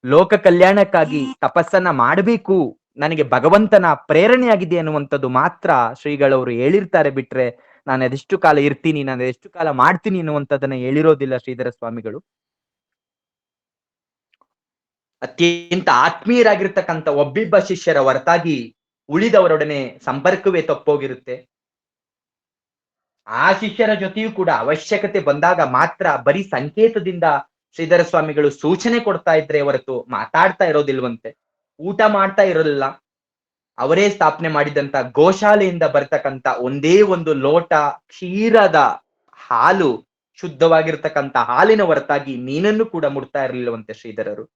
ಲೋಕ ಕಲ್ಯಾಣಕ್ಕಾಗಿ ತಪಸ್ಸನ್ನ ಮಾಡಬೇಕು, ನನಗೆ ಭಗವಂತನ ಪ್ರೇರಣೆಯಾಗಿದೆ ಅನ್ನುವಂಥದ್ದು ಮಾತ್ರ ಶ್ರೀಗಳವರು ಹೇಳಿರ್ತಾರೆ. ಬಿಟ್ರೆ ನಾನು ಅದೆಷ್ಟು ಕಾಲ ಇರ್ತೀನಿ, ನಾನು ಅದೆಷ್ಟು ಕಾಲ ಮಾಡ್ತೀನಿ ಅನ್ನುವಂಥದ್ದನ್ನ ಹೇಳಿರೋದಿಲ್ಲ ಶ್ರೀಧರ ಸ್ವಾಮಿಗಳು. ಅತ್ಯಂತ ಆತ್ಮೀಯರಾಗಿರ್ತಕ್ಕಂಥ ಒಬ್ಬಿಬ್ಬ ಶಿಷ್ಯರ ಹೊರತಾಗಿ ಉಳಿದವರೊಡನೆ ಸಂಪರ್ಕವೇ ತಪ್ಪೋಗಿರುತ್ತೆ. ಆ ಶಿಷ್ಯರ ಜೊತೆಯೂ ಕೂಡ ಅವಶ್ಯಕತೆ ಬಂದಾಗ ಮಾತ್ರ ಬರೀ ಸಂಕೇತದಿಂದ ಶ್ರೀಧರ ಸ್ವಾಮಿಗಳು ಸೂಚನೆ ಕೊಡ್ತಾ ಇದ್ರೆ ಹೊರತು ಮಾತಾಡ್ತಾ ಇರೋದಿಲ್ವಂತೆ. ಊಟ ಮಾಡ್ತಾ ಇರೋದಿಲ್ಲ. ಅವರೇ ಸ್ಥಾಪನೆ ಮಾಡಿದಂತ ಗೋಶಾಲೆಯಿಂದ ಬರ್ತಕ್ಕಂಥ ಒಂದೇ ಒಂದು ಲೋಟ ಕ್ಷೀರದ ಹಾಲು, ಶುದ್ಧವಾಗಿರ್ತಕ್ಕಂಥ ಹಾಲಿನ ಹೊರತಾಗಿ ನೀನನ್ನು ಕೂಡ ಮುಡ್ತಾ ಇರಲಿಲ್ಲವಂತೆ ಶ್ರೀಧರರು.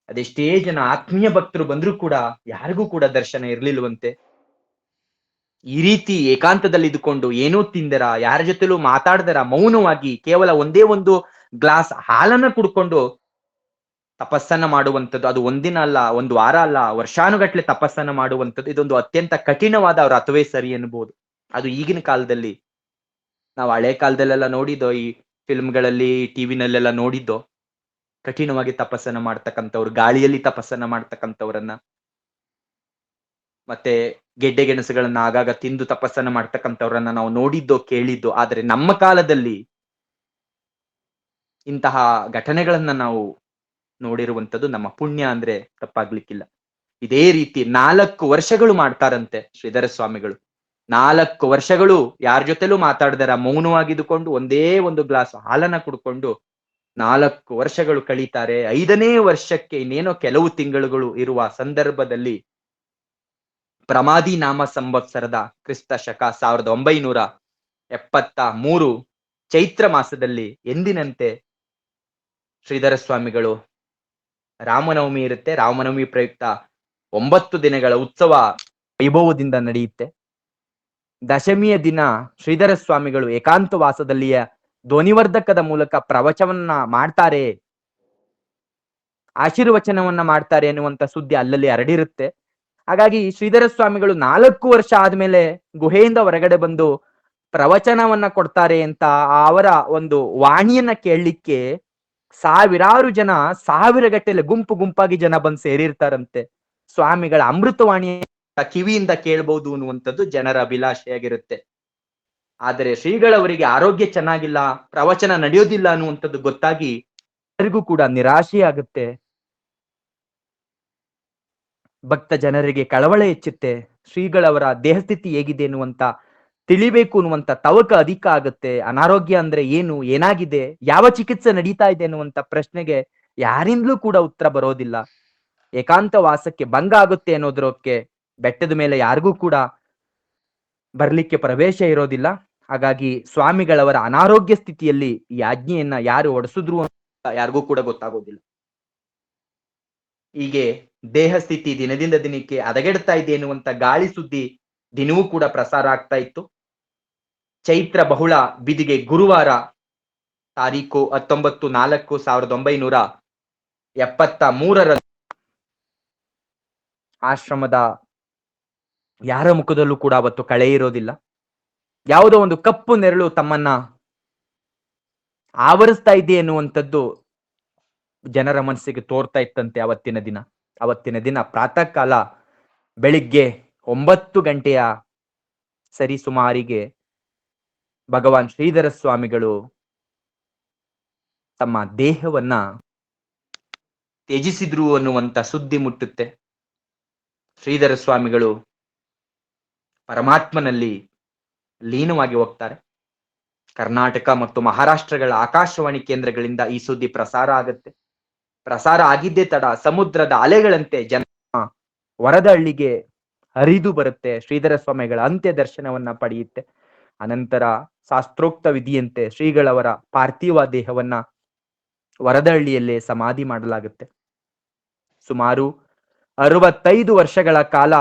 ಅದೆಷ್ಟೇ ಜನ ಆತ್ಮೀಯ ಭಕ್ತರು ಬಂದ್ರೂ ಕೂಡ ಯಾರಿಗೂ ಕೂಡ ದರ್ಶನ ಇರ್ಲಿಲ್ವಂತೆ. ಈ ರೀತಿ ಏಕಾಂತದಲ್ಲಿ ಇದ್ದುಕೊಂಡು ಏನೂ ತಿಂದರ, ಯಾರ ಜೊತೆಲೂ ಮಾತಾಡದರ, ಮೌನವಾಗಿ ಕೇವಲ ಒಂದೇ ಒಂದು ಗ್ಲಾಸ್ ಹಾಲನ್ನ ಕುಡ್ಕೊಂಡು ತಪಸ್ಸನ್ನ ಮಾಡುವಂಥದ್ದು, ಅದು ಒಂದಿನ ಅಲ್ಲ, ಒಂದು ವಾರ ಅಲ್ಲ, ವರ್ಷಾನುಗಟ್ಲೆ ತಪಸ್ಸನ್ನ ಮಾಡುವಂಥದ್ದು, ಇದೊಂದು ಅತ್ಯಂತ ಕಠಿಣವಾದ ವ್ರತವೇ ಸರಿ ಎನ್ಬಹುದು. ಅದು ಈಗಿನ ಕಾಲದಲ್ಲಿ, ನಾವು ಹಳೆ ಕಾಲದಲ್ಲೆಲ್ಲ ನೋಡಿದ್ದೋ, ಈ ಫಿಲ್ಮ್ಗಳಲ್ಲಿ, ಟಿವಿನಲ್ಲೆಲ್ಲ ನೋಡಿದ್ದೋ, ಕಠಿಣವಾಗಿ ತಪಸ್ಸನ್ನ ಮಾಡ್ತಕ್ಕಂಥವ್ರು, ಗಾಳಿಯಲ್ಲಿ ತಪಸ್ಸನ್ನ ಮಾಡ್ತಕ್ಕಂಥವ್ರನ್ನ, ಮತ್ತೆ ಗೆಡ್ಡೆ ಗೆಣಸುಗಳನ್ನ ಆಗಾಗ ತಿಂದು ತಪಸ್ಸನ್ನ ಮಾಡ್ತಕ್ಕಂಥವ್ರನ್ನ ನಾವು ನೋಡಿದ್ದೋ, ಕೇಳಿದ್ದೋ. ಆದ್ರೆ ನಮ್ಮ ಕಾಲದಲ್ಲಿ ಇಂತಹ ಘಟನೆಗಳನ್ನ ನಾವು ನೋಡಿರುವಂಥದ್ದು ನಮ್ಮ ಪುಣ್ಯ ಅಂದ್ರೆ ತಪ್ಪಾಗ್ಲಿಕ್ಕಿಲ್ಲ. ಇದೇ ರೀತಿ 4 ವರ್ಷಗಳು ಮಾಡ್ತಾರಂತೆ ಶ್ರೀಧರ ಸ್ವಾಮಿಗಳು. 4 ವರ್ಷಗಳು ಯಾರ ಜೊತೆಲೂ ಮಾತಾಡ್ದಾರ ಮೌನವಾಗಿದ್ದುಕೊಂಡು ಒಂದೇ ಒಂದು ಗ್ಲಾಸ್ ಹಾಲನ್ನ ಕುಡ್ಕೊಂಡು 4 ವರ್ಷಗಳು ಕಳೀತಾರೆ. 5ನೇ ವರ್ಷಕ್ಕೆ ಇನ್ನೇನೋ ಕೆಲವು ತಿಂಗಳುಗಳು ಇರುವ ಸಂದರ್ಭದಲ್ಲಿ ಪ್ರಮಾದಿ ನಾಮ ಸಂವತ್ಸರದ ಕ್ರಿಸ್ತ ಶಕ 1973 ಚೈತ್ರ ಮಾಸದಲ್ಲಿ ಎಂದಿನಂತೆ ಶ್ರೀಧರ ಸ್ವಾಮಿಗಳು ರಾಮನವಮಿ ಇರುತ್ತೆ. ರಾಮನವಮಿ ಪ್ರಯುಕ್ತ 9 ದಿನಗಳ ಉತ್ಸವ ವೈಭವದಿಂದ ನಡೆಯುತ್ತೆ. ದಶಮಿಯ ದಿನ ಶ್ರೀಧರ ಸ್ವಾಮಿಗಳು ಏಕಾಂತವಾಸದಲ್ಲಿಯ ಧ್ವನಿವರ್ಧಕದ ಮೂಲಕ ಪ್ರವಚನವನ್ನ ಮಾಡ್ತಾರೆ, ಆಶೀರ್ವಚನವನ್ನ ಮಾಡ್ತಾರೆ ಅನ್ನುವಂತ ಸುದ್ದಿ ಅಲ್ಲಲ್ಲಿ ಹರಡಿರುತ್ತೆ. ಹಾಗಾಗಿ ಶ್ರೀಧರ ಸ್ವಾಮಿಗಳು 4 ವರ್ಷ ಆದ್ಮೇಲೆ ಗುಹೆಯಿಂದ ಹೊರಗಡೆ ಬಂದು ಪ್ರವಚನವನ್ನ ಕೊಡ್ತಾರೆ ಅಂತ ಅವರ ಒಂದು ವಾಣಿಯನ್ನ ಕೇಳಲಿಕ್ಕೆ ಸಾವಿರಾರು ಜನ, ಸಾವಿರ ಗಟ್ಟಲೆ ಗುಂಪು ಗುಂಪಾಗಿ ಜನ ಬಂದು ಸೇರಿರ್ತಾರಂತೆ. ಸ್ವಾಮಿಗಳ ಅಮೃತವಾಣಿ ಕಿವಿಯಿಂದ ಕೇಳಬಹುದು ಅನ್ನುವಂಥದ್ದು ಜನರ ಅಭಿಲಾಷೆಯಾಗಿರುತ್ತೆ. ಆದರೆ ಶ್ರೀಗಳವರಿಗೆ ಆರೋಗ್ಯ ಚೆನ್ನಾಗಿಲ್ಲ, ಪ್ರವಚನ ನಡೆಯೋದಿಲ್ಲ ಅನ್ನುವಂಥದ್ದು ಗೊತ್ತಾಗಿ ಎಲ್ಲರಿಗೂ ಕೂಡ ನಿರಾಶೆ ಆಗುತ್ತೆ. ಭಕ್ತ ಜನರಿಗೆ ಕಳವಳ ಹೆಚ್ಚುತ್ತೆ. ಶ್ರೀಗಳವರ ದೇಹಸ್ಥಿತಿ ಹೇಗಿದೆ ಎನ್ನುವಂತ ತಿಳಿಬೇಕು ಅನ್ನುವಂತ ತವಕ ಅಧಿಕ ಆಗುತ್ತೆ. ಅನಾರೋಗ್ಯ ಅಂದ್ರೆ ಏನು, ಏನಾಗಿದೆ, ಯಾವ ಚಿಕಿತ್ಸೆ ನಡೀತಾ ಇದೆ ಅನ್ನುವಂತ ಪ್ರಶ್ನೆಗೆ ಯಾರಿಂದಲೂ ಕೂಡ ಉತ್ತರ ಬರೋದಿಲ್ಲ. ಏಕಾಂತ ವಾಸಕ್ಕೆ ಭಂಗ ಆಗುತ್ತೆ ಅನ್ನೋದ್ರಕ್ಕೆ ಬೆಟ್ಟದ ಮೇಲೆ ಯಾರಿಗೂ ಕೂಡ ಬರ್ಲಿಕ್ಕೆ ಪ್ರವೇಶ ಇರೋದಿಲ್ಲ. ಹಾಗಾಗಿ ಸ್ವಾಮಿಗಳವರ ಅನಾರೋಗ್ಯ ಸ್ಥಿತಿಯಲ್ಲಿ ಈ ಆಜ್ಞೆಯನ್ನ ಯಾರು ಹೊಡೆಸಿದ್ರು ಅಂತ ಯಾರಿಗೂ ಕೂಡ ಗೊತ್ತಾಗೋದಿಲ್ಲ. ಹೀಗೆ ದೇಹ ಸ್ಥಿತಿ ದಿನದಿಂದ ದಿನಕ್ಕೆ ಹದಗೆಡ್ತಾ ಇದೆ ಎನ್ನುವಂತ ಗಾಳಿ ಸುದ್ದಿ ದಿನವೂ ಕೂಡ ಪ್ರಸಾರ ಆಗ್ತಾ ಇತ್ತು. ಚೈತ್ರ ಬಹುಳ ಬಿದಿಗೆ ಗುರುವಾರ ತಾರೀಕು 19/4/1973 ಆಶ್ರಮದ ಯಾರ ಮುಖದಲ್ಲೂ ಕೂಡ ಅವತ್ತು ಕಳೆ ಇರೋದಿಲ್ಲ. ಯಾವುದೋ ಒಂದು ಕಪ್ಪು ನೆರಳು ತಮ್ಮನ್ನ ಆವರಿಸ್ತಾ ಇದೆ ಎನ್ನುವಂಥದ್ದು ಜನರ ಮನಸ್ಸಿಗೆ ತೋರ್ತಾ ಇತ್ತಂತೆ. ಅವತ್ತಿನ ದಿನ ಪ್ರಾತಃ ಕಾಲ ಬೆಳಿಗ್ಗೆ 9 ಗಂಟೆಯ ಸರಿ ಸುಮಾರಿಗೆ ಭಗವಾನ್ ಶ್ರೀಧರ ಸ್ವಾಮಿಗಳು ತಮ್ಮ ದೇಹವನ್ನ ತ್ಯಜಿಸಿದ್ರು ಅನ್ನುವಂತ ಸುದ್ದಿ ಮುಟ್ಟುತ್ತೆ. ಶ್ರೀಧರ ಸ್ವಾಮಿಗಳು ಪರಮಾತ್ಮನಲ್ಲಿ ಲೀನವಾಗಿ ಹೋಗ್ತಾರೆ. ಕರ್ನಾಟಕ ಮತ್ತು ಮಹಾರಾಷ್ಟ್ರಗಳ ಆಕಾಶವಾಣಿ ಕೇಂದ್ರಗಳಿಂದ ಈ ಸುದ್ದಿ ಪ್ರಸಾರ ಆಗುತ್ತೆ. ಪ್ರಸಾರ ಆಗಿದ್ದೇ ತಡ ಸಮುದ್ರದ ಅಲೆಗಳಂತೆ ಜನ ವರದಹಳ್ಳಿಗೆ ಹರಿದು ಬರುತ್ತೆ. ಶ್ರೀಧರ ಸ್ವಾಮಿಗಳ ಅಂತ್ಯ ದರ್ಶನವನ್ನ ಪಡೆಯುತ್ತೆ. ಅನಂತರ ಶಾಸ್ತ್ರೋಕ್ತ ವಿಧಿಯಂತೆ ಶ್ರೀಗಳವರ ಪಾರ್ಥಿವ ದೇಹವನ್ನ ವರದಹಳ್ಳಿಯಲ್ಲೇ ಸಮಾಧಿ ಮಾಡಲಾಗುತ್ತೆ. ಸುಮಾರು 65 ವರ್ಷಗಳ ಕಾಲ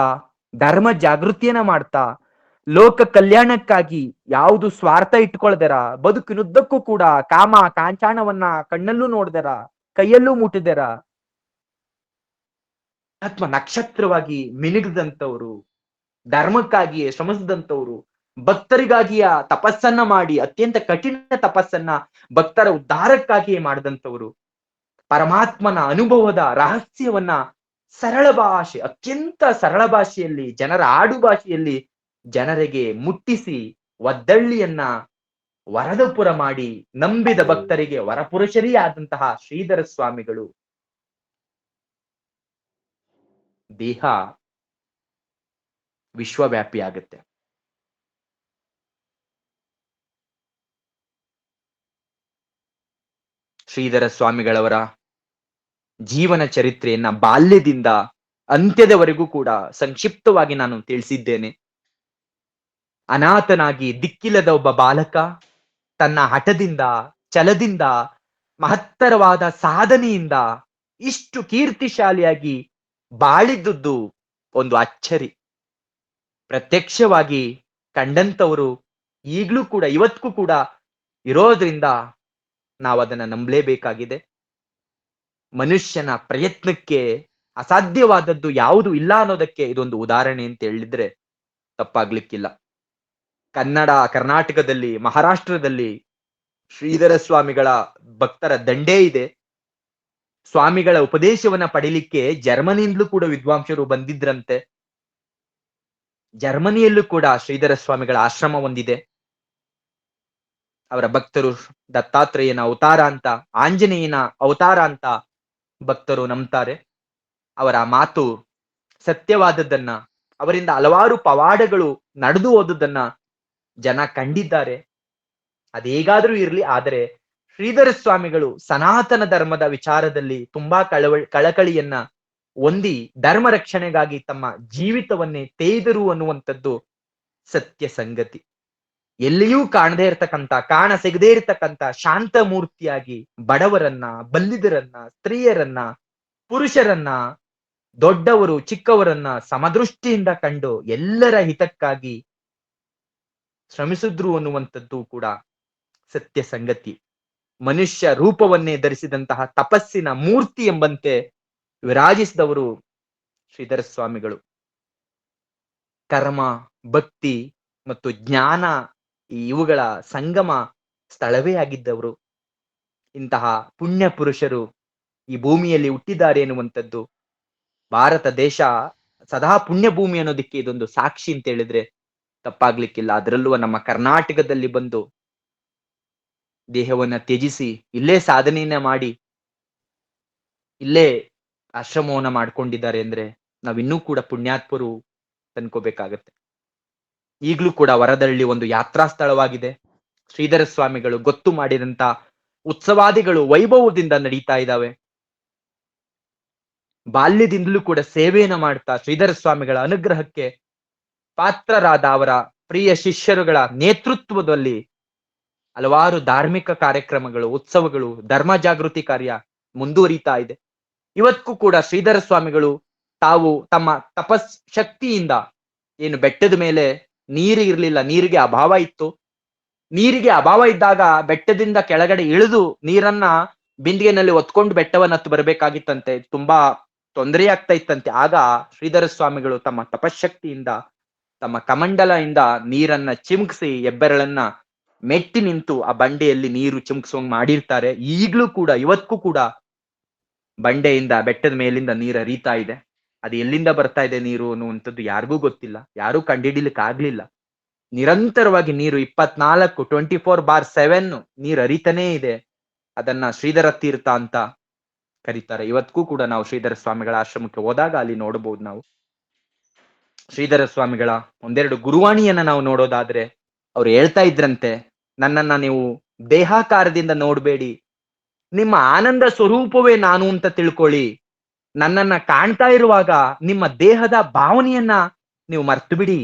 ಧರ್ಮ ಜಾಗೃತಿಯನ್ನ ಮಾಡ್ತಾ ಲೋಕ ಕಲ್ಯಾಣಕ್ಕಾಗಿ ಯಾವುದು ಸ್ವಾರ್ಥ ಇಟ್ಕೊಳ್ದಾರ, ಬದುಕಿನುದ್ದಕ್ಕೂ ಕೂಡ ಕಾಮ ಕಾಂಚಾಣವನ್ನ ಕಣ್ಣಲ್ಲೂ ನೋಡ್ದಾರ, ಕೈಯಲ್ಲೂ ಮುಟ್ಟಿದಾರ, ಆತ್ಮ ನಕ್ಷತ್ರವಾಗಿ ಮಿನುಗಿದಂತವ್ರು, ಧರ್ಮಕ್ಕಾಗಿಯೇ ಶ್ರಮಿಸಿದಂತವ್ರು, ಭಕ್ತರಿಗಾಗಿಯ ತಪಸ್ಸನ್ನ ಮಾಡಿ ಅತ್ಯಂತ ಕಠಿಣ ತಪಸ್ಸನ್ನ ಭಕ್ತರ ಉದ್ಧಾರಕ್ಕಾಗಿಯೇ ಮಾಡಿದಂತವ್ರು, ಪರಮಾತ್ಮನ ಅನುಭವದ ರಹಸ್ಯವನ್ನ ಸರಳ ಭಾಷೆ, ಅತ್ಯಂತ ಸರಳ ಭಾಷೆಯಲ್ಲಿ, ಜನರ ಆಡು ಭಾಷೆಯಲ್ಲಿ ಜನರಿಗೆ ಮುಟ್ಟಿಸಿ ಒದ್ದಳ್ಳಿಯನ್ನ ವರದಪುರ ಮಾಡಿ ನಂಬಿದ ಭಕ್ತರಿಗೆ ವರಪುರುಷರೇ ಆದಂತಹ ಶ್ರೀಧರ ಸ್ವಾಮಿಗಳು ದೇಹ ವಿಶ್ವವ್ಯಾಪಿ ಆಗುತ್ತೆ. ಶ್ರೀಧರ ಸ್ವಾಮಿಗಳವರ ಜೀವನ ಚರಿತ್ರೆಯನ್ನ ಬಾಲ್ಯದಿಂದ ಅಂತ್ಯದವರೆಗೂ ಕೂಡ ಸಂಕ್ಷಿಪ್ತವಾಗಿ ನಾನು ತಿಳಿಸಿದ್ದೇನೆ. ಅನಾಥನಾಗಿ ದಿಕ್ಕಿಲ್ಲದ ಒಬ್ಬ ಬಾಲಕ ತನ್ನ ಹಠದಿಂದ, ಛಲದಿಂದ, ಮಹತ್ತರವಾದ ಸಾಧನೆಯಿಂದ ಇಷ್ಟು ಕೀರ್ತಿಶಾಲಿಯಾಗಿ ಬಾಳಿದ್ದುದು ಒಂದು ಅಚ್ಚರಿ. ಪ್ರತ್ಯಕ್ಷವಾಗಿ ಕಂಡಂತವರು ಈಗ್ಲೂ ಕೂಡ ಇವತ್ತಿಗೂ ಕೂಡ ಇರೋದ್ರಿಂದ ನಾವು ಅದನ್ನ ನಂಬಲೇಬೇಕಾಗಿದೆ. ಮನುಷ್ಯನ ಪ್ರಯತ್ನಕ್ಕೆ ಅಸಾಧ್ಯವಾದದ್ದು ಯಾವುದು ಇಲ್ಲ ಅನ್ನೋದಕ್ಕೆ ಇದೊಂದು ಉದಾಹರಣೆ ಅಂತ ಹೇಳಿದ್ರೆ ತಪ್ಪಾಗ್ಲಿಕ್ಕಿಲ್ಲ. ಕರ್ನಾಟಕದಲ್ಲಿ, ಮಹಾರಾಷ್ಟ್ರದಲ್ಲಿ ಶ್ರೀಧರ ಸ್ವಾಮಿಗಳ ಭಕ್ತರ ದಂಡೇ ಇದೆ. ಸ್ವಾಮಿಗಳ ಉಪದೇಶವನ್ನ ಪಡಿಲಿಕ್ಕೆ ಜರ್ಮನಿಯಿಂದಲೂ ಕೂಡ ವಿದ್ವಾಂಸರು ಬಂದಿದ್ರಂತೆ. ಜರ್ಮನಿಯಲ್ಲೂ ಕೂಡ ಶ್ರೀಧರ ಸ್ವಾಮಿಗಳ ಆಶ್ರಮ ಹೊಂದಿದೆ. ಅವರ ಭಕ್ತರು ದತ್ತಾತ್ರೇಯನ ಅವತಾರ ಅಂತ, ಆಂಜನೇಯನ ಅವತಾರ ಅಂತ ಭಕ್ತರು ನಂಬ್ತಾರೆ. ಅವರ ಮಾತು ಸತ್ಯವಾದದ್ದನ್ನ, ಅವರಿಂದ ಹಲವಾರು ಪವಾಡಗಳು ನಡೆದು ಹೋದುದನ್ನ ಜನ ಕಂಡಿದ್ದಾರೆ. ಅದೇಗಾದ್ರೂ ಇರ್ಲಿ, ಆದರೆ ಶ್ರೀಧರ ಸ್ವಾಮಿಗಳು ಸನಾತನ ಧರ್ಮದ ವಿಚಾರದಲ್ಲಿ ತುಂಬಾ ಕಳಕಳಿಯನ್ನ ಹೊಂದಿ ಧರ್ಮ ರಕ್ಷಣೆಗಾಗಿ ತಮ್ಮ ಜೀವಿತವನ್ನೇ ತೇದರು ಅನ್ನುವಂಥದ್ದು ಸತ್ಯ ಸಂಗತಿ. ಎಲ್ಲಿಯೂ ಕಾಣದೇ ಇರತಕ್ಕಂತ, ಕಾಣ ಸಿಗದೇ ಇರತಕ್ಕಂತ ಶಾಂತ ಮೂರ್ತಿಯಾಗಿ ಬಡವರನ್ನ, ಬಲ್ಲಿದರನ್ನ, ಸ್ತ್ರೀಯರನ್ನ, ಪುರುಷರನ್ನ, ದೊಡ್ಡವರು ಚಿಕ್ಕವರನ್ನ ಸಮದೃಷ್ಟಿಯಿಂದ ಕಂಡು ಎಲ್ಲರ ಹಿತಕ್ಕಾಗಿ ಶ್ರಮಿಸಿದ್ರು ಅನ್ನುವಂಥದ್ದು ಕೂಡ ಸತ್ಯ ಸಂಗತಿ. ಮನುಷ್ಯ ರೂಪವನ್ನೇ ಧರಿಸಿದಂತಹ ತಪಸ್ಸಿನ ಮೂರ್ತಿ ಎಂಬಂತೆ ವಿರಾಜಿಸಿದವರು ಶ್ರೀಧರ ಸ್ವಾಮಿಗಳು. ಕರ್ಮ, ಭಕ್ತಿ ಮತ್ತು ಜ್ಞಾನ ಇವುಗಳ ಸಂಗಮ ಸ್ಥಳವೇ ಆಗಿದ್ದವರು. ಇಂತಹ ಪುಣ್ಯ ಪುರುಷರು ಈ ಭೂಮಿಯಲ್ಲಿ ಹುಟ್ಟಿದ್ದಾರೆ ಎನ್ನುವಂಥದ್ದು ಭಾರತ ದೇಶ ಸದಾ ಪುಣ್ಯ ಭೂಮಿ ಅನ್ನೋದಕ್ಕೆ ಇದೊಂದು ಸಾಕ್ಷಿ ಅಂತ ಹೇಳಿದ್ರೆ ತಪ್ಪಾಗ್ಲಿಕ್ಕಿಲ್ಲ. ಅದರಲ್ಲೂ ನಮ್ಮ ಕರ್ನಾಟಕದಲ್ಲಿ ಬಂದು ದೇಹವನ್ನ ತ್ಯಜಿಸಿ ಇಲ್ಲೇ ಸಾಧನೆಯನ್ನ ಮಾಡಿ ಇಲ್ಲೇ ಆಶ್ರಮವನ್ನ ಮಾಡ್ಕೊಂಡಿದ್ದಾರೆ ಅಂದ್ರೆ ನಾವಿನ್ನೂ ಕೂಡ ಪುಣ್ಯಾತ್ಮರು ಅನ್ಕೋಬೇಕಾಗತ್ತೆ. ಈಗ್ಲೂ ಕೂಡ ವರದಳ್ಳಿ ಒಂದು ಯಾತ್ರಾ ಸ್ಥಳವಾಗಿದೆ. ಶ್ರೀಧರ ಸ್ವಾಮಿಗಳು ಗೊತ್ತು ಮಾಡಿದಂತ ಉತ್ಸವಾದಿಗಳು ವೈಭವದಿಂದ ನಡೀತಾ ಇದ್ದಾವೆ. ಬಾಲ್ಯದಿಂದಲೂ ಕೂಡ ಸೇವೆಯನ್ನ ಮಾಡ್ತಾ ಶ್ರೀಧರ ಸ್ವಾಮಿಗಳ ಅನುಗ್ರಹಕ್ಕೆ ಪಾತ್ರರಾದ ಅವರ ಪ್ರಿಯ ಶಿಷ್ಯರುಗಳ ನೇತೃತ್ವದಲ್ಲಿ ಹಲವಾರು ಧಾರ್ಮಿಕ ಕಾರ್ಯಕ್ರಮಗಳು, ಉತ್ಸವಗಳು, ಧರ್ಮ ಜಾಗೃತಿ ಕಾರ್ಯ ಮುಂದುವರಿತಾ ಇದೆ. ಇವತ್ತಿಗೂ ಕೂಡ ಶ್ರೀಧರ ಸ್ವಾಮಿಗಳು ತಾವು ತಮ್ಮ ತಪಸ್ ಶಕ್ತಿಯಿಂದ, ಏನು ಬೆಟ್ಟದ ಮೇಲೆ ನೀರು ಇರ್ಲಿಲ್ಲ, ನೀರಿಗೆ ಅಭಾವ ಇತ್ತು, ನೀರಿಗೆ ಅಭಾವ ಇದ್ದಾಗ ಬೆಟ್ಟದಿಂದ ಕೆಳಗಡೆ ಇಳಿದು ನೀರನ್ನ ಬಿಂದಿಗೆನಲ್ಲಿ ಹೊತ್ಕೊಂಡು ಬೆಟ್ಟವನ್ನ ಹತ್ತು ಬರಬೇಕಾಗಿತ್ತಂತೆ. ತುಂಬಾ ತೊಂದರೆ ಆಗ್ತಾ ಇತ್ತಂತೆ. ಆಗ ಶ್ರೀಧರ ಸ್ವಾಮಿಗಳು ತಮ್ಮ ತಪಶಕ್ತಿಯಿಂದ, ತಮ್ಮ ಕಮಂಡಲದಿಂದ ನೀರನ್ನ ಚಿಮುಕಿಸಿ ಹೆಬ್ಬೆರಳನ್ನ ಮೆಟ್ಟಿ ನಿಂತು ಆ ಬಂಡೆಯಲ್ಲಿ ನೀರು ಚಿಮುಕಿಸುವಂಗ್ ಮಾಡಿರ್ತಾರೆ. ಈಗ್ಲೂ ಕೂಡ, ಇವತ್ತಿಗೂ ಕೂಡ ಬಂಡೆಯಿಂದ, ಬೆಟ್ಟದ ಮೇಲಿಂದ ನೀರು ಹರಿತಾ ಇದೆ. ಅದು ಎಲ್ಲಿಂದ ಬರ್ತಾ ಇದೆ ನೀರು ಅನ್ನುವಂಥದ್ದು ಯಾರಿಗೂ ಗೊತ್ತಿಲ್ಲ, ಯಾರೂ ಕಂಡುಹಿಡಿಲಿಕ್ಕೆ ಆಗ್ಲಿಲ್ಲ. ನಿರಂತರವಾಗಿ ನೀರು 24/7 ನೀರು ಹರಿತಾನೇ ಇದೆ. ಅದನ್ನ ಶ್ರೀಧರ ತೀರ್ಥ ಅಂತ ಕರೀತಾರೆ. ಇವತ್ತಿಗೂ ಕೂಡ ನಾವು ಶ್ರೀಧರ ಸ್ವಾಮಿಗಳ ಆಶ್ರಮಕ್ಕೆ ಹೋದಾಗ ಅಲ್ಲಿ ನೋಡಬಹುದು. ನಾವು ಶ್ರೀಧರ ಸ್ವಾಮಿಗಳ ಒಂದೆರಡು ಗುರುವಾಣಿಯನ್ನ ನಾವು ನೋಡೋದಾದ್ರೆ ಅವ್ರು ಹೇಳ್ತಾ ಇದ್ರಂತೆ, ನನ್ನನ್ನ ನೀವು ದೇಹಾಕಾರದಿಂದ ನೋಡ್ಬೇಡಿ, ನಿಮ್ಮ ಆನಂದ ಸ್ವರೂಪವೇ ನಾನು ಅಂತ ತಿಳ್ಕೊಳ್ಳಿ. ನನ್ನನ್ನ ಕಾಣ್ತಾ ಇರುವಾಗ ನಿಮ್ಮ ದೇಹದ ಭಾವನೆಯನ್ನ ನೀವು ಮರ್ತು ಬಿಡಿ.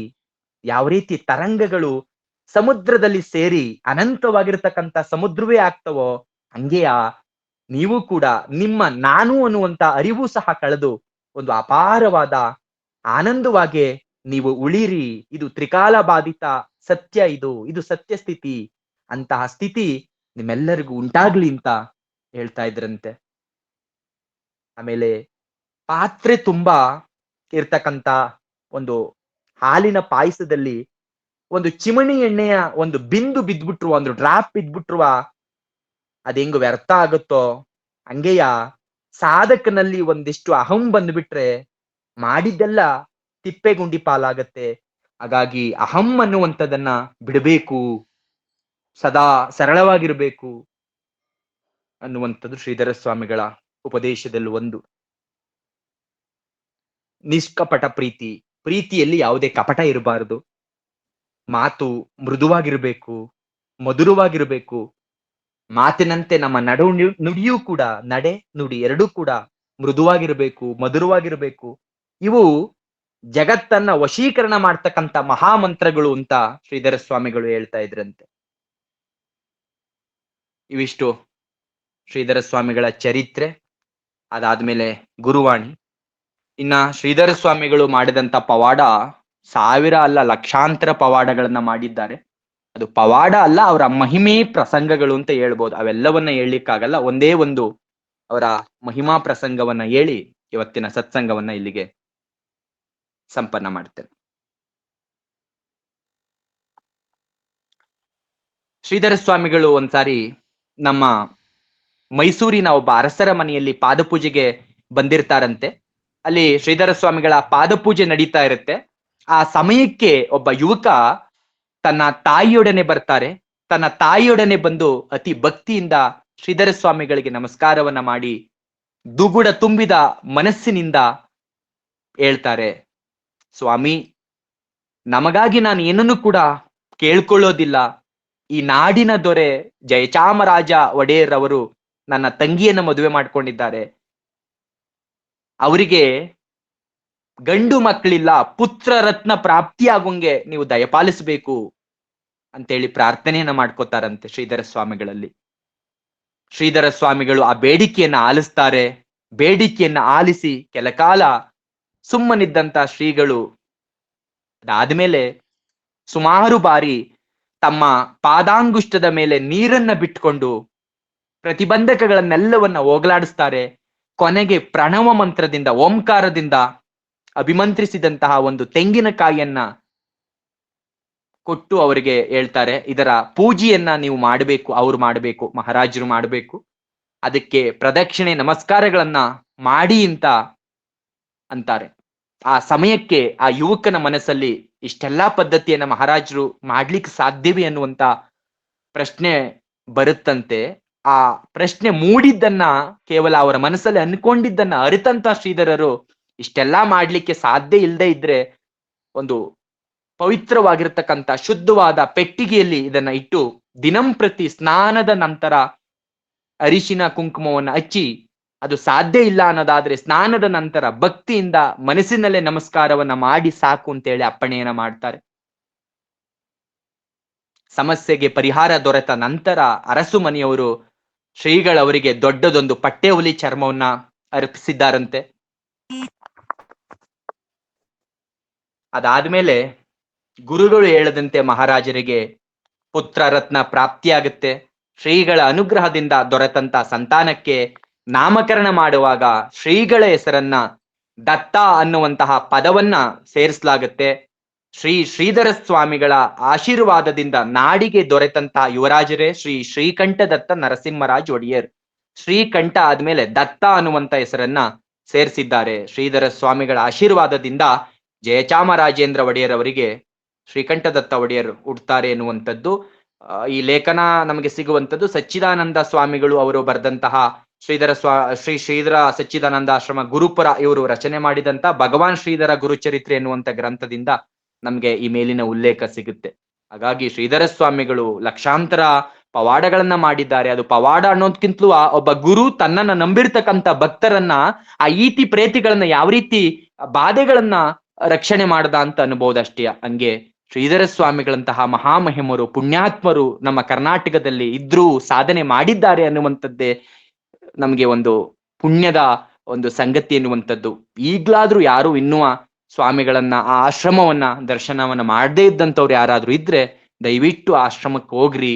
ಯಾವ ರೀತಿ ತರಂಗಗಳು ಸಮುದ್ರದಲ್ಲಿ ಸೇರಿ ಅನಂತವಾಗಿರ್ತಕ್ಕಂಥ ಸಮುದ್ರವೇ ಆಗ್ತವೋ ಹಂಗೆಯ ನೀವು ಕೂಡ ನಿಮ್ಮ ನಾನು ಅನ್ನುವಂತ ಅರಿವು ಸಹ ಕಳೆದು ಒಂದು ಅಪಾರವಾದ ಆನಂದವಾಗಿ ನೀವು ಉಳಿರಿ. ಇದು ತ್ರಿಕಾಲ ಬಾಧಿತ ಸತ್ಯ, ಇದು ಸತ್ಯ ಸ್ಥಿತಿ. ಅಂತಹ ಸ್ಥಿತಿ ನಿಮ್ಮೆಲ್ಲರಿಗೂ ಉಂಟಾಗ್ಲಿ ಅಂತ ಹೇಳ್ತಾ ಇದ್ರಂತೆ. ಆಮೇಲೆ ಪಾತ್ರೆ ತುಂಬಾ ಇರ್ತಕ್ಕಂತ ಒಂದು ಹಾಲಿನ ಪಾಯಸದಲ್ಲಿ ಒಂದು ಚಿಮಣಿ ಎಣ್ಣೆಯ ಒಂದು ಬಿಂದು ಬಿದ್ಬಿಟ್ರುವ, ಒಂದು ಡ್ರಾಪ್ ಬಿದ್ಬಿಟ್ರುವ ಅದ್ ಹೆಂಗ್ ವ್ಯರ್ಥ ಆಗುತ್ತೋ ಹಂಗೆಯ ಸಾಧಕನಲ್ಲಿ ಒಂದಿಷ್ಟು ಅಹಂ ಬಂದ್ಬಿಟ್ರೆ ಮಾಡಿದ್ದೆಲ್ಲ ತಿಪ್ಪೆಗುಂಡಿ ಪಾಲಾಗತ್ತೆ. ಹಾಗಾಗಿ ಅಹಂ ಅನ್ನುವಂಥದ್ದನ್ನ ಬಿಡಬೇಕು, ಸದಾ ಸರಳವಾಗಿರ್ಬೇಕು ಅನ್ನುವಂಥದ್ದು ಶ್ರೀಧರ ಸ್ವಾಮಿಗಳ ಉಪದೇಶದಲ್ಲಿ ಒಂದು. ನಿಷ್ಕಪಟ ಪ್ರೀತಿ, ಪ್ರೀತಿಯಲ್ಲಿ ಯಾವುದೇ ಕಪಟ ಇರಬಾರದು. ಮಾತು ಮೃದುವಾಗಿರ್ಬೇಕು, ಮಧುರವಾಗಿರ್ಬೇಕು. ಮಾತಿನಂತೆ ನಮ್ಮ ನುಡಿಯೂ ಕೂಡ, ನಡೆ ನುಡಿ ಎರಡೂ ಕೂಡ ಮೃದುವಾಗಿರ್ಬೇಕು, ಮಧುರವಾಗಿರ್ಬೇಕು. ಇವು ಜಗತ್ತನ್ನ ವಶೀಕರಣ ಮಾಡ್ತಕ್ಕಂಥ ಮಹಾಮಂತ್ರಗಳು ಅಂತ ಶ್ರೀಧರ ಸ್ವಾಮಿಗಳು ಹೇಳ್ತಾ ಇದ್ರಂತೆ. ಇವಿಷ್ಟು ಶ್ರೀಧರ ಸ್ವಾಮಿಗಳ ಚರಿತ್ರೆ. ಅದಾದ್ಮೇಲೆ ಗುರುವಾಣಿ. ಇನ್ನ ಶ್ರೀಧರ ಸ್ವಾಮಿಗಳು ಮಾಡಿದಂತ ಪವಾಡ ಸಾವಿರ ಅಲ್ಲ, ಲಕ್ಷಾಂತರ ಪವಾಡಗಳನ್ನ ಮಾಡಿದ್ದಾರೆ. ಅದು ಪವಾಡ ಅಲ್ಲ, ಅವರ ಮಹಿಮೆ ಪ್ರಸಂಗಗಳು ಅಂತ ಹೇಳ್ಬೋದು. ಅವೆಲ್ಲವನ್ನ ಹೇಳಲಿಕ್ಕಾಗಲ್ಲ. ಒಂದೇ ಒಂದು ಅವರ ಮಹಿಮಾ ಪ್ರಸಂಗವನ್ನ ಹೇಳಿ ಇವತ್ತಿನ ಸತ್ಸಂಗವನ್ನ ಇಲ್ಲಿಗೆ ಸಂಪನ್ನ ಮಾಡ್ತೇನೆ. ಶ್ರೀಧರ ಸ್ವಾಮಿಗಳು ಒಂದ್ಸಾರಿ ನಮ್ಮ ಮೈಸೂರಿನ ಒಬ್ಬ ಅರಸರ ಮನೆಯಲ್ಲಿ ಪಾದಪೂಜೆಗೆ ಬಂದಿರ್ತಾರಂತೆ. ಅಲ್ಲಿ ಶ್ರೀಧರ ಸ್ವಾಮಿಗಳ ಪಾದಪೂಜೆ ನಡೀತಾ ಇರುತ್ತೆ. ಆ ಸಮಯಕ್ಕೆ ಒಬ್ಬ ಯುವಕ ತನ್ನ ತಾಯಿಯೊಡನೆ ಬರ್ತಾರೆ. ತನ್ನ ತಾಯಿಯೊಡನೆ ಬಂದು ಅತಿ ಭಕ್ತಿಯಿಂದ ಶ್ರೀಧರ ಸ್ವಾಮಿಗಳಿಗೆ ನಮಸ್ಕಾರವನ್ನ ಮಾಡಿ ದುಗುಡ ತುಂಬಿದ ಮನಸ್ಸಿನಿಂದ ಹೇಳ್ತಾರೆ, ಸ್ವಾಮಿ, ನಮಗಾಗಿ ನಾನು ಏನನ್ನು ಕೂಡ ಕೇಳ್ಕೊಳ್ಳೋದಿಲ್ಲ. ಈ ನಾಡಿನ ದೊರೆ ಜಯಚಾಮರಾಜ ಒಡೆಯರ್ ಅವರು ನನ್ನ ತಂಗಿಯನ್ನ ಮದುವೆ ಮಾಡ್ಕೊಂಡಿದ್ದಾರೆ. ಅವರಿಗೆ ಗಂಡು ಮಕ್ಕಳಿಲ್ಲ, ಪುತ್ರ ರತ್ನ ಪ್ರಾಪ್ತಿಯಾಗುವಂಗೆ ನೀವು ದಯಪಾಲಿಸಬೇಕು ಅಂತೇಳಿ ಪ್ರಾರ್ಥನೆಯನ್ನ ಮಾಡ್ಕೋತಾರಂತೆ ಶ್ರೀಧರ ಸ್ವಾಮಿಗಳಲ್ಲಿ. ಶ್ರೀಧರ ಸ್ವಾಮಿಗಳು ಆ ಬೇಡಿಕೆಯನ್ನ ಆಲಿಸ್ತಾರೆ. ಬೇಡಿಕೆಯನ್ನ ಆಲಿಸಿ ಕೆಲಕಾಲ ಸುಮ್ಮನಿದ್ದಂತ ಶ್ರೀಗಳು ಅದಾದ್ಮೇಲೆ ಸುಮಾರು ಬಾರಿ ತಮ್ಮ ಪಾದಾಂಗುಷ್ಟದ ಮೇಲೆ ನೀರನ್ನ ಬಿಟ್ಕೊಂಡು ಪ್ರತಿಬಂಧಕಗಳನ್ನೆಲ್ಲವನ್ನ ಹೋಗಲಾಡಿಸ್ತಾರೆ. ಕೊನೆಗೆ ಪ್ರಣವ ಮಂತ್ರದಿಂದ, ಓಂಕಾರದಿಂದ ಅಭಿಮಂತ್ರಿಸಿದಂತಹ ಒಂದು ತೆಂಗಿನಕಾಯಿಯನ್ನ ಕೊಟ್ಟು ಅವರಿಗೆ ಹೇಳ್ತಾರೆ, ಇದರ ಪೂಜೆಯನ್ನ ನೀವು ಮಾಡಬೇಕು, ಅವ್ರು ಮಾಡಬೇಕು, ಮಹಾರಾಜರು ಮಾಡಬೇಕು, ಅದಕ್ಕೆ ಪ್ರದಕ್ಷಿಣೆ ನಮಸ್ಕಾರಗಳನ್ನ ಮಾಡಿ ಅಂತ ಅಂತಾರೆ. ಆ ಸಮಯಕ್ಕೆ ಆ ಯುವಕನ ಮನಸ್ಸಲ್ಲಿ ಇಷ್ಟೆಲ್ಲಾ ಪದ್ಧತಿಯನ್ನ ಮಹಾರಾಜರು ಮಾಡ್ಲಿಕ್ಕೆ ಸಾಧ್ಯವೇ ಅನ್ನುವಂತ ಪ್ರಶ್ನೆ ಬರುತ್ತಂತೆ. ಆ ಪ್ರಶ್ನೆ ಮೂಡಿದ್ದನ್ನ, ಕೇವಲ ಅವರ ಮನಸ್ಸಲ್ಲಿ ಅನ್ಕೊಂಡಿದ್ದನ್ನ ಅರಿತಂತ ಶ್ರೀಧರರು ಇಷ್ಟೆಲ್ಲಾ ಮಾಡ್ಲಿಕ್ಕೆ ಸಾಧ್ಯ ಇಲ್ಲದೆ ಇದ್ರೆ ಒಂದು ಪವಿತ್ರವಾಗಿರ್ತಕ್ಕಂಥ ಶುದ್ಧವಾದ ಪೆಟ್ಟಿಗೆಯಲ್ಲಿ ಇದನ್ನ ಇಟ್ಟು ದಿನಂಪ್ರತಿ ಸ್ನಾನದ ನಂತರ ಅರಿಶಿನ ಕುಂಕುಮವನ್ನ ಹಚ್ಚಿ, ಅದು ಸಾಧ್ಯ ಇಲ್ಲ ಅನ್ನೋದಾದ್ರೆ ಸ್ನಾನದ ನಂತರ ಭಕ್ತಿಯಿಂದ ಮನಸ್ಸಿನಲ್ಲೇ ನಮಸ್ಕಾರವನ್ನ ಮಾಡಿ ಸಾಕು ಅಂತೇಳಿ ಅಪ್ಪಣೆಯನ್ನ ಮಾಡ್ತಾರೆ. ಸಮಸ್ಯೆಗೆ ಪರಿಹಾರ ದೊರೆತ ನಂತರ ಅರಸು ಮನೆಯವರು ಶ್ರೀಗಳವರಿಗೆ ದೊಡ್ಡದೊಂದು ಪಟ್ಟೆ ಹುಲಿ ಚರ್ಮವನ್ನ ಅರ್ಪಿಸಿದ್ದಾರಂತೆ. ಅದಾದ್ಮೇಲೆ ಗುರುಗಳು ಹೇಳದಂತೆ ಮಹಾರಾಜರಿಗೆ ಪುತ್ರ ರತ್ನ ಪ್ರಾಪ್ತಿಯಾಗುತ್ತೆ. ಶ್ರೀಗಳ ಅನುಗ್ರಹದಿಂದ ದೊರೆತಂತ ಸಂತಾನಕ್ಕೆ ನಾಮಕರಣ ಮಾಡುವಾಗ ಶ್ರೀಗಳ ಹೆಸರನ್ನ ದತ್ತ ಅನ್ನುವಂತಹ ಪದವನ್ನ ಸೇರಿಸಲಾಗುತ್ತೆ. ಶ್ರೀಧರ ಸ್ವಾಮಿಗಳ ಆಶೀರ್ವಾದದಿಂದ ನಾಡಿಗೆ ದೊರೆತಂತಹ ಯುವರಾಜರೇ ಶ್ರೀ ಶ್ರೀಕಂಠ ದತ್ತ ನರಸಿಂಹರಾಜ್ ಒಡೆಯರ್. ಶ್ರೀಕಂಠ ಆದ್ಮೇಲೆ ದತ್ತ ಅನ್ನುವಂತ ಹೆಸರನ್ನ ಸೇರಿಸಿದ್ದಾರೆ. ಶ್ರೀಧರ ಸ್ವಾಮಿಗಳ ಆಶೀರ್ವಾದದಿಂದ ಜಯಚಾಮರಾಜೇಂದ್ರ ಒಡೆಯರ್ ಅವರಿಗೆ ಶ್ರೀಕಂಠ ದತ್ತ ಒಡೆಯರ್ ಹುಡ್ತಾರೆ ಎನ್ನುವಂಥದ್ದು ಈ ಲೇಖನ ನಮಗೆ ಸಿಗುವಂಥದ್ದು. ಸಚ್ಚಿದಾನಂದ ಸ್ವಾಮಿಗಳು ಅವರು ಬರೆದಂತಹ ಶ್ರೀಧರ ಸಚ್ಚಿದಾನಂದ ಆಶ್ರಮ ಗುರುಪುರ ಇವರು ರಚನೆ ಮಾಡಿದಂತ ಭಗವಾನ್ ಶ್ರೀಧರ ಗುರುಚರಿತ್ರೆ ಎನ್ನುವಂತ ಗ್ರಂಥದಿಂದ ನಮ್ಗೆ ಈ ಮೇಲಿನ ಉಲ್ಲೇಖ ಸಿಗುತ್ತೆ. ಹಾಗಾಗಿ ಶ್ರೀಧರ ಸ್ವಾಮಿಗಳು ಲಕ್ಷಾಂತರ ಪವಾಡಗಳನ್ನ ಮಾಡಿದ್ದಾರೆ. ಅದು ಪವಾಡ ಅನ್ನೋದ್ಕಿಂತಲೂ ಒಬ್ಬ ಗುರು ತನ್ನನ್ನ ನಂಬಿರ್ತಕ್ಕಂಥ ಭಕ್ತರನ್ನ ಆ ಈತಿ ಪ್ರೇತಿಗಳನ್ನ ಯಾವ ರೀತಿ ಬಾಧೆಗಳನ್ನ ರಕ್ಷಣೆ ಮಾಡದ ಅಂತ ಅನ್ಬಹುದಷ್ಟೇ. ಹಂಗೆ ಶ್ರೀಧರ ಸ್ವಾಮಿಗಳಂತಹ ಮಹಾಮಹಿಮರು, ಪುಣ್ಯಾತ್ಮರು ನಮ್ಮ ಕರ್ನಾಟಕದಲ್ಲಿ ಇದ್ರೂ ಸಾಧನೆ ಮಾಡಿದ್ದಾರೆ ಅನ್ನುವಂಥದ್ದೇ ನಮ್ಗೆ ಒಂದು ಪುಣ್ಯದ ಒಂದು ಸಂಗತಿ ಎನ್ನುವಂಥದ್ದು. ಈಗ್ಲಾದ್ರೂ ಯಾರು ಇನ್ನೂ ಸ್ವಾಮಿಗಳನ್ನ ಆ ಆಶ್ರಮವನ್ನ ದರ್ಶನವನ್ನ ಮಾಡದೇ ಇದ್ದಂಥವ್ರು ಯಾರಾದ್ರೂ ಇದ್ರೆ ದಯವಿಟ್ಟು ಆಶ್ರಮಕ್ಕೆ ಹೋಗ್ರಿ,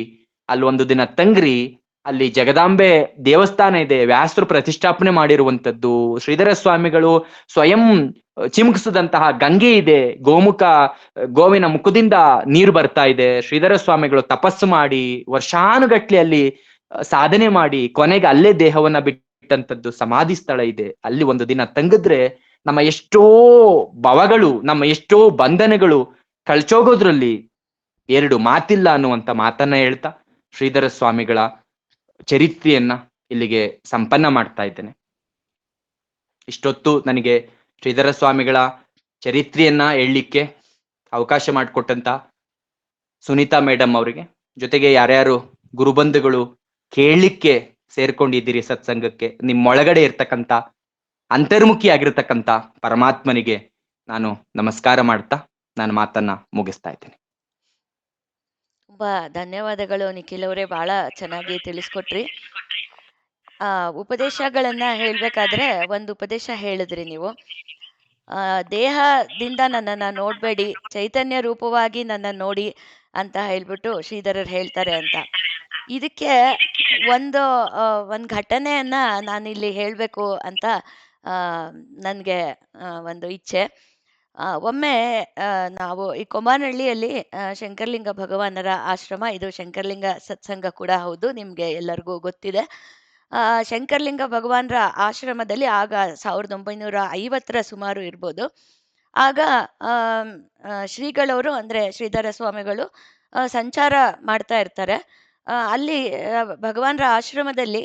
ಅಲ್ಲಿ ಒಂದು ದಿನ ತಂಗ್ರಿ. ಅಲ್ಲಿ ಜಗದಾಂಬೆ ದೇವಸ್ಥಾನ ಇದೆ, ವ್ಯಾಸರು ಪ್ರತಿಷ್ಠಾಪನೆ ಮಾಡಿರುವಂತದ್ದು. ಶ್ರೀಧರ ಸ್ವಾಮಿಗಳು ಸ್ವಯಂ ಚಿಮುಕಿಸಿದಂತಹ ಗಂಗೆ ಇದೆ, ಗೋವಿನ ಮುಖದಿಂದ ನೀರು ಬರ್ತಾ ಇದೆ. ಶ್ರೀಧರ ಸ್ವಾಮಿಗಳು ತಪಸ್ಸು ಮಾಡಿ ವರ್ಷಾನುಗಟ್ಲೆ ಅಲ್ಲಿ ಸಾಧನೆ ಮಾಡಿ ಕೊನೆಗೆ ಅಲ್ಲೇ ದೇಹವನ್ನ ಬಿಟ್ಟಂತದ್ದು ಸಮಾಧಿ ಸ್ಥಳ ಇದೆ. ಅಲ್ಲಿ ಒಂದು ದಿನ ತಂಗಿದ್ರೆ ನಮ್ಮ ಎಷ್ಟೋ ಭವಗಳು, ನಮ್ಮ ಎಷ್ಟೋ ಬಂಧನಗಳು ಕಳ್ಚೋಗೋದ್ರಲ್ಲಿ ಎರಡು ಮಾತಿಲ್ಲ ಅನ್ನುವಂತ ಮಾತನ್ನ ಹೇಳ್ತಾ ಶ್ರೀಧರ ಸ್ವಾಮಿಗಳ ಚರಿತ್ರೆಯನ್ನ ಇಲ್ಲಿಗೆ ಸಂಪನ್ನ ಮಾಡ್ತಾ ಇದ್ದೇನೆ. ಇಷ್ಟೊತ್ತು ನನಗೆ ಶ್ರೀಧರ ಸ್ವಾಮಿಗಳ ಚರಿತ್ರೆಯನ್ನ ಹೇಳಲಿಕ್ಕೆ ಅವಕಾಶ ಮಾಡಿಕೊಟ್ಟಂತ ಸುನೀತಾ ಮೇಡಮ್ ಅವರಿಗೆ, ಜೊತೆಗೆ ಯಾರ್ಯಾರು ಗುರುಬಂಧುಗಳು ಕೇಳಲಿಕ್ಕೆ ಸೇರ್ಕೊಂಡಿದ್ದೀರಿ ಸತ್ಸಂಗಕ್ಕೆ, ನಿಮ್ಮೊಳಗಡೆ ಇರ್ತಕ್ಕಂಥ ಅಂತರ್ಮುಖಿ ಆಗಿರ್ತಕ್ಕಂಥ ಪರಮಾತ್ಮನಿಗೆ ನಾನು ನಮಸ್ಕಾರ ಮಾಡ್ತಾ ನಾನು ಮಾತನ್ನ ಮುಗಿಸ್ತಾ ಇದ್ದೇನೆ. ತುಂಬಾ ಧನ್ಯವಾದಗಳು ನಿಖಿಲ್ ಅವರೇ, ಬಹಳ ಚೆನ್ನಾಗಿ ತಿಳಿಸ್ಕೊಟ್ರಿ. ಉಪದೇಶಗಳನ್ನ ಹೇಳ್ಬೇಕಾದ್ರೆ ಒಂದು ಉಪದೇಶ ಹೇಳಿದ್ರಿ ನೀವು, ದೇಹದಿಂದ ನನ್ನನ್ನ ನೋಡ್ಬೇಡಿ, ಚೈತನ್ಯ ರೂಪವಾಗಿ ನನ್ನ ನೋಡಿ ಅಂತ ಹೇಳ್ಬಿಟ್ಟು ಶ್ರೀಧರರು ಹೇಳ್ತಾರೆ ಅಂತ. ಇದಕ್ಕೆ ಒಂದು ಘಟನೆಯನ್ನ ನಾನಿಲ್ಲಿ ಹೇಳ್ಬೇಕು ಅಂತ ನನ್ಗೆ ಒಂದು ಇಚ್ಛೆ. ಒಮ್ಮೆ ನಾವು ಈ ಕೊಮಾನಹಳ್ಳಿಯಲ್ಲಿ ಶಂಕರಲಿಂಗ ಭಗವಾನರ ಆಶ್ರಮ, ಇದು ಶಂಕರಲಿಂಗ ಸತ್ಸಂಗ ಕೂಡ ಹೌದು, ನಿಮ್ಗೆ ಎಲ್ಲರಿಗೂ ಗೊತ್ತಿದೆ. ಶಂಕರಲಿಂಗ ಭಗವಾನರ ಆಶ್ರಮದಲ್ಲಿ ಆಗ 1950 ಸುಮಾರು ಇರ್ಬೋದು. ಆಗ ಶ್ರೀಗಳವರು ಅಂದ್ರೆ ಶ್ರೀಧರ ಸ್ವಾಮಿಗಳು ಸಂಚಾರ ಮಾಡ್ತಾ ಇರ್ತಾರೆ. ಅಲ್ಲಿ ಭಗವಾನರ ಆಶ್ರಮದಲ್ಲಿ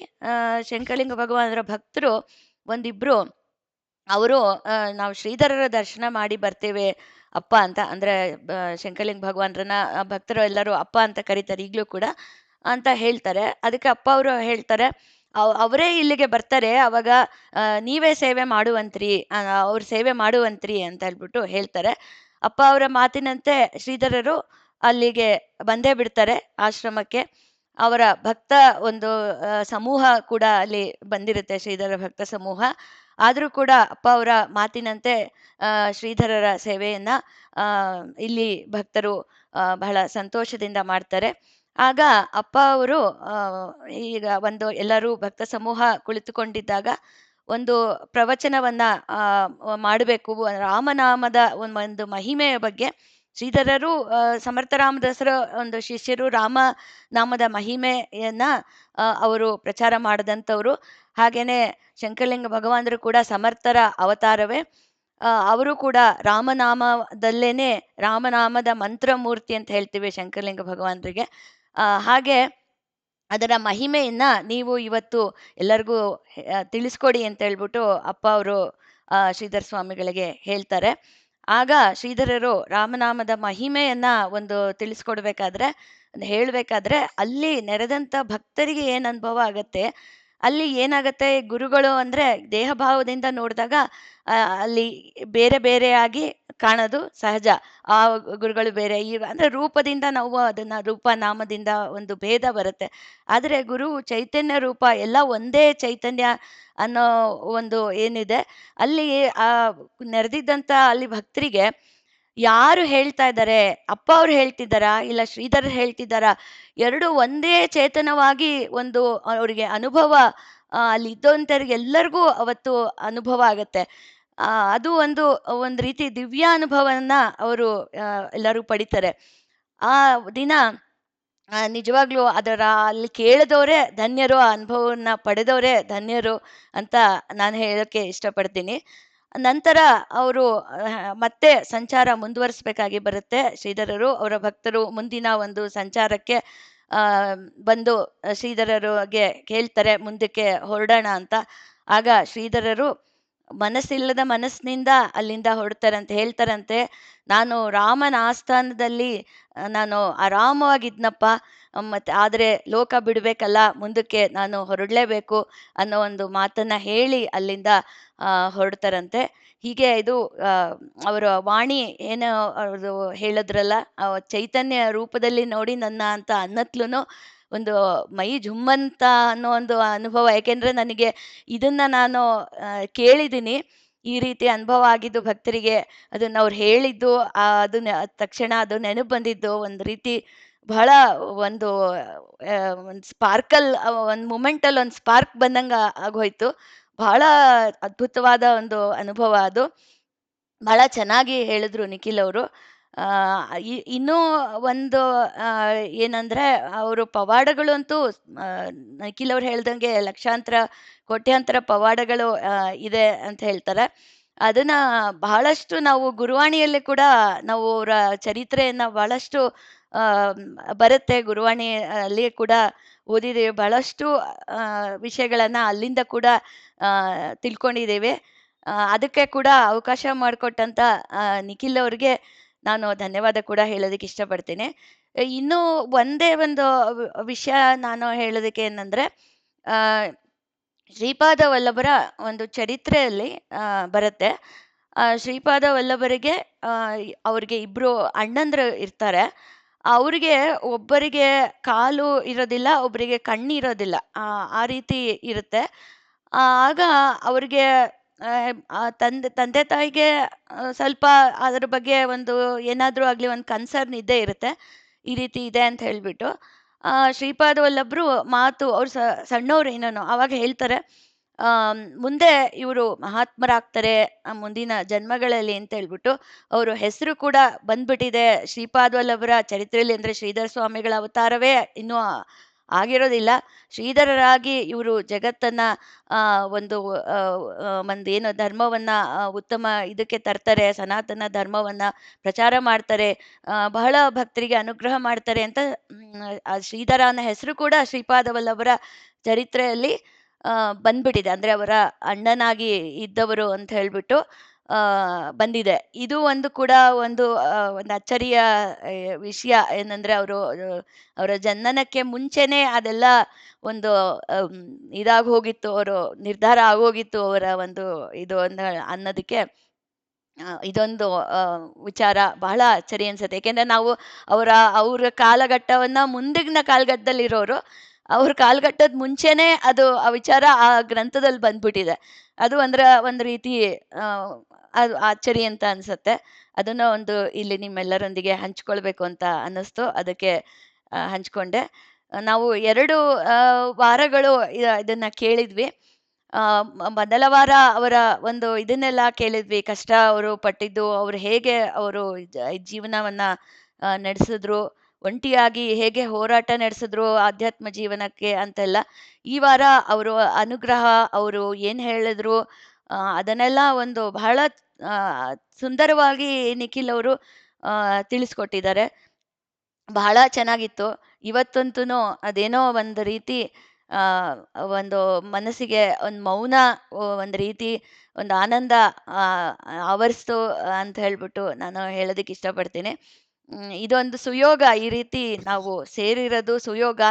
ಶಂಕರಲಿಂಗ ಭಗವಾನರ ಭಕ್ತರು ಒಂದಿಬ್ರು ಅವರು ನಾವು ಶ್ರೀಧರರ ದರ್ಶನ ಮಾಡಿ ಬರ್ತೇವೆ ಅಪ್ಪ ಅಂತ, ಅಂದ್ರೆ ಶಂಕರಲಿಂಗ ಭಗವಾನ್ರನ್ನ ಭಕ್ತರು ಎಲ್ಲರೂ ಅಪ್ಪ ಅಂತ ಕರೀತಾರೆ ಈಗಲೂ ಕೂಡ ಅಂತ ಹೇಳ್ತಾರೆ. ಅದಕ್ಕೆ ಅಪ್ಪ ಅವರು ಹೇಳ್ತಾರೆ, ಅವರೇ ಇಲ್ಲಿಗೆ ಬರ್ತಾರೆ ಅವಾಗ ನೀವೇ ಸೇವೆ ಮಾಡುವಂತ್ರಿ, ಅವ್ರ ಸೇವೆ ಮಾಡುವಂತ್ರಿ ಅಂತ ಹೇಳ್ಬಿಟ್ಟು ಹೇಳ್ತಾರೆ. ಅಪ್ಪ ಅವರ ಮಾತಿನಂತೆ ಶ್ರೀಧರರು ಅಲ್ಲಿಗೆ ಬಂದೇ ಬಿಡ್ತಾರೆ ಆಶ್ರಮಕ್ಕೆ. ಅವರ ಭಕ್ತ ಒಂದು ಸಮೂಹ ಕೂಡ ಅಲ್ಲಿ ಬಂದಿರುತ್ತೆ, ಶ್ರೀಧರ ಭಕ್ತ ಸಮೂಹ. ಆದರೂ ಕೂಡ ಅಪ್ಪ ಅವರ ಮಾತಿನಂತೆ ಶ್ರೀಧರರ ಸೇವೆಯನ್ನ ಇಲ್ಲಿ ಭಕ್ತರು ಬಹಳ ಸಂತೋಷದಿಂದ ಮಾಡ್ತಾರೆ. ಆಗ ಅಪ್ಪ ಅವರು ಈಗ ಒಂದು ಎಲ್ಲರೂ ಭಕ್ತ ಸಮೂಹ ಕುಳಿತುಕೊಂಡಿದ್ದಾಗ ಒಂದು ಪ್ರವಚನವನ್ನ ಮಾಡಬೇಕು, ರಾಮನಾಮದ ಒಂದು ಮಹಿಮೆಯ ಬಗ್ಗೆ. ಶ್ರೀಧರರು ಸಮರ್ಥ ರಾಮದಾಸರ ಒಂದು ಶಿಷ್ಯರು, ರಾಮನಾಮದ ಮಹಿಮೆಯನ್ನ ಅವರು ಪ್ರಚಾರ ಮಾಡದಂಥವ್ರು. ಹಾಗೇನೆ ಶಂಕರಲಿಂಗ ಭಗವಾನರು ಕೂಡ ಸಮರ್ಥರ ಅವತಾರವೇ. ಅವರು ಕೂಡ ರಾಮನಾಮದಲ್ಲೇನೆ, ರಾಮನಾಮದ ಮಂತ್ರಮೂರ್ತಿ ಅಂತ ಹೇಳ್ತೀವಿ ಶಂಕರಲಿಂಗ ಭಗವಾನರಿಗೆ. ಹಾಗೆ ಅದರ ಮಹಿಮೆಯನ್ನ ನೀವು ಇವತ್ತು ಎಲ್ಲರಿಗೂ ತಿಳಿಸ್ಕೊಡಿ ಅಂತ ಹೇಳ್ಬಿಟ್ಟು ಅಪ್ಪ ಅವರು ಶ್ರೀಧರ ಸ್ವಾಮಿಗಳಿಗೆ ಹೇಳ್ತಾರೆ. ಆಗ ಶ್ರೀಧರರು ರಾಮನಾಮದ ಮಹಿಮೆಯನ್ನ ಒಂದು ತಿಳಿಸ್ಕೊಡ್ಬೇಕಾದ್ರೆ, ಹೇಳ್ಬೇಕಾದ್ರೆ ಅಲ್ಲಿ ನೆರೆದಂತ ಭಕ್ತರಿಗೆ ಏನ್ ಅನುಭವ ಆಗತ್ತೆ, ಅಲ್ಲಿ ಏನಾಗತ್ತೆ, ಗುರುಗಳು ಅಂದ್ರೆ ದೇಹ ಭಾವದಿಂದ ನೋಡಿದಾಗ ಅಲ್ಲಿ ಬೇರೆ ಬೇರೆಯಾಗಿ ಕಾಣೋದು ಸಹಜ. ಆ ಗುರುಗಳು ಬೇರೆ, ಈಗ ಅಂದ್ರೆ ರೂಪದಿಂದ ನಾವು ಅದನ್ನ ರೂಪ ನಾಮದಿಂದ ಒಂದು ಭೇದ ಬರುತ್ತೆ. ಆದ್ರೆ ಗುರು ಚೈತನ್ಯ ರೂಪ ಎಲ್ಲ ಒಂದೇ ಚೈತನ್ಯ ಅನ್ನೋ ಒಂದು ಏನಿದೆ ಅಲ್ಲಿ, ಆ ನೆರೆದಿದ್ದಂತ ಅಲ್ಲಿ ಭಕ್ತರಿಗೆ ಯಾರು ಹೇಳ್ತಾ ಇದ್ದಾರೆ, ಅಪ್ಪ ಅವ್ರು ಹೇಳ್ತಿದ್ದಾರಾ ಇಲ್ಲ ಶ್ರೀಧರ್ ಹೇಳ್ತಿದ್ದಾರಾ, ಎರಡು ಒಂದೇ ಚೇತನವಾಗಿ ಒಂದು ಅವರಿಗೆ ಅನುಭವ ಅಲ್ಲಿ ಇದ್ದೋಂಥವ್ರಿಗೆ ಎಲ್ಲರಿಗೂ ಅವತ್ತು ಅನುಭವ ಆಗತ್ತೆ. ಅದು ಒಂದು ರೀತಿ ದಿವ್ಯ ಅನುಭವನ ಅವರು ಎಲ್ಲರೂ ಪಡಿತಾರೆ ಆ ದಿನ. ನಿಜವಾಗ್ಲೂ ಅದರ ಅಲ್ಲಿ ಕೇಳಿದವರೇ ಧನ್ಯರು, ಆ ಅನುಭವವನ್ನ ಪಡೆದವರೇ ಧನ್ಯರು ಅಂತ ನಾನು ಹೇಳಕ್ಕೆ ಇಷ್ಟಪಡ್ತೀನಿ. ನಂತರ ಅವರು ಮತ್ತೆ ಸಂಚಾರ ಮುಂದುವರಿಸ್ಬೇಕಾಗಿ ಬರುತ್ತೆ. ಶ್ರೀಧರರು ಅವರ ಭಕ್ತರು ಮುಂದಿನ ಒಂದು ಸಂಚಾರಕ್ಕೆ ಬಂದು ಶ್ರೀಧರರಿಗೆ ಕೇಳ್ತಾರೆ ಮುಂದಕ್ಕೆ ಹೊರಡೋಣ ಅಂತ. ಆಗ ಶ್ರೀಧರರು ಮನಸ್ಸಿಲ್ಲದ ಮನಸ್ಸಿನಿಂದ ಅಲ್ಲಿಂದ ಹೊರಡ್ತಾರಂತೆ. ಹೇಳ್ತಾರಂತೆ, ನಾನು ರಾಮನ ಆಸ್ಥಾನದಲ್ಲಿ ನಾನು ಆರಾಮವಾಗಿದ್ನಪ್ಪ, ಮತ್ತೆ ಆದರೆ ಲೋಕ ಬಿಡಬೇಕಲ್ಲ, ಮುಂದಕ್ಕೆ ನಾನು ಹೊರಡಲೇಬೇಕು ಅನ್ನೋ ಒಂದು ಮಾತನ್ನ ಹೇಳಿ ಅಲ್ಲಿಂದ ಹೊರಡ್ತಾರಂತೆ. ಹೀಗೆ ಇದು ಅವರ ವಾಣಿ ಏನು ಅವ್ರದ್ದು ಹೇಳಿದ್ರಲ್ಲ, ಚೈತನ್ಯ ರೂಪದಲ್ಲಿ ನೋಡಿ ನನ್ನ ಅಂತ ಅನ್ನತ್ಲೂ ಒಂದು ಮೈ ಜುಮ್ಮಂತ ಅನ್ನೋ ಒಂದು ಅನುಭವ. ಯಾಕೆಂದ್ರೆ ನನಗೆ ಇದನ್ನ ನಾನು ಕೇಳಿದ್ದೀನಿ, ಈ ರೀತಿ ಅನುಭವ ಆಗಿದ್ದು ಭಕ್ತರಿಗೆ. ಅದನ್ನ ಅವ್ರು ಹೇಳಿದ್ದು ಅದು ತಕ್ಷಣ ಅದು ನೆನಪು ಬಂದಿದ್ದು ಒಂದು ರೀತಿ ಬಹಳ ಒಂದು ಒಂದು ಸ್ಪಾರ್ಕಲ್, ಒಂದು ಮೂಮೆಂಟಲ್ಲಿ ಒಂದು ಸ್ಪಾರ್ಕ್ ಬಂದಂಗ ಆಗೋಯ್ತು. ಬಹಳ ಅದ್ಭುತವಾದ ಒಂದು ಅನುಭವ ಅದು. ಬಹಳ ಚೆನ್ನಾಗಿ ಹೇಳಿದ್ರು ನಿಖಿಲ್ ಅವರು. ಇನ್ನೂ ಒಂದು ಏನಂದ್ರೆ ಅವರು ಪವಾಡಗಳು ಅಂತೂ ನಿಖಿಲ್ ಅವ್ರು ಹೇಳ್ದಂಗೆ ಲಕ್ಷಾಂತರ ಕೋಟ್ಯಾಂತರ ಪವಾಡಗಳು ಇದೆ ಅಂತ ಹೇಳ್ತಾರೆ. ಅದನ್ನ ಬಹಳಷ್ಟು ನಾವು ಗುರುವಾಣಿಯಲ್ಲಿ ಕೂಡ ನಾವು ಅವರ ಚರಿತ್ರೆಯನ್ನ ಬಹಳಷ್ಟು ಬರುತ್ತೆ, ಗುರುವಾಣಿ ಅಲ್ಲಿ ಕೂಡ ಓದಿದ್ದೇವೆ. ಬಹಳಷ್ಟು ವಿಷಯಗಳನ್ನ ಅಲ್ಲಿಂದ ಕೂಡ ತಿಳ್ಕೊಂಡಿದ್ದೇವೆ. ಅದಕ್ಕೆ ಕೂಡ ಅವಕಾಶ ಮಾಡಿಕೊಟ್ಟಂತ ನಿಖಿಲ್ ಅವ್ರಿಗೆ ನಾನು ಧನ್ಯವಾದ ಕೂಡ ಹೇಳೋದಕ್ಕೆ ಇಷ್ಟಪಡ್ತೀನಿ. ಇನ್ನೂ ಒಂದೇ ಒಂದು ವಿಷಯ ನಾನು ಹೇಳೋದಕ್ಕೆ ಏನಂದ್ರೆ, ಶ್ರೀಪಾದ ವಲ್ಲಭರ ಒಂದು ಚರಿತ್ರೆಯಲ್ಲಿ ಬರುತ್ತೆ. ಶ್ರೀಪಾದ ವಲ್ಲಭರಿಗೆ ಅವ್ರಿಗೆ ಇಬ್ರು ಅಣ್ಣಂದ್ರು ಇರ್ತಾರೆ. ಅವ್ರಿಗೆ ಒಬ್ಬರಿಗೆ ಕಾಲು ಇರೋದಿಲ್ಲ, ಒಬ್ಬರಿಗೆ ಕಣ್ಣು ಇರೋದಿಲ್ಲ, ಆ ರೀತಿ ಇರುತ್ತೆ. ಆಗ ಅವ್ರಿಗೆ ತಂದೆ ತಾಯಿಗೆ ಸ್ವಲ್ಪ ಅದ್ರ ಬಗ್ಗೆ ಒಂದು ಏನಾದರೂ ಆಗಲಿ ಒಂದು ಕನ್ಸರ್ನ್ ಇದ್ದೇ ಇರುತ್ತೆ, ಈ ರೀತಿ ಇದೆ ಅಂತ ಹೇಳ್ಬಿಟ್ಟು. ಶ್ರೀಪಾದ ವಲ್ಲಭರು ಮಾತು, ಅವ್ರು ಸಣ್ಣವ್ರು ಏನೋ ಆವಾಗ ಹೇಳ್ತಾರೆ, ಮುಂದೆ ಇವರು ಮಹಾತ್ಮರಾಗ್ತಾರೆ ಮುಂದಿನ ಜನ್ಮಗಳಲ್ಲಿ ಅಂತ ಹೇಳ್ಬಿಟ್ಟು. ಅವರು ಹೆಸರು ಕೂಡ ಬಂದ್ಬಿಟ್ಟಿದೆ ಶ್ರೀಪಾದ ವಲ್ಲಭರ ಚರಿತ್ರೆಯಲ್ಲಿ. ಅಂದ್ರೆ ಶ್ರೀಧರ ಸ್ವಾಮಿಗಳ ಅವತಾರವೇ ಇನ್ನೂ ಆಗಿರೋದಿಲ್ಲ. ಶ್ರೀಧರರಾಗಿ ಇವರು ಜಗತ್ತನ್ನ ಒಂದು ಏನು ಧರ್ಮವನ್ನ ಉತ್ತಮ ಇದಕ್ಕೆ ತರ್ತಾರೆ, ಸನಾತನ ಧರ್ಮವನ್ನ ಪ್ರಚಾರ ಮಾಡ್ತಾರೆ, ಬಹಳ ಭಕ್ತರಿಗೆ ಅನುಗ್ರಹ ಮಾಡ್ತಾರೆ ಅಂತ ಶ್ರೀಧರ ಅನ್ನೋ ಹೆಸರು ಕೂಡ ಶ್ರೀಪಾದ ವಲ್ಲಭರ ಚರಿತ್ರೆಯಲ್ಲಿ ಬಂದ್ಬಿಟ್ಟಿದೆ. ಅಂದ್ರೆ ಅವರ ಅಣ್ಣನಾಗಿ ಇದ್ದವರು ಅಂತ ಹೇಳ್ಬಿಟ್ಟು ಬಂದಿದೆ. ಇದು ಒಂದು ಕೂಡ ಒಂದು ಅಚ್ಚರಿಯ ವಿಷಯ ಏನಂದ್ರೆ ಅವರ ಜನನಕ್ಕೆ ಮುಂಚೆನೆ ಅದೆಲ್ಲ ಒಂದು ಅಮ್, ಇದಾಗ್ ಹೋಗಿತ್ತು. ಅವರು ನಿರ್ಧಾರ ಆಗೋಗಿತ್ತು ಅವರ ಒಂದು ಇದು ಅನ್ನೋದಕ್ಕೆ ಇದೊಂದು ವಿಚಾರ ಬಹಳ ಅಚ್ಚರಿ ಅನ್ಸುತ್ತೆ. ಏಕೆಂದ್ರೆ ನಾವು ಅವ್ರ ಕಾಲಘಟ್ಟವನ್ನ ಮುಂದಿನ ಕಾಲಘಟ್ಟದಲ್ಲಿರೋರು, ಅವ್ರ ಕಾಲಘಟ್ಟದ ಮುಂಚೆನೆ ಆ ವಿಚಾರ ಆ ಗ್ರಂಥದಲ್ಲಿ ಬಂದ್ಬಿಟ್ಟಿದೆ. ಅದು ಒಂದು ರೀತಿ ಅದು ಅಚ್ಚರಿ ಅಂತ ಅನ್ಸುತ್ತೆ. ಅದನ್ನ ಇಲ್ಲಿ ನಿಮ್ಮೆಲ್ಲರೊಂದಿಗೆ ಹಂಚ್ಕೊಳ್ಬೇಕು ಅಂತ ಅನ್ನಿಸ್ತು. ಅದಕ್ಕೆ ಹಂಚ್ಕೊಂಡೆ. ನಾವು 2 ವಾರಗಳು ಇದನ್ನ ಕೇಳಿದ್ವಿ. ಮೊದಲ ವಾರ ಅವರ ಇದನ್ನೆಲ್ಲ ಕೇಳಿದ್ವಿ. ಕಷ್ಟ ಅವರು ಪಟ್ಟಿದ್ದು, ಅವ್ರು ಹೇಗೆ ಅವರು ಜೀವನವನ್ನ ನಡೆಸಿದ್ರು, ಒಂಟಿಯಾಗಿ ಹೇಗೆ ಹೋರಾಟ ನಡೆಸಿದ್ರು ಆಧ್ಯಾತ್ಮ ಜೀವನಕ್ಕೆ ಅಂತೆಲ್ಲ. ಈ ವಾರ ಅವರು ಅನುಗ್ರಹ, ಅವರು ಏನ್ ಹೇಳಿದ್ರು ಅದನ್ನೆಲ್ಲ ಬಹಳ ಆ, ಸುಂದರವಾಗಿ ನಿಖಿಲ್ ಅವರು ತಿಳಿಸ್ಕೊಟ್ಟಿದ್ದಾರೆ. ಬಹಳ ಚೆನ್ನಾಗಿತ್ತು. ಇವತ್ತಂತೂನು ಅದೇನೋ ಒಂದು ರೀತಿ ಆ ಒಂದು ಮನಸ್ಸಿಗೆ ಮೌನ, ಒಂದು ರೀತಿ ಆನಂದ ಆ ಆವರಿಸ್ತು ಅಂತ ಹೇಳ್ಬಿಟ್ಟು ನಾನು ಹೇಳೋದಕ್ಕೆ ಇಷ್ಟಪಡ್ತೀನಿ. ಇದೊಂದು ಸುಯೋಗ, ಈ ರೀತಿ ನಾವು ಸೇರಿರೋದು ಸುಯೋಗ.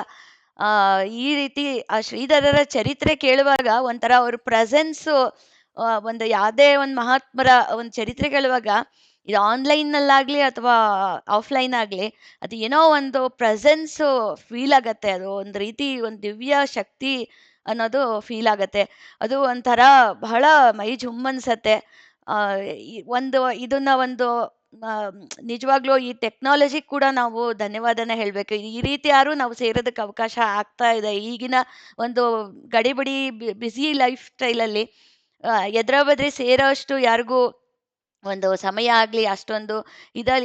ಆ ಈ ರೀತಿ ಆ ಶ್ರೀಧರರ ಚರಿತ್ರೆ ಕೇಳುವಾಗ ಒಂಥರ ಅವ್ರ ಪ್ರೆಸೆನ್ಸು, ಯಾವ್ದೇ ಒಂದು ಮಹಾತ್ಮರ ಒಂದು ಚರಿತ್ರೆ ಕೇಳುವಾಗ, ಇದು ಆನ್‌ಲೈನಲ್ಲಾಗ್ಲಿ ಅಥವಾ ಆಫ್‌ಲೈನ್ ಆಗ್ಲಿ, ಅದು ಏನೋ ಒಂದು ಪ್ರೆಸೆನ್ಸು ಫೀಲ್ ಆಗತ್ತೆ. ಅದು ಒಂದು ರೀತಿ ದಿವ್ಯ ಶಕ್ತಿ ಅನ್ನೋದು ಫೀಲ್ ಆಗತ್ತೆ. ಅದು ಒಂಥರ ಬಹಳ ಮೈ ಜುಮ್ಮನ್ಸತ್ತೆ. ಈ ಇದನ್ನ ನಿಜವಾಗ್ಲೂ ಈ ಟೆಕ್ನಾಲಜಿಗ್ ಕೂಡ ನಾವು ಧನ್ಯವಾದನೆ ಹೇಳ್ಬೇಕು. ಈ ರೀತಿ ಯಾರು ನಾವು ಸೇರೋದಕ್ಕೆ ಅವಕಾಶ ಆಗ್ತಾ ಇದೆ. ಈಗಿನ ಒಂದು ಗಡಿಬಿಡಿ ಬ್ಯುಸಿ ಲೈಫ್ ಸ್ಟೈಲಲ್ಲಿ ಎದ್ರಾ-ಬದ್ರಿ ಸೇರೋಷ್ಟು ಯಾರಿಗೂ ಸಮಯ ಆಗ್ಲಿ ಅಷ್ಟೊಂದು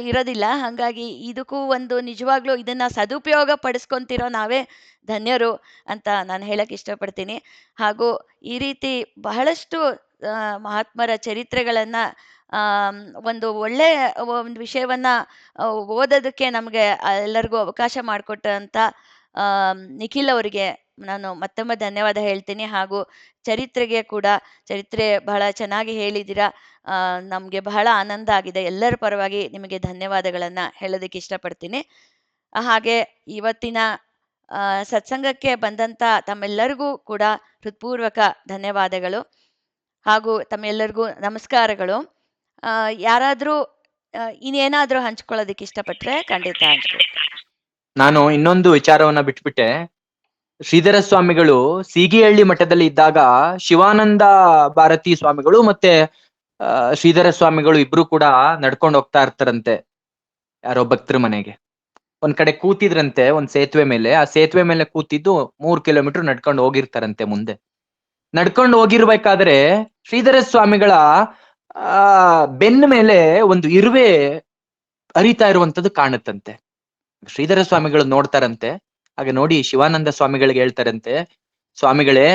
ಇರೋದಿಲ್ಲ. ಹಾಗಾಗಿ ಇದಕ್ಕೂ ನಿಜವಾಗ್ಲೂ ಇದನ್ನ ಸದುಪಯೋಗ ಪಡಿಸ್ಕೊಂತಿರೋ ನಾವೇ ಧನ್ಯರು ಅಂತ ನಾನು ಹೇಳಕ್ ಇಷ್ಟಪಡ್ತೀನಿ. ಹಾಗೂ ಈ ರೀತಿ ಬಹಳಷ್ಟು ಮಹಾತ್ಮರ ಚರಿತ್ರೆಗಳನ್ನ ಒಳ್ಳೆ ವಿಷಯವನ್ನ ಓದೋದಕ್ಕೆ ನಮ್ಗೆ ಎಲ್ಲರಿಗೂ ಅವಕಾಶ ಮಾಡಿಕೊಟ್ಟಂತ ನಿಖಿಲ್ ಅವರಿಗೆ ನಾನು ಮತ್ತೊಮ್ಮೆ ಧನ್ಯವಾದ ಹೇಳ್ತೀನಿ. ಹಾಗೂ ಚರಿತ್ರೆ ಬಹಳ ಚೆನ್ನಾಗಿ ಹೇಳಿದ್ದೀರಾ. ನಮ್ಗೆ ಬಹಳ ಆನಂದ ಆಗಿದೆ. ಎಲ್ಲರ ಪರವಾಗಿ ನಿಮಗೆ ಧನ್ಯವಾದಗಳನ್ನ ಹೇಳೋದಕ್ಕೆ ಇಷ್ಟಪಡ್ತೀನಿ. ಹಾಗೆ ಇವತ್ತಿನ ಸತ್ಸಂಗಕ್ಕೆ ಬಂದಂತ ತಮ್ಮೆಲ್ಲರಿಗೂ ಕೂಡ ಹೃತ್ಪೂರ್ವಕ ಧನ್ಯವಾದಗಳು ಹಾಗೂ ತಮ್ಮೆಲ್ಲರಿಗೂ ನಮಸ್ಕಾರಗಳು. ಯಾರಾದ್ರೂ ಇನ್ನೇನಾದ್ರೂ ಹಂಚ್ಕೊಳ್ಳೋದಕ್ಕೆ ಇಷ್ಟಪಟ್ರೆ ಖಂಡಿತ ಹಂಚ್ಕೊಳ್ತೀನಿ. ನಾನು ಇನ್ನೊಂದು ವಿಚಾರವನ್ನ ಬಿಟ್ಬಿಟ್ಟೆ. ಶ್ರೀಧರ ಸ್ವಾಮಿಗಳು ಸೀಗಿಹಳ್ಳಿ ಮಠದಲ್ಲಿ ಇದ್ದಾಗ ಶಿವಾನಂದ ಭಾರತಿ ಸ್ವಾಮಿಗಳು ಮತ್ತೆ ಶ್ರೀಧರ ಸ್ವಾಮಿಗಳು ಇಬ್ರು ಕೂಡ ನಡ್ಕೊಂಡು ಹೋಗ್ತಾ ಇರ್ತಾರಂತೆ ಯಾರೋ ಭಕ್ತರ ಮನೆಗೆ. ಒಂದ್ ಕಡೆ ಕೂತಿದ್ರಂತೆ ಒಂದ್ ಸೇತುವೆ ಮೇಲೆ. ಆ ಸೇತುವೆ ಮೇಲೆ ಕೂತಿದ್ದು 3 ಕಿಲೋಮೀಟರ್ ನಡ್ಕೊಂಡು ಹೋಗಿರ್ತಾರಂತೆ. ಮುಂದೆ ನಡ್ಕೊಂಡು ಹೋಗಿರ್ಬೇಕಾದ್ರೆ ಶ್ರೀಧರ ಸ್ವಾಮಿಗಳ ಬೆನ್ನ ಮೇಲೆ ಒಂದು ಇರುವೆ ಹರಿತಾ ಇರುವಂತದ್ದು ಕಾಣುತ್ತಂತೆ. ಶ್ರೀಧರ ಸ್ವಾಮಿಗಳು ನೋಡ್ತಾರಂತೆ. ಹಾಗೆ ನೋಡಿ ಶಿವಾನಂದ ಸ್ವಾಮಿಗಳಿಗೆ ಹೇಳ್ತಾರಂತೆ, ಸ್ವಾಮಿಗಳೇ,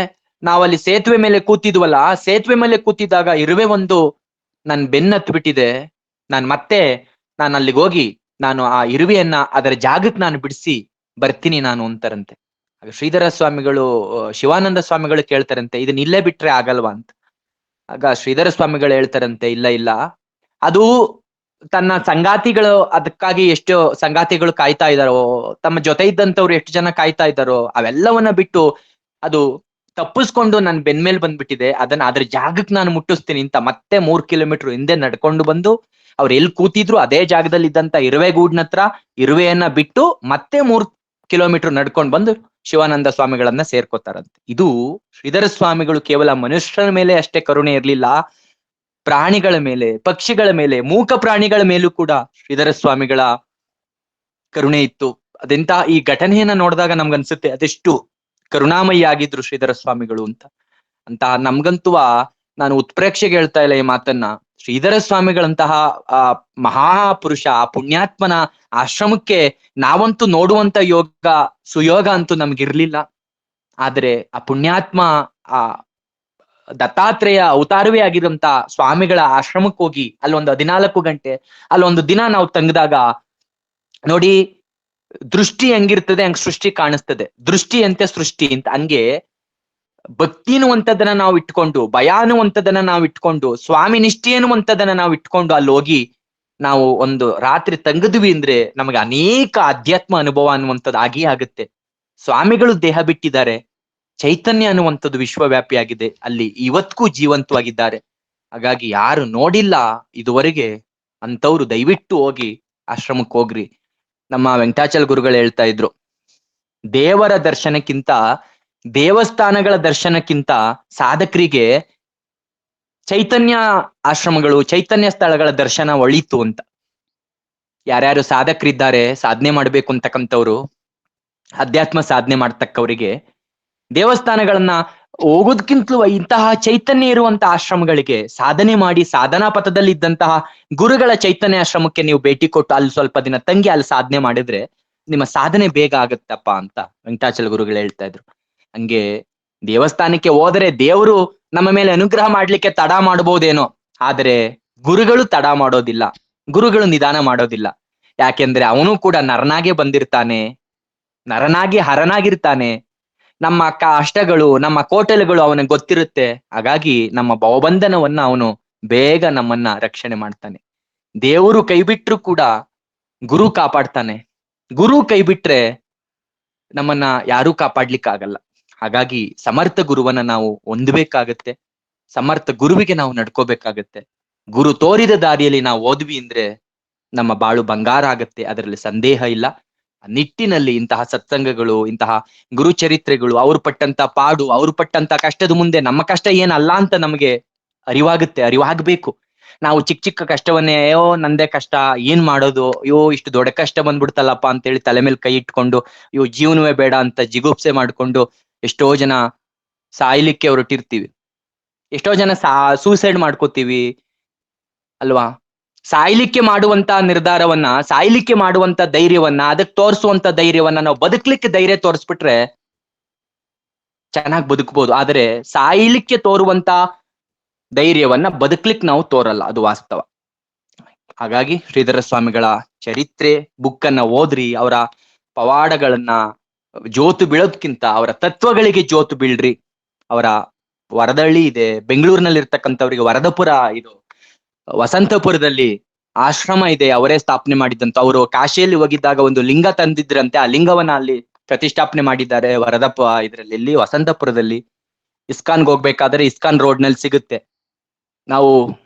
ನಾವಲ್ಲಿ ಸೇತುವೆ ಮೇಲೆ ಕೂತಿದ್ವಲ್ಲ, ಆ ಸೇತುವೆ ಮೇಲೆ ಕೂತಿದ್ದಾಗ ಇರುವೆ ನನ್ ಬೆನ್ನತ್ತು ಬಿಟ್ಟಿದೆ. ನಾನು ಅಲ್ಲಿಗೆ ಹೋಗಿ ನಾನು ಆ ಇರುವೆಯನ್ನ ಅದರ ಜಾಗಕ್ಕೆ ನಾನು ಬಿಡಿಸಿ ಬರ್ತೀನಿ ನಾನು ಅಂತಾರಂತೆ. ಆಗ ಶ್ರೀಧರ ಸ್ವಾಮಿಗಳು ಶಿವಾನಂದ ಸ್ವಾಮಿಗಳು ಕೇಳ್ತಾರಂತೆ, ಇದನ್ನ ಇಲ್ಲೇ ಬಿಟ್ರೆ ಆಗಲ್ವಾ ಅಂತ. ಆಗ ಶ್ರೀಧರ ಸ್ವಾಮಿಗಳು ಹೇಳ್ತಾರಂತೆ, ಇಲ್ಲ, ಅದು ತನ್ನ ಸಂಗಾತಿಗಳು, ಅದಕ್ಕಾಗಿ ಎಷ್ಟು ಸಂಗಾತಿಗಳು ಕಾಯ್ತಾ ಇದ್ದಾರೋ, ತಮ್ಮ ಜೊತೆ ಇದ್ದಂತವ್ರು ಎಷ್ಟು ಜನ ಕಾಯ್ತಾ ಇದ್ದಾರೋ, ಅವೆಲ್ಲವನ್ನ ಬಿಟ್ಟು ಅದು ತಪ್ಪಿಸ್ಕೊಂಡು ನನ್ ಬೆನ್ಮೇಲ್ ಬಂದ್ಬಿಟ್ಟಿದೆ. ಅದ್ರ ಜಾಗಕ್ಕೆ ನಾನು ಮುಟ್ಟಿಸ್ತೀನಿ ಅಂತ ಮತ್ತೆ 3 ಕಿಲೋಮೀಟರ್ ಹಿಂದೆ ನಡ್ಕೊಂಡು ಬಂದು ಅವ್ರು ಎಲ್ಲಿ ಕೂತಿದ್ರು ಅದೇ ಜಾಗದಲ್ಲಿ ಇದ್ದಂತ ಇರುವೆಗೂಡ್ನತ್ರ ಇರುವೆಯನ್ನ ಬಿಟ್ಟು ಮತ್ತೆ 3 ಕಿಲೋಮೀಟರ್ ನಡ್ಕೊಂಡು ಬಂದು ಶಿವಾನಂದ ಸ್ವಾಮಿಗಳನ್ನ ಸೇರ್ಕೋತಾರಂತೆ. ಇದು ಶ್ರೀಧರ ಸ್ವಾಮಿಗಳು ಕೇವಲ ಮನುಷ್ಯರ ಮೇಲೆ ಅಷ್ಟೇ ಕರುಣೆ ಇರ್ಲಿಲ್ಲ, ಪ್ರಾಣಿಗಳ ಮೇಲೆ, ಪಕ್ಷಿಗಳ ಮೇಲೆ, ಮೂಕ ಪ್ರಾಣಿಗಳ ಮೇಲೂ ಕೂಡ ಶ್ರೀಧರ ಸ್ವಾಮಿಗಳ ಕರುಣೆ ಇತ್ತು. ಈ ಘಟನೆಯನ್ನ ನೋಡಿದಾಗ ನಮ್ಗನ್ಸುತ್ತೆ ಅದೆಷ್ಟು ಕರುಣಾಮಯಿ ಆಗಿದ್ರು ಶ್ರೀಧರ ಸ್ವಾಮಿಗಳು ಅಂತ ನಮ್ಗಂತೂ ನಾನು ಉತ್ಪ್ರೇಕ್ಷೆಗೆ ಹೇಳ್ತಾ ಇಲ್ಲ ಈ ಮಾತನ್ನ. ಶ್ರೀಧರ ಸ್ವಾಮಿಗಳಂತಹ ಮಹಾಪುರುಷ, ಆ ಪುಣ್ಯಾತ್ಮನ ಆಶ್ರಮಕ್ಕೆ ನಾವಂತೂ ನೋಡುವಂತ ಸುಯೋಗ ಅಂತೂ ನಮ್ಗಿರ್ಲಿಲ್ಲ. ಆದ್ರೆ ಆ ಪುಣ್ಯಾತ್ಮ, ಆ ದತ್ತಾತ್ರೇಯ ಅವತಾರವೇ ಆಗಿರಂತ ಸ್ವಾಮಿಗಳ ಆಶ್ರಮಕ್ಕೆ ಹೋಗಿ ಅಲ್ಲೊಂದು 14 ಗಂಟೆ ಅಲ್ಲೊಂದು ದಿನ ನಾವು ತಂಗದಾಗ ನೋಡಿ, ದೃಷ್ಟಿ ಹೆಂಗಿರ್ತದೆ ಹಂಗ್ ಸೃಷ್ಟಿ ಕಾಣಿಸ್ತದೆ. ದೃಷ್ಟಿ ಅಂತೆ ಸೃಷ್ಟಿ ಅಂತ. ಹಂಗೆ ಭಕ್ತಿ ಅನ್ನುವಂಥದ್ದನ್ನ ನಾವು ಇಟ್ಕೊಂಡು, ಭಯ ಅನ್ನುವಂಥದ್ದನ್ನ ನಾವು ಇಟ್ಕೊಂಡು, ಸ್ವಾಮಿ ನಿಷ್ಠೆ ಅನ್ನುವಂಥದ್ದನ್ನ ನಾವು ಇಟ್ಕೊಂಡು ಅಲ್ಲಿ ಹೋಗಿ ನಾವು ಒಂದು ರಾತ್ರಿ ತಂಗದ್ವಿ ಅಂದ್ರೆ ನಮಗೆ ಅನೇಕ ಅಧ್ಯಾತ್ಮ ಅನುಭವ ಅನ್ನುವಂಥದ್ದು ಆಗೇ ಆಗುತ್ತೆ. ಸ್ವಾಮಿಗಳು ದೇಹ ಬಿಟ್ಟಿದ್ದಾರೆ, ಚೈತನ್ಯ ಅನ್ನುವಂಥದ್ದು ವಿಶ್ವವ್ಯಾಪಿಯಾಗಿದೆ, ಅಲ್ಲಿ ಇವತ್ತಿಗೂ ಜೀವಂತವಾಗಿದ್ದಾರೆ. ಹಾಗಾಗಿ ಯಾರು ನೋಡಿಲ್ಲ ಇದುವರೆಗೆ ಅಂತವ್ರು ದಯವಿಟ್ಟು ಹೋಗಿ ಆಶ್ರಮಕ್ಕೆ ಹೋಗ್ರಿ. ನಮ್ಮ ವೆಂಕಟಾಚಲ ಗುರುಗಳು ಹೇಳ್ತಾ ಇದ್ರು, ದೇವರ ದರ್ಶನಕ್ಕಿಂತ, ದೇವಸ್ಥಾನಗಳ ದರ್ಶನಕ್ಕಿಂತ ಸಾಧಕರಿಗೆ ಚೈತನ್ಯ ಆಶ್ರಮಗಳು, ಚೈತನ್ಯ ಸ್ಥಳಗಳ ದರ್ಶನ ಒಳಿತು ಅಂತ. ಯಾರ್ಯಾರು ಸಾಧಕರಿದ್ದಾರೆ, ಸಾಧನೆ ಮಾಡ್ಬೇಕು ಅಂತಕ್ಕಂಥವ್ರು, ಅಧ್ಯಾತ್ಮ ಸಾಧನೆ ಮಾಡ್ತಕ್ಕವರಿಗೆ ದೇವಸ್ಥಾನಗಳನ್ನ ಹೋಗೋದಕ್ಕಿಂತಲೂ ಇಂತಹ ಚೈತನ್ಯ ಇರುವಂತಹ ಆಶ್ರಮಗಳಿಗೆ ಸಾಧನೆ ಮಾಡಿ ಸಾಧನಾ ಪಥದಲ್ಲಿ ಇದ್ದಂತಹ ಗುರುಗಳ ಚೈತನ್ಯ ಆಶ್ರಮಕ್ಕೆ ನೀವು ಭೇಟಿ ಕೊಟ್ಟು ಅಲ್ಲಿ ಸ್ವಲ್ಪ ದಿನ ತಂಗಿ ಅಲ್ಲಿ ಸಾಧನೆ ಮಾಡಿದ್ರೆ ನಿಮ್ಮ ಸಾಧನೆ ಬೇಗ ಆಗತ್ತಪ್ಪ ಅಂತ ವೆಂಕಟಾಚಲ ಗುರುಗಳು ಹೇಳ್ತಾ ಇದ್ರು. ಹಂಗೆ ದೇವಸ್ಥಾನಕ್ಕೆ ಹೋದರೆ ದೇವರು ನಮ್ಮ ಮೇಲೆ ಅನುಗ್ರಹ ಮಾಡ್ಲಿಕ್ಕೆ ತಡ ಮಾಡಬಹುದೇನೋ, ಆದರೆ ಗುರುಗಳು ತಡ ಮಾಡೋದಿಲ್ಲ, ಗುರುಗಳು ನಿಧಾನ ಮಾಡೋದಿಲ್ಲ. ಯಾಕೆಂದ್ರೆ ಅವನು ಕೂಡ ನರನಾಗೆ ಬಂದಿರ್ತಾನೆ, ನರನಾಗಿ ಹರನಾಗಿರ್ತಾನೆ. ನಮ್ಮ ಕಷ್ಟಗಳು, ನಮ್ಮ ಕೋಟಲೆಗಳು ಅವನಿಗೆ ಗೊತ್ತಿರುತ್ತೆ. ಹಾಗಾಗಿ ನಮ್ಮ ಭವಬಂಧನವನ್ನ ಅವನು ಬೇಗ ನಮ್ಮನ್ನ ರಕ್ಷಣೆ ಮಾಡ್ತಾನೆ. ದೇವರು ಕೈ ಬಿಟ್ರು ಕೂಡ ಗುರು ಕಾಪಾಡ್ತಾನೆ, ಗುರು ಕೈ ಬಿಟ್ರೆ ನಮ್ಮನ್ನ ಯಾರೂ ಕಾಪಾಡ್ಲಿಕ್ಕೆ ಆಗಲ್ಲ. ಹಾಗಾಗಿ ಸಮರ್ಥ ಗುರುವನ್ನ ನಾವು ಹೊಂದಬೇಕಾಗತ್ತೆ, ಸಮರ್ಥ ಗುರುವಿಗೆ ನಾವು ನಡ್ಕೋಬೇಕಾಗತ್ತೆ. ಗುರು ತೋರಿದ ದಾರಿಯಲ್ಲಿ ನಾವು ಹೋದ್ವಿ ಅಂದ್ರೆ ನಮ್ಮ ಬಾಳು ಬಂಗಾರ ಆಗತ್ತೆ, ಅದರಲ್ಲಿ ಸಂದೇಹ ಇಲ್ಲ. ನಿಟ್ಟಿನಲ್ಲಿ ಇಂತಹ ಸತ್ಸಂಗಗಳು, ಇಂತಹ ಗುರುಚರಿತ್ರೆಗಳು, ಅವ್ರು ಪಟ್ಟಂತ ಪಾಡು, ಅವ್ರು ಪಟ್ಟಂತ ಕಷ್ಟದ ಮುಂದೆ ನಮ್ಮ ಕಷ್ಟ ಏನಲ್ಲ ಅಂತ ನಮಗೆ ಅರಿವಾಗುತ್ತೆ, ಅರಿವಾಗ್ಬೇಕು. ನಾವು ಚಿಕ್ಕ ಚಿಕ್ಕ ಕಷ್ಟವನ್ನೇ ಅಯ್ಯೋ ನಂದೇ ಕಷ್ಟ, ಏನ್ ಮಾಡೋದು, ಅಯ್ಯೋ ಇಷ್ಟು ದೊಡ್ಡ ಕಷ್ಟ ಬಂದ್ಬಿಡ್ತಲ್ಲಪ್ಪ ಅಂತೇಳಿ ತಲೆ ಮೇಲೆ ಕೈ ಇಟ್ಕೊಂಡು ಅಯ್ಯೋ ಜೀವನವೇ ಬೇಡ ಅಂತ ಜಿಗುಪ್ಸೆ ಮಾಡ್ಕೊಂಡು ಎಷ್ಟೋ ಜನ ಸಾಯ್ಲಿಕ್ಕೆ ಹೊರಟಿರ್ತೀವಿ, ಎಷ್ಟೋ ಜನ ಸೂಸೈಡ್ ಮಾಡ್ಕೋತೀವಿ ಅಲ್ವಾ. ಸಾಯ್ಲಿಕ್ಕೆ ಮಾಡುವಂತ ನಿರ್ಧಾರವನ್ನ, ಸಾಯ್ಲಿಕ್ಕೆ ಮಾಡುವಂತ ಧೈರ್ಯವನ್ನ, ಅದಕ್ಕೆ ತೋರಿಸುವಂತ ಧೈರ್ಯವನ್ನ ನಾವು ಬದುಕ್ಲಿಕ್ಕೆ ಧೈರ್ಯ ತೋರಿಸ್ಬಿಟ್ರೆ ಚೆನ್ನಾಗಿ ಬದುಕ್ಬೋದು. ಆದ್ರೆ ಸಾಯ್ಲಿಕ್ಕೆ ತೋರುವಂತ ಧೈರ್ಯವನ್ನ ಬದುಕ್ಲಿಕ್ಕೆ ನಾವು ತೋರಲ್ಲ, ಅದು ವಾಸ್ತವ. ಹಾಗಾಗಿ ಶ್ರೀಧರ ಸ್ವಾಮಿಗಳ ಚರಿತ್ರೆ ಬುಕ್ ಅನ್ನ ಓದ್ರಿ, ಅವರ ಪವಾಡಗಳನ್ನ ಜೋತು ಬೀಳೋದ್ಕಿಂತ ಅವರ ತತ್ವಗಳಿಗೆ ಜೋತು ಬೀಳ್ರಿ. ಅವರ ವರದಳ್ಳಿ ಇದೆ, ಬೆಂಗಳೂರಿನಲ್ಲಿ ಇರ್ತಕ್ಕಂಥವ್ರಿಗೆ ವರದಪುರ, ಇದು ವಸಂತಪುರದಲ್ಲಿ ಆಶ್ರಮ ಇದೆ, ಅವರೇ ಸ್ಥಾಪನೆ ಮಾಡಿದ್ದಂತ. ಅವರು ಕಾಶಿಯಲ್ಲಿ ಹೋಗಿದ್ದಾಗ ಒಂದು ಲಿಂಗ ತಂದಿದ್ರಂತೆ, ಆ ಲಿಂಗವನ್ನ ಅಲ್ಲಿ ಪ್ರತಿಷ್ಠಾಪನೆ ಮಾಡಿದ್ದಾರೆ ವರದಪ್ಪ ಇದ್ರಲ್ಲಿ, ಇಲ್ಲಿ ವಸಂತಪುರದಲ್ಲಿ. ಇಸ್ಕಾನ್ಗೆ ಹೋಗ್ಬೇಕಾದ್ರೆ ಇಸ್ಕಾನ್ ರೋಡ್ ನಲ್ಲಿ ಸಿಗುತ್ತೆ. ನಾವು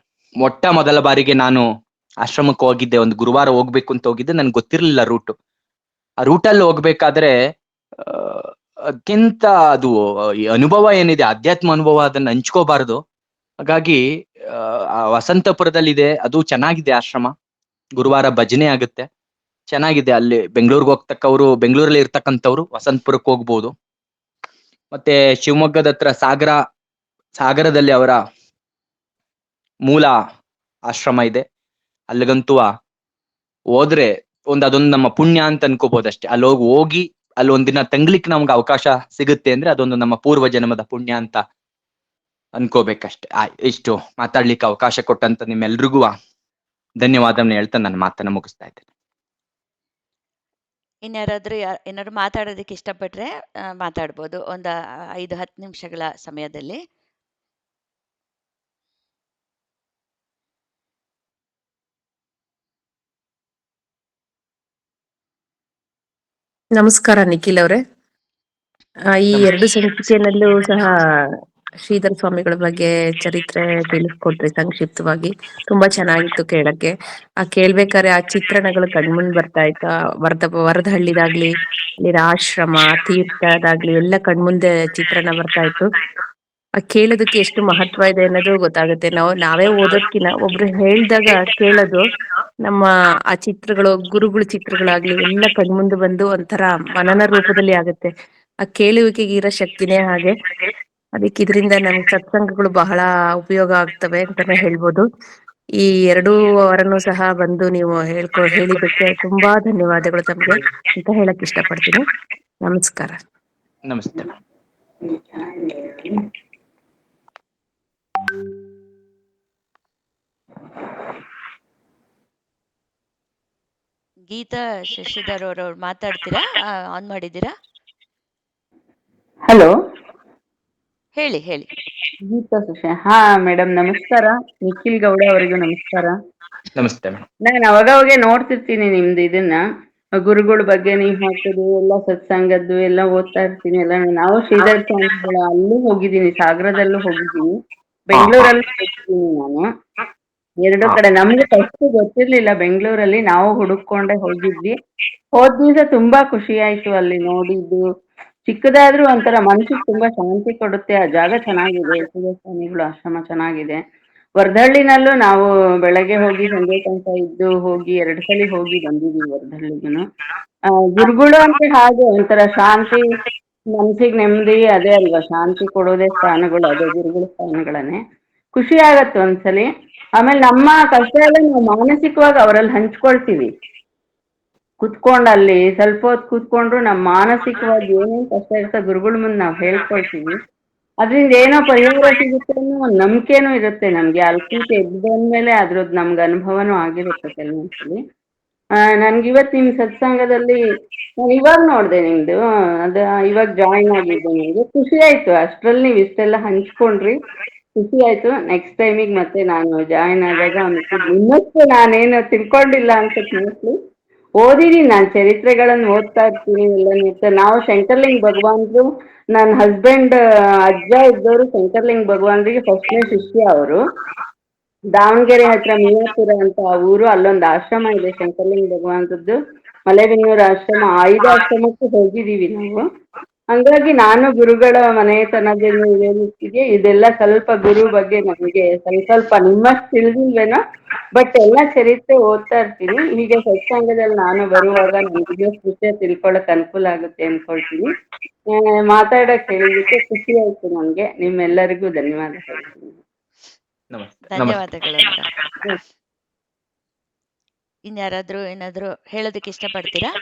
ಮೊಟ್ಟ ಮೊದಲ ಬಾರಿಗೆ ನಾನು ಆಶ್ರಮಕ್ಕೆ ಹೋಗಿದ್ದೆ, ಒಂದು ಗುರುವಾರ ಹೋಗ್ಬೇಕು ಅಂತ ಹೋಗಿದ್ದೆ, ನನ್ಗೆ ಗೊತ್ತಿರ್ಲಿಲ್ಲ ರೂಟ್. ಆ ರೂಟಲ್ಲಿ ಹೋಗ್ಬೇಕಾದ್ರೆ ಅತ್ಯಂತ ಅದು ಈ ಅನುಭವ ಏನಿದೆ, ಅಧ್ಯಾತ್ಮ ಅನುಭವ, ಅದನ್ನ ಹಂಚ್ಕೋಬಾರದು. ಹಾಗಾಗಿ ಆ ವಸಂತಪುರದಲ್ಲಿ ಇದೆ, ಅದು ಚೆನ್ನಾಗಿದೆ ಆಶ್ರಮ. ಗುರುವಾರ ಭಜನೆ ಆಗುತ್ತೆ, ಚೆನ್ನಾಗಿದೆ. ಅಲ್ಲಿ ಬೆಂಗಳೂರಿಗೆ ಹೋಗ್ತಕ್ಕವ್ರು, ಬೆಂಗಳೂರಲ್ಲಿ ಇರ್ತಕ್ಕಂಥವ್ರು ವಸಂತಪುರಕ್ಕೆ ಹೋಗ್ಬೋದು. ಮತ್ತೆ ಶಿವಮೊಗ್ಗದ ಹತ್ರ ಸಾಗರದಲ್ಲಿ ಅವರ ಮೂಲ ಆಶ್ರಮ ಇದೆ. ಅಲ್ಲಿಗಂತೂ ಹೋದ್ರೆ ಅದೊಂದು ನಮ್ಮ ಪುಣ್ಯ ಅಂತ ಅನ್ಕೋಬಹುದಷ್ಟೇ. ಅಲ್ಲಿ ಹೋಗಿ ಅಲ್ಲಿ ಒಂದಿನ ತಂಗ್ಲಿಕ್ಕೆ ನಮ್ಗೆ ಅವಕಾಶ ಸಿಗುತ್ತೆ ಅಂದ್ರೆ ಅದೊಂದು ನಮ್ಮ ಪೂರ್ವ ಜನ್ಮದ ಪುಣ್ಯ ಅಂತ ಅನ್ಕೋಬೇಕಷ್ಟೆ. ಇಷ್ಟು ಮಾತಾಡ್ಲಿಕ್ಕೆ ಅವಕಾಶ ಕೊಟ್ಟಂತ ನಿಮ್ಮೆಲ್ರಿಗೂ ಧನ್ಯವಾದವನ್ನ ಹೇಳ್ತಾ ನನ್ನ ಮಾತನ್ನ ಮುಗಿಸ್ತಾ ಇದ್ದೇನೆ. ಇನ್ಯಾರಾದ್ರೂ ಏನಾದ್ರು ಮಾತಾಡೋದಕ್ಕೆ ಇಷ್ಟಪಟ್ರೆ ಮಾತಾಡ್ಬೋದು, ಒಂದು 5-10 ನಿಮಿಷಗಳ ಸಮಯದಲ್ಲಿ. ನಮಸ್ಕಾರ ನಿಖಿಲ್ ಅವರೇ. ಈ 2 ಸಂಚಿಕೆಯಲ್ಲೂ ಸಹ ಶ್ರೀಧರ ಸ್ವಾಮಿಗಳ ಬಗ್ಗೆ ಚರಿತ್ರೆ ತಿಳಿಸ್ಕೊಟ್ರಿ ಸಂಕ್ಷಿಪ್ತವಾಗಿ. ತುಂಬಾ ಚೆನ್ನಾಗಿತ್ತು ಕೇಳಕ್ಕೆ. ಕೇಳ್ಬೇಕಾದ್ರೆ ಆ ಚಿತ್ರಣಗಳು ಕಣ್ಮುಂದ್ ಬರ್ತಾ ಇತ್ತು. ವರದಹಳ್ಳಿದಾಗ್ಲಿ, ಅಲ್ಲಿರೋ ಆಶ್ರಮ, ತೀರ್ಥದಾಗ್ಲಿ ಎಲ್ಲ ಕಣ್ಮುಂದೆ ಚಿತ್ರಣ ಬರ್ತಾ ಇತ್ತು. ಕೇಳೋದಕ್ಕೆ ಎಷ್ಟು ಮಹತ್ವ ಇದೆ ಅನ್ನೋದು ಗೊತ್ತಾಗುತ್ತೆ. ನಾವೇ ಓದೋದ್ಕಿನ್ನ ಒಬ್ರು ಹೇಳ್ದಾಗ ಕೇಳೋದು, ನಮ್ಮ ಆ ಚಿತ್ರಗಳು, ಗುರುಗಳ ಚಿತ್ರಗಳಾಗ್ಲಿ ಎಲ್ಲ ಕಣ್ಮುಂದೆ ಬಂದು ಒಂಥರ ಮನನ ರೂಪದಲ್ಲಿ ಆಗುತ್ತೆ. ಆ ಕೇಳುವಿಕೆಗೆ ಇರೋ ಶಕ್ತಿನೇ ಹಾಗೆ. ಅದಕ್ಕೆ ಇದರಿಂದ ನಮ್ಗೆ ಸತ್ಸಂಗಗಳು ಬಹಳ ಉಪಯೋಗ ಆಗ್ತವೆ ಅಂತಾನೆ ಹೇಳ್ಬೋದು. ಈ 2 ವಾರನೂ ಸಹ ಬಂದು ನೀವು ಹೇಳಿದ್ದಕ್ಕೆ ತುಂಬಾ ಧನ್ಯವಾದಗಳು ತಮ್ಗೆ ಅಂತ ಹೇಳಕ್ ಇಷ್ಟಪಡ್ತೀನಿ. ನಮಸ್ಕಾರ. ನಮಸ್ತೆ. ಗೀತಾ ಶಶಿಧರ್ ಅವ್ರು ಮಾತಾಡ್ತೀರಾ? ಆನ್ ಮಾಡಿದ್ದೀರಾ? ಹಲೋ, ಹೇಳಿ ಹೇಳಿ. ಗೀತಾ ಸುಶಾ. ಹಾ ಮೇಡಮ್ ನಮಸ್ಕಾರ. ನಿಖಿಲ್ ಗೌಡ ಅವರಿಗೂ ನಮಸ್ಕಾರ. ನಮಸ್ತೆ ಮೇಡಮ್. ನಾನು ಅವಾಗವಾಗ ನೋಡ್ತಿರ್ತೀನಿ ನಿಮ್ದು ಇದನ್ನ, ಗುರುಗಳ ಬಗ್ಗೆ ನೀವು ಹಾಕೋದು ಎಲ್ಲ ಸತ್ಸಂಗದ್ದು ಎಲ್ಲ ಓದ್ತಾ ಇರ್ತೀನಿ ಎಲ್ಲ. ನಾವು ಶ್ರೀಧರ್ ಸ್ವಾಮಿಗಳ ಅಲ್ಲೂ ಹೋಗಿದ್ದೀನಿ, ಸಾಗರದಲ್ಲೂ ಹೋಗಿದ್ದೀನಿ, ಬೆಂಗಳೂರಲ್ಲೂ ಹೋಗಿದ್ದೀನಿ ನಾನು. ಎರಡು ಕಡೆ. ನಮ್ಗೆ ಫಸ್ಟ್ ಗೊತ್ತಿರ್ಲಿಲ್ಲ ಬೆಂಗಳೂರಲ್ಲಿ, ನಾವು ಹುಡುಕೊಂಡೆ ಹೋಗಿದ್ವಿ. ಹೋದ ದಿವಸ ತುಂಬಾ ಖುಷಿ ಆಯ್ತು ಅಲ್ಲಿ ನೋಡಿದ್ದು. ಚಿಕ್ಕದಾದ್ರೂ ಒಂಥರ ಮನ್ಸಿಗೆ ತುಂಬಾ ಶಾಂತಿ ಕೊಡುತ್ತೆ. ಆ ಜಾಗ ಚೆನ್ನಾಗಿದೆ, ಸ್ವಾಮಿಗಳು ಆಶ್ರಮ ಚೆನ್ನಾಗಿದೆ. ವರ್ಧಳ್ಳಿನಲ್ಲೂ ನಾವು ಬೆಳಗ್ಗೆ ಹೋಗಿ ಸಂಜೆ ತನಕ ಇದ್ದು ಹೋಗಿ 2 ಸಲ ಹೋಗಿ ಬಂದಿದ್ದೀವಿ ವರ್ಧಳ್ಳಿಗೂನು. ಗುರುಗಳು ಅಂದ್ರೆ ಹಾಗೆ ಒಂಥರ ಶಾಂತಿ, ಮನ್ಸಿಗೆ ನೆಮ್ಮದಿ, ಅದೇ ಅಲ್ವಾ ಶಾಂತಿ ಕೊಡೋದೇ ಸ್ಥಾನಗಳು, ಅದೇ ಗುರುಗಳ ಸ್ಥಾನಗಳನ್ನೇ. ಖುಷಿ ಆಗತ್ತೆ ಒಂದ್ಸಲಿ. ಆಮೇಲೆ ನಮ್ಮ ಕಷ್ಟ ಎಲ್ಲ ನಾವು ಮಾನಸಿಕವಾಗಿ ಅವರಲ್ಲಿ ಹಂಚ್ಕೊಳ್ತೀವಿ. ಕುತ್ಕೊಂಡು ಅಲ್ಲಿ ಸ್ವಲ್ಪ ಹೊತ್ತು ಕೂತ್ಕೊಂಡ್ರು ನಮ್ಮ ಮಾನಸಿಕವಾಗಿ ಏನೇನ್ ಕಷ್ಟ ಇರುತ್ತೆ ಗುರುಗಳ ಮುಂದೆ ನಾವು ಹೇಳ್ಕೊಳ್ತೀವಿ. ಅದರಿಂದ ಏನೋ ಪರಿಹಾರ ಸಿಗುತ್ತೆ ಅನ್ನೋ ಒಂದು ನಂಬಿಕೆನೂ ಇರುತ್ತೆ ನಮ್ಗೆ. ಅಲ್ಲಿ ಕೂತು ಎದ್ದು ಬಂದ್ಮೇಲೆ ಅದ್ರದ್ದು ನಮ್ಗೆ ಅನುಭವನೂ ಆಗಿರುತ್ತೆ ಕೆಲವೊಂದ್ಸಲಿ. ನನ್ಗಿವತ್ತು ನಿಮ್ ಸತ್ಸಂಗದಲ್ಲಿ ನಾನು ಇವಾಗ ನೋಡಿದೆ ನಿಮ್ದು, ಅದು ಇವಾಗ ಜಾಯಿನ್ ಆಗಿದ್ದೆ. ನಿಮ್ಗೆ ಖುಷಿ ಆಯ್ತು, ಅಷ್ಟ್ರಲ್ಲಿ ನೀವು ಇಷ್ಟೆಲ್ಲ ಹಂಚ್ಕೊಂಡ್ರಿ, ಖುಷಿ ಆಯ್ತು. ನೆಕ್ಸ್ಟ್ ಟೈಮಿಗೆ ಮತ್ತೆ ನಾನು ಜಾಯಿನ್ ಆದಾಗ ಇನ್ನಷ್ಟು ನಾನೇನು ತಿಳ್ಕೊಂಡಿಲ್ಲ ಅನ್ಸುತ್ತೆ. ಮೋಸ್ಟ್ಲಿ ಓದಿದೀನಿ, ನಾನು ಚರಿತ್ರೆಗಳನ್ನು ಓದ್ತಾ ಇರ್ತೀನಿ ಎಲ್ಲ. ನಾವು ಶಂಕರ್ಲಿಂಗ ಭಗವಾನ್ರು, ನನ್ನ ಹಸ್ಬೆಂಡ್ ಅಜ್ಜ ಇದ್ದವರು ಶಂಕರ್ಲಿಂಗ ಭಗವಾನ್ರಿಗೆ ಫಸ್ಟ್ನೇ ಶಿಷ್ಯ ಅವರು. ದಾವಣಗೆರೆ ಹತ್ರ ಮಿಯಾಪುರ ಅಂತ ಊರು, ಅಲ್ಲೊಂದು ಆಶ್ರಮ ಇದೆ ಶಂಕರ್ಲಿಂಗ ಭಗವಾನ್ರದ್ದು, ಮಲೆಬೆನ್ನೂರು ಆಶ್ರಮ. 5 ಆಶ್ರಮಕ್ಕೂ ಹೋಗಿದ್ದೀವಿ ನಾವು. ಹಂಗಾಗಿ ನಾನು ಗುರುಗಳ ಮನೆತನದಲ್ಲಿ ಇದೆಲ್ಲ ಸ್ವಲ್ಪ ಗುರು ಬಗ್ಗೆ ನನಗೆ ಸ್ವಲ್ಪ ನಿಮ್ಮಷ್ಟು ತಿಳಿದಿಲ್ವೇನೋ, ಬಟ್ ಎಲ್ಲ ಚರಿತ್ರೆ ಓದ್ತಾ ಇರ್ತೀನಿ. ಹೀಗೆ ಸತ್ಸಂಗದಲ್ಲಿ ನಾನು ಬರುವಾಗ ನನಗೆ ಇನ್ನಷ್ಟು ವಿಷಯ ತಿಳ್ಕೊಳಕ್ ಅನುಕೂಲ ಆಗುತ್ತೆ ಅನ್ಕೊಳ್ತೀನಿ. ಮಾತಾಡಕ್ ಹೇಳಿದ್ದಕ್ಕೆ ಖುಷಿ ಆಯ್ತು ನನಗೆ. ನಿಮ್ಮೆಲ್ಲರಿಗೂ ಧನ್ಯವಾದ ಹೇಳ್ತೀನಿ. ನಮಸ್ತೆ. ಧನ್ಯವಾದಗಳು ಮೇಡಮ್. ಇನ್ಯಾರಾದ್ರೂ ಏನಾದ್ರೂ ಹೇಳೋದಕ್ಕೆ ಇಷ್ಟಪಡ್ತೀರಾ?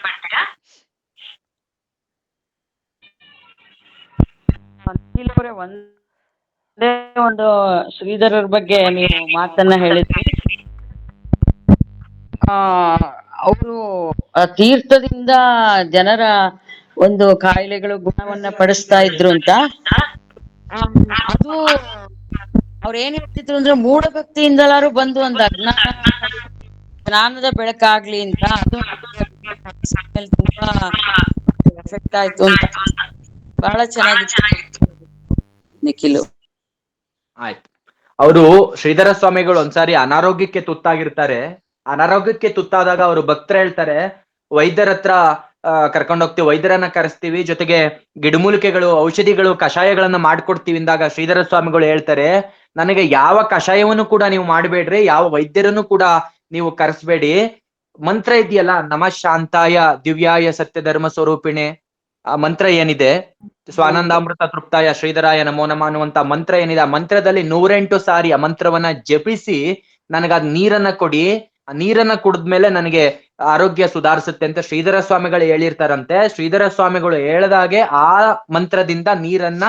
ಒಂದೇ ಒಂದು ಶ್ರೀಧರರ ಬಗ್ಗೆ ನೀವು ಮಾತನ್ನ ಹೇಳಿದ್ರಿ. ಅವರು ತೀರ್ಥದಿಂದ ಜನರ ಒಂದು ಕಾಯಿಲೆಗಳು ಗುಣವನ್ನ ಪಡಿಸ್ತಾ ಇದ್ರು ಅಂತ. ಅದು ಅವ್ರು ಏನ್ ಹೇಳ್ತಿದ್ರು ಅಂದ್ರೆ, ಮೂಢ ಭಕ್ತಿಯಿಂದಲಾರು ಬಂದು ಒಂದು ಜ್ಞಾನದ ಬೆಳಕಾಗ್ಲಿ ಅಂತ. ಅದು ತುಂಬಾ ಎಫೆಕ್ಟ್ ಆಯ್ತು ಅಂತ. ಬಹಳ ಚೆನ್ನಾಗಿತ್ತು ನಿಖಿಲು. ಆಯ್ತು. ಅವರು ಶ್ರೀಧರ ಸ್ವಾಮಿಗಳು ಒಂದ್ಸಾರಿ ಅನಾರೋಗ್ಯಕ್ಕೆ ತುತ್ತಾಗಿರ್ತಾರೆ. ಅನಾರೋಗ್ಯಕ್ಕೆ ತುತ್ತಾದಾಗ ಅವರು ಭಕ್ತರು ಹೇಳ್ತಾರೆ, ವೈದ್ಯರ ಹತ್ರ ಕರ್ಕೊಂಡೋಗ್ತೀವಿ, ವೈದ್ಯರನ್ನ ಕರೆಸ್ತೀವಿ, ಜೊತೆಗೆ ಗಿಡಮೂಲಿಕೆಗಳು, ಔಷಧಿಗಳು, ಕಷಾಯಗಳನ್ನ ಮಾಡ್ಕೊಡ್ತೀವಿ ಅಂದಾಗ ಶ್ರೀಧರ ಸ್ವಾಮಿಗಳು ಹೇಳ್ತಾರೆ, ನನಗೆ ಯಾವ ಕಷಾಯವನ್ನು ಕೂಡ ನೀವು ಮಾಡಬೇಡ್ರಿ, ಯಾವ ವೈದ್ಯರನ್ನು ಕೂಡ ನೀವು ಕರೆಸ್ಬೇಡಿ. ಮಂತ್ರ ಇದೆಯಲ್ಲ, ನಮಃ ಶಾಂತಾಯ ದಿವ್ಯಾಯ ಸತ್ಯ ಧರ್ಮ ಸ್ವರೂಪಿಣೆ, ಆ ಮಂತ್ರ ಏನಿದೆ, ಸ್ವಾನಂದಾಮೃತ ತೃಪ್ತಾಯ ಶ್ರೀಧರಾಯ ನಮೋ ನಮ ಅನ್ನುವಂತ ಮಂತ್ರ ಏನಿದೆ, ಆ ಮಂತ್ರದಲ್ಲಿ 108 ಸಾರಿ ಆ ಮಂತ್ರವನ್ನ ಜಪಿಸಿ ನನಗಾದ್ ನೀರನ್ನ ಕೊಡಿ, ಆ ನೀರನ್ನ ಕುಡಿದ್ಮೇಲೆ ನನಗೆ ಆರೋಗ್ಯ ಸುಧಾರಿಸುತ್ತೆ ಅಂತ ಶ್ರೀಧರ ಸ್ವಾಮಿಗಳು ಹೇಳಿರ್ತಾರಂತೆ. ಶ್ರೀಧರ ಸ್ವಾಮಿಗಳು ಹೇಳ್ದಾಗೆ ಆ ಮಂತ್ರದಿಂದ ನೀರನ್ನ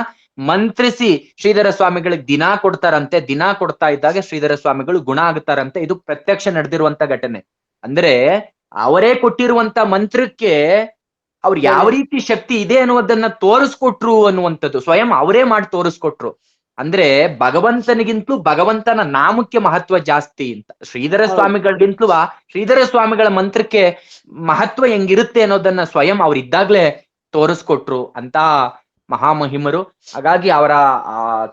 ಮಂತ್ರಿಸಿ ಶ್ರೀಧರ ಸ್ವಾಮಿಗಳಿಗೆ ದಿನಾ ಕೊಡ್ತಾರಂತೆ. ದಿನಾ ಕೊಡ್ತಾ ಇದ್ದಾಗ ಶ್ರೀಧರ ಸ್ವಾಮಿಗಳು ಗುಣ ಆಗ್ತಾರಂತೆ. ಇದು ಪ್ರತ್ಯಕ್ಷ ನಡೆದಿರುವಂತ ಘಟನೆ. ಅಂದ್ರೆ ಅವರೇ ಕೊಟ್ಟಿರುವಂತ ಮಂತ್ರಕ್ಕೆ ಅವ್ರು ಯಾವ ರೀತಿ ಶಕ್ತಿ ಇದೆ ಅನ್ನುವುದನ್ನ ತೋರಿಸ್ಕೊಟ್ರು ಅನ್ನುವಂಥದ್ದು ಸ್ವಯಂ ಅವರೇ ಮಾಡಿ ತೋರಿಸ್ಕೊಟ್ರು. ಅಂದ್ರೆ ಭಗವಂತನಿಗಿಂತಲೂ ಭಗವಂತನ ನಾಮಕ್ಕೆ ಮಹತ್ವ ಜಾಸ್ತಿ ಅಂತ. ಶ್ರೀಧರ ಸ್ವಾಮಿಗಳಿಗಿಂತಲೂ ಶ್ರೀಧರ ಸ್ವಾಮಿಗಳ ಮಂತ್ರಕ್ಕೆ ಮಹತ್ವ ಹೆಂಗಿರುತ್ತೆ ಅನ್ನೋದನ್ನ ಸ್ವಯಂ ಅವ್ರಿದ್ದಾಗ್ಲೇ ತೋರಿಸ್ಕೊಟ್ರು ಅಂತ ಮಹಾಮಹಿಮರು. ಹಾಗಾಗಿ ಅವರ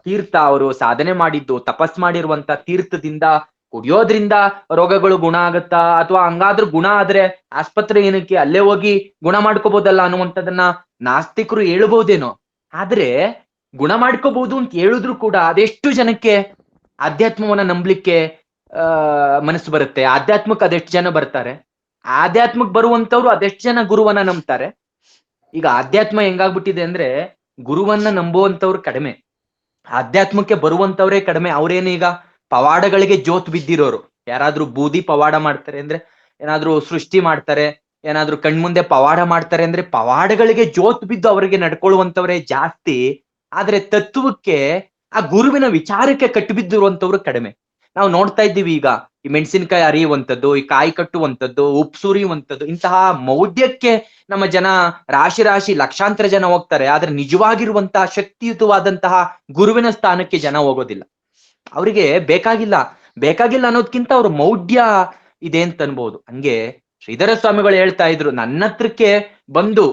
ತೀರ್ಥ, ಅವರು ಸಾಧನೆ ಮಾಡಿದ್ದು, ತಪಸ್ ಮಾಡಿರುವಂತ ತೀರ್ಥದಿಂದ ಕುಡಿಯೋದ್ರಿಂದ ರೋಗಗಳು ಗುಣ ಆಗತ್ತಾ, ಅಥವಾ ಹಂಗಾದ್ರೂ ಗುಣ ಆದ್ರೆ ಆಸ್ಪತ್ರೆ ಏನಕ್ಕೆ, ಅಲ್ಲೇ ಹೋಗಿ ಗುಣ ಮಾಡ್ಕೋಬಹುದಲ್ಲ ಅನ್ನುವಂಥದ್ದನ್ನ ನಾಸ್ತಿಕರು ಹೇಳ್ಬಹುದೇನೋ. ಆದ್ರೆ ಗುಣ ಮಾಡ್ಕೋಬಹುದು ಅಂತ ಹೇಳಿದ್ರು ಕೂಡ ಅದೆಷ್ಟು ಜನಕ್ಕೆ ಆಧ್ಯಾತ್ಮವನ್ನ ನಂಬಲಿಕ್ಕೆ ಮನಸ್ಸು ಬರುತ್ತೆ? ಆಧ್ಯಾತ್ಮಕ್ಕೆ ಅದೆಷ್ಟು ಜನ ಬರ್ತಾರೆ? ಆಧ್ಯಾತ್ಮಕ್ಕೆ ಬರುವಂತವ್ರು ಅದೆಷ್ಟು ಜನ ಗುರುವನ್ನ ನಂಬ್ತಾರೆ? ಈಗ ಆಧ್ಯಾತ್ಮ ಹೆಂಗಾಗ್ಬಿಟ್ಟಿದೆ ಅಂದ್ರೆ, ಗುರುವನ್ನ ನಂಬುವಂತವ್ರು ಕಡಿಮೆ, ಆಧ್ಯಾತ್ಮಕ್ಕೆ ಬರುವಂತವ್ರೇ ಕಡಿಮೆ. ಅವ್ರೇನೀಗ ಪವಾಡಗಳಿಗೆ ಜೋತ್ ಬಿದ್ದಿರೋರು. ಯಾರಾದ್ರೂ ಬೂದಿ ಪವಾಡ ಮಾಡ್ತಾರೆ ಅಂದ್ರೆ, ಏನಾದ್ರೂ ಸೃಷ್ಟಿ ಮಾಡ್ತಾರೆ, ಏನಾದ್ರೂ ಕಣ್ಮುಂದೆ ಪವಾಡ ಮಾಡ್ತಾರೆ ಅಂದ್ರೆ ಪವಾಡಗಳಿಗೆ ಜೋತ್ ಬಿದ್ದು ಅವರಿಗೆ ನಡ್ಕೊಳ್ಳುವಂತವ್ರೆ ಜಾಸ್ತಿ. ಆದ್ರೆ ತತ್ವಕ್ಕೆ, ಆ ಗುರುವಿನ ವಿಚಾರಕ್ಕೆ ಕಟ್ಟಿಬಿದ್ದಿರುವಂತವ್ರು ಕಡಿಮೆ. ನಾವು ನೋಡ್ತಾ ಇದ್ದೀವಿ ಈಗ ಈ ಮೆಣಸಿನಕಾಯಿ ಅರಿಯುವಂಥದ್ದು, ಈ ಕಾಯಿ ಕಟ್ಟುವಂಥದ್ದು, ಉಪ್ಪು ಸುರಿಯುವಂಥದ್ದು, ಇಂತಹ ಮೌಢ್ಯಕ್ಕೆ ನಮ್ಮ ಜನ ರಾಶಿ ಲಕ್ಷಾಂತರ ಜನ ಹೋಗ್ತಾರೆ. ಆದ್ರೆ ನಿಜವಾಗಿರುವಂತಹ ಶಕ್ತಿಯುತವಾದಂತಹ ಗುರುವಿನ ಸ್ಥಾನಕ್ಕೆ ಜನ ಹೋಗೋದಿಲ್ಲ. ಅವರಿಗೆ ಬೇಕಾಗಿಲ್ಲ ಅನ್ನೋದ್ಕಿಂತ ಅವ್ರ ಮೌಢ್ಯ ಇದೆ ಅಂತ ಅನ್ಬೋದು. ಹಂಗೆ ಶ್ರೀಧರ ಸ್ವಾಮಿಗಳು ಹೇಳ್ತಾ ಇದ್ರು, ನನ್ನ ಹತ್ರಕ್ಕೆ ಬಂದು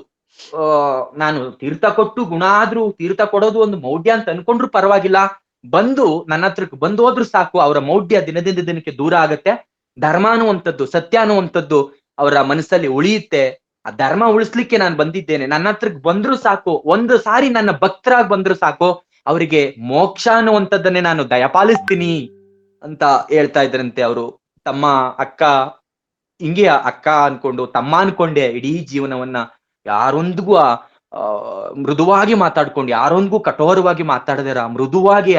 ನಾನು ತೀರ್ಥ ಕೊಟ್ಟು ಗುಣ ಆದ್ರೂ ತೀರ್ಥ ಕೊಡೋದು ಒಂದು ಮೌಢ್ಯ ಅಂತ ಅನ್ಕೊಂಡ್ರು ಪರವಾಗಿಲ್ಲ, ಬಂದು ನನ್ನ ಹತ್ರಕ್ಕೆ ಬಂದು ಹೋದ್ರು ಸಾಕು, ಅವರ ಮೌಢ್ಯ ದಿನದಿಂದ ದಿನಕ್ಕೆ ದೂರ ಆಗತ್ತೆ. ಧರ್ಮ ಅನ್ನುವಂಥದ್ದು, ಸತ್ಯ ಅನ್ನುವಂಥದ್ದು ಅವರ ಮನಸ್ಸಲ್ಲಿ ಉಳಿಯುತ್ತೆ. ಆ ಧರ್ಮ ಉಳಿಸ್ಲಿಕ್ಕೆ ನಾನು ಬಂದಿದ್ದೇನೆ, ನನ್ನ ಹತ್ರಕ್ಕೆ ಬಂದ್ರು ಸಾಕು, ಒಂದು ಸಾರಿ ನನ್ನ ಭಕ್ತರಾಗಿ ಬಂದ್ರು ಸಾಕು, ಅವರಿಗೆ ಮೋಕ್ಷ ಅನ್ನುವಂಥದ್ದನ್ನೇ ನಾನು ದಯಪಾಲಿಸ್ತೀನಿ ಅಂತ ಹೇಳ್ತಾ ಇದ್ರಂತೆ. ಅವರು ತಮ್ಮ ಅಕ್ಕ ಹಿಂಗೆ ಅಕ್ಕ ಅನ್ಕೊಂಡು, ತಮ್ಮ ಅನ್ಕೊಂಡೆ ಇಡೀ ಜೀವನವನ್ನ ಯಾರೊಂದಿಗೂ ಮೃದುವಾಗಿ ಮಾತಾಡ್ಕೊಂಡು, ಯಾರೊಂದಿಗೂ ಕಠೋರವಾಗಿ ಮಾತಾಡದಿರ ಮೃದುವಾಗಿ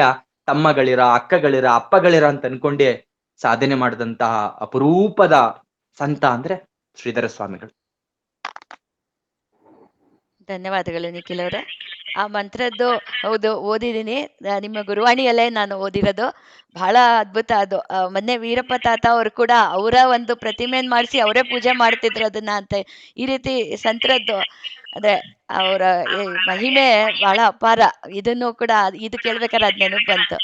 ತಮ್ಮಗಳಿರ, ಅಕ್ಕಗಳಿರ, ಅಪ್ಪಗಳಿರ ಅಂತ ಅನ್ಕೊಂಡೆ ಸಾಧನೆ ಮಾಡಿದಂತಹ ಅಪರೂಪದ ಸಂತ ಅಂದ್ರೆ ಶ್ರೀಧರ ಸ್ವಾಮಿಗಳು. ಧನ್ಯವಾದಗಳು ನಿಖಿಲ್ ಅವರೇ. ಆ ಮಂತ್ರದ್ದು ಹೌದು ಓದಿದ್ದೀನಿ, ನಿಮ್ಮ ಗುರುವಾಣಿಯಲ್ಲೇ ನಾನು ಓದಿರೋದು. ಬಹಳ ಅದ್ಭುತ ಅದು. ಮೊನ್ನೆ ವೀರಪ್ಪ ತಾತ ಅವರು ಕೂಡ ಅವರ ಒಂದು ಪ್ರತಿಮೆಯನ್ನು ಮಾಡಿಸಿ ಅವರೇ ಪೂಜೆ ಮಾಡ್ತಿದ್ರು ಅದನ್ನ ಅಂತ. ಈ ರೀತಿ ಸಂತರದ್ದು ಅಂದ್ರೆ ಅವರ ಮಹಿಮೆ ಬಹಳ ಅಪಾರ. ಇದನ್ನು ಕೂಡ ಇದು ಕೇಳ್ಬೇಕಾದ್ರೆ ಅದ್ ನೆನಪು ಬಂತು.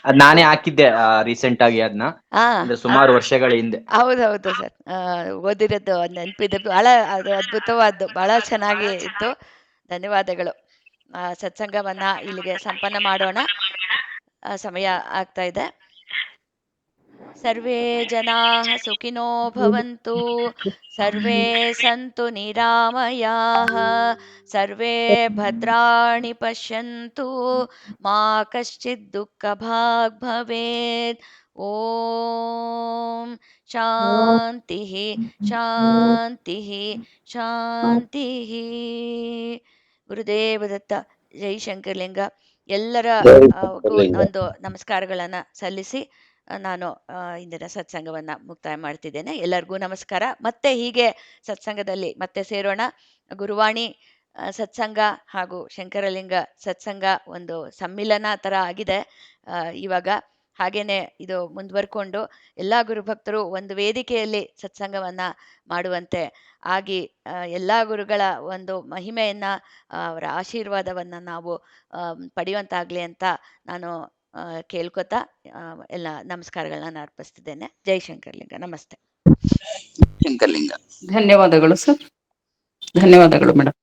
ಅದ್ ನಾನೇ ಹಾಕಿದ್ದೆ ರೀಸೆಂಟ್ ಆಗಿ ಅದನ್ನ, ಹಾ ಅಂದ್ರೆ ಸುಮಾರು ವರ್ಷಗಳ ಹಿಂದೆ. ಹೌದೌದು ಸರ್, ಓದಿರೋದು ನೆನಪಿದೆ. ಬಹಳ ಅದು ಅದ್ಭುತವಾದ್ದು, ಬಹಳ ಚೆನ್ನಾಗಿ ಇತ್ತು. ಧನ್ಯವಾದಗಳು. ಸತ್ಸಂಗವನ್ನ ಇಲ್ಲಿಗೆ ಸಂಪನ್ನ ಮಾಡೋಣ, ಸಮಯ ಆಗ್ತಾ ಇದೆ. ಸರ್ವೇ ಜನಾಃ ಸುಖಿನೋ ಭವಂತು, ಸರ್ವೇ ಸಂತು ನಿರಾಮಯಾಃ, ಸರ್ವೇ ಭದ್ರಾಣಿ ಪಶ್ಯಂತು, ಮಾ ಕಶ್ಚಿತ್ ದುಃಖಭಾಗ್ ಭವೇತ್. ಓಂ ಶಾಂತಿ ಶಾಂತಿ ಶಾಂತಿ. ಗುರುದೇವ ದತ್ತ. ಜೈ ಶಂಕರಲಿಂಗ. ಎಲ್ಲರ ಒಂದು ನಮಸ್ಕಾರಗಳನ್ನ ಸಲ್ಲಿಸಿ ನಾನು ಇಂದಿನ ಸತ್ಸಂಗವನ್ನ ಮುಕ್ತಾಯ ಮಾಡ್ತಿದ್ದೇನೆ. ಎಲ್ಲರಿಗೂ ನಮಸ್ಕಾರ. ಮತ್ತೆ ಹೀಗೆ ಸತ್ಸಂಗದಲ್ಲಿ ಮತ್ತೆ ಸೇರೋಣ. ಗುರುವಾಣಿ ಸತ್ಸಂಗ ಹಾಗೂ ಶಂಕರಲಿಂಗ ಸತ್ಸಂಗ ಒಂದು ಸಮ್ಮಿಲನ ತರ ಆಗಿದೆ ಇವಾಗ. ಹಾಗೇನೆ ಇದು ಮುಂದುವರ್ಕೊಂಡು ಎಲ್ಲಾ ಗುರುಭಕ್ತರು ಒಂದು ವೇದಿಕೆಯಲ್ಲಿ ಸತ್ಸಂಗವನ್ನ ಮಾಡುವಂತೆ ಆಗಿ ಎಲ್ಲಾ ಗುರುಗಳ ಒಂದು ಮಹಿಮೆಯನ್ನ, ಅವರ ಆಶೀರ್ವಾದವನ್ನ ನಾವು ಪಡೆಯುವಂತಾಗ್ಲಿ ಅಂತ ನಾನು ಕೇಳ್ಕೊತಾ ಎಲ್ಲ ನಮಸ್ಕಾರಗಳನ್ನ ಅರ್ಪಿಸ್ತಿದ್ದೇನೆ. ಜೈ ಶಂಕರಲಿಂಗ. ನಮಸ್ತೆ. ಶಂಕರಲಿಂಗ. ಧನ್ಯವಾದಗಳು ಸರ್. ಧನ್ಯವಾದಗಳು ಮೇಡಮ್.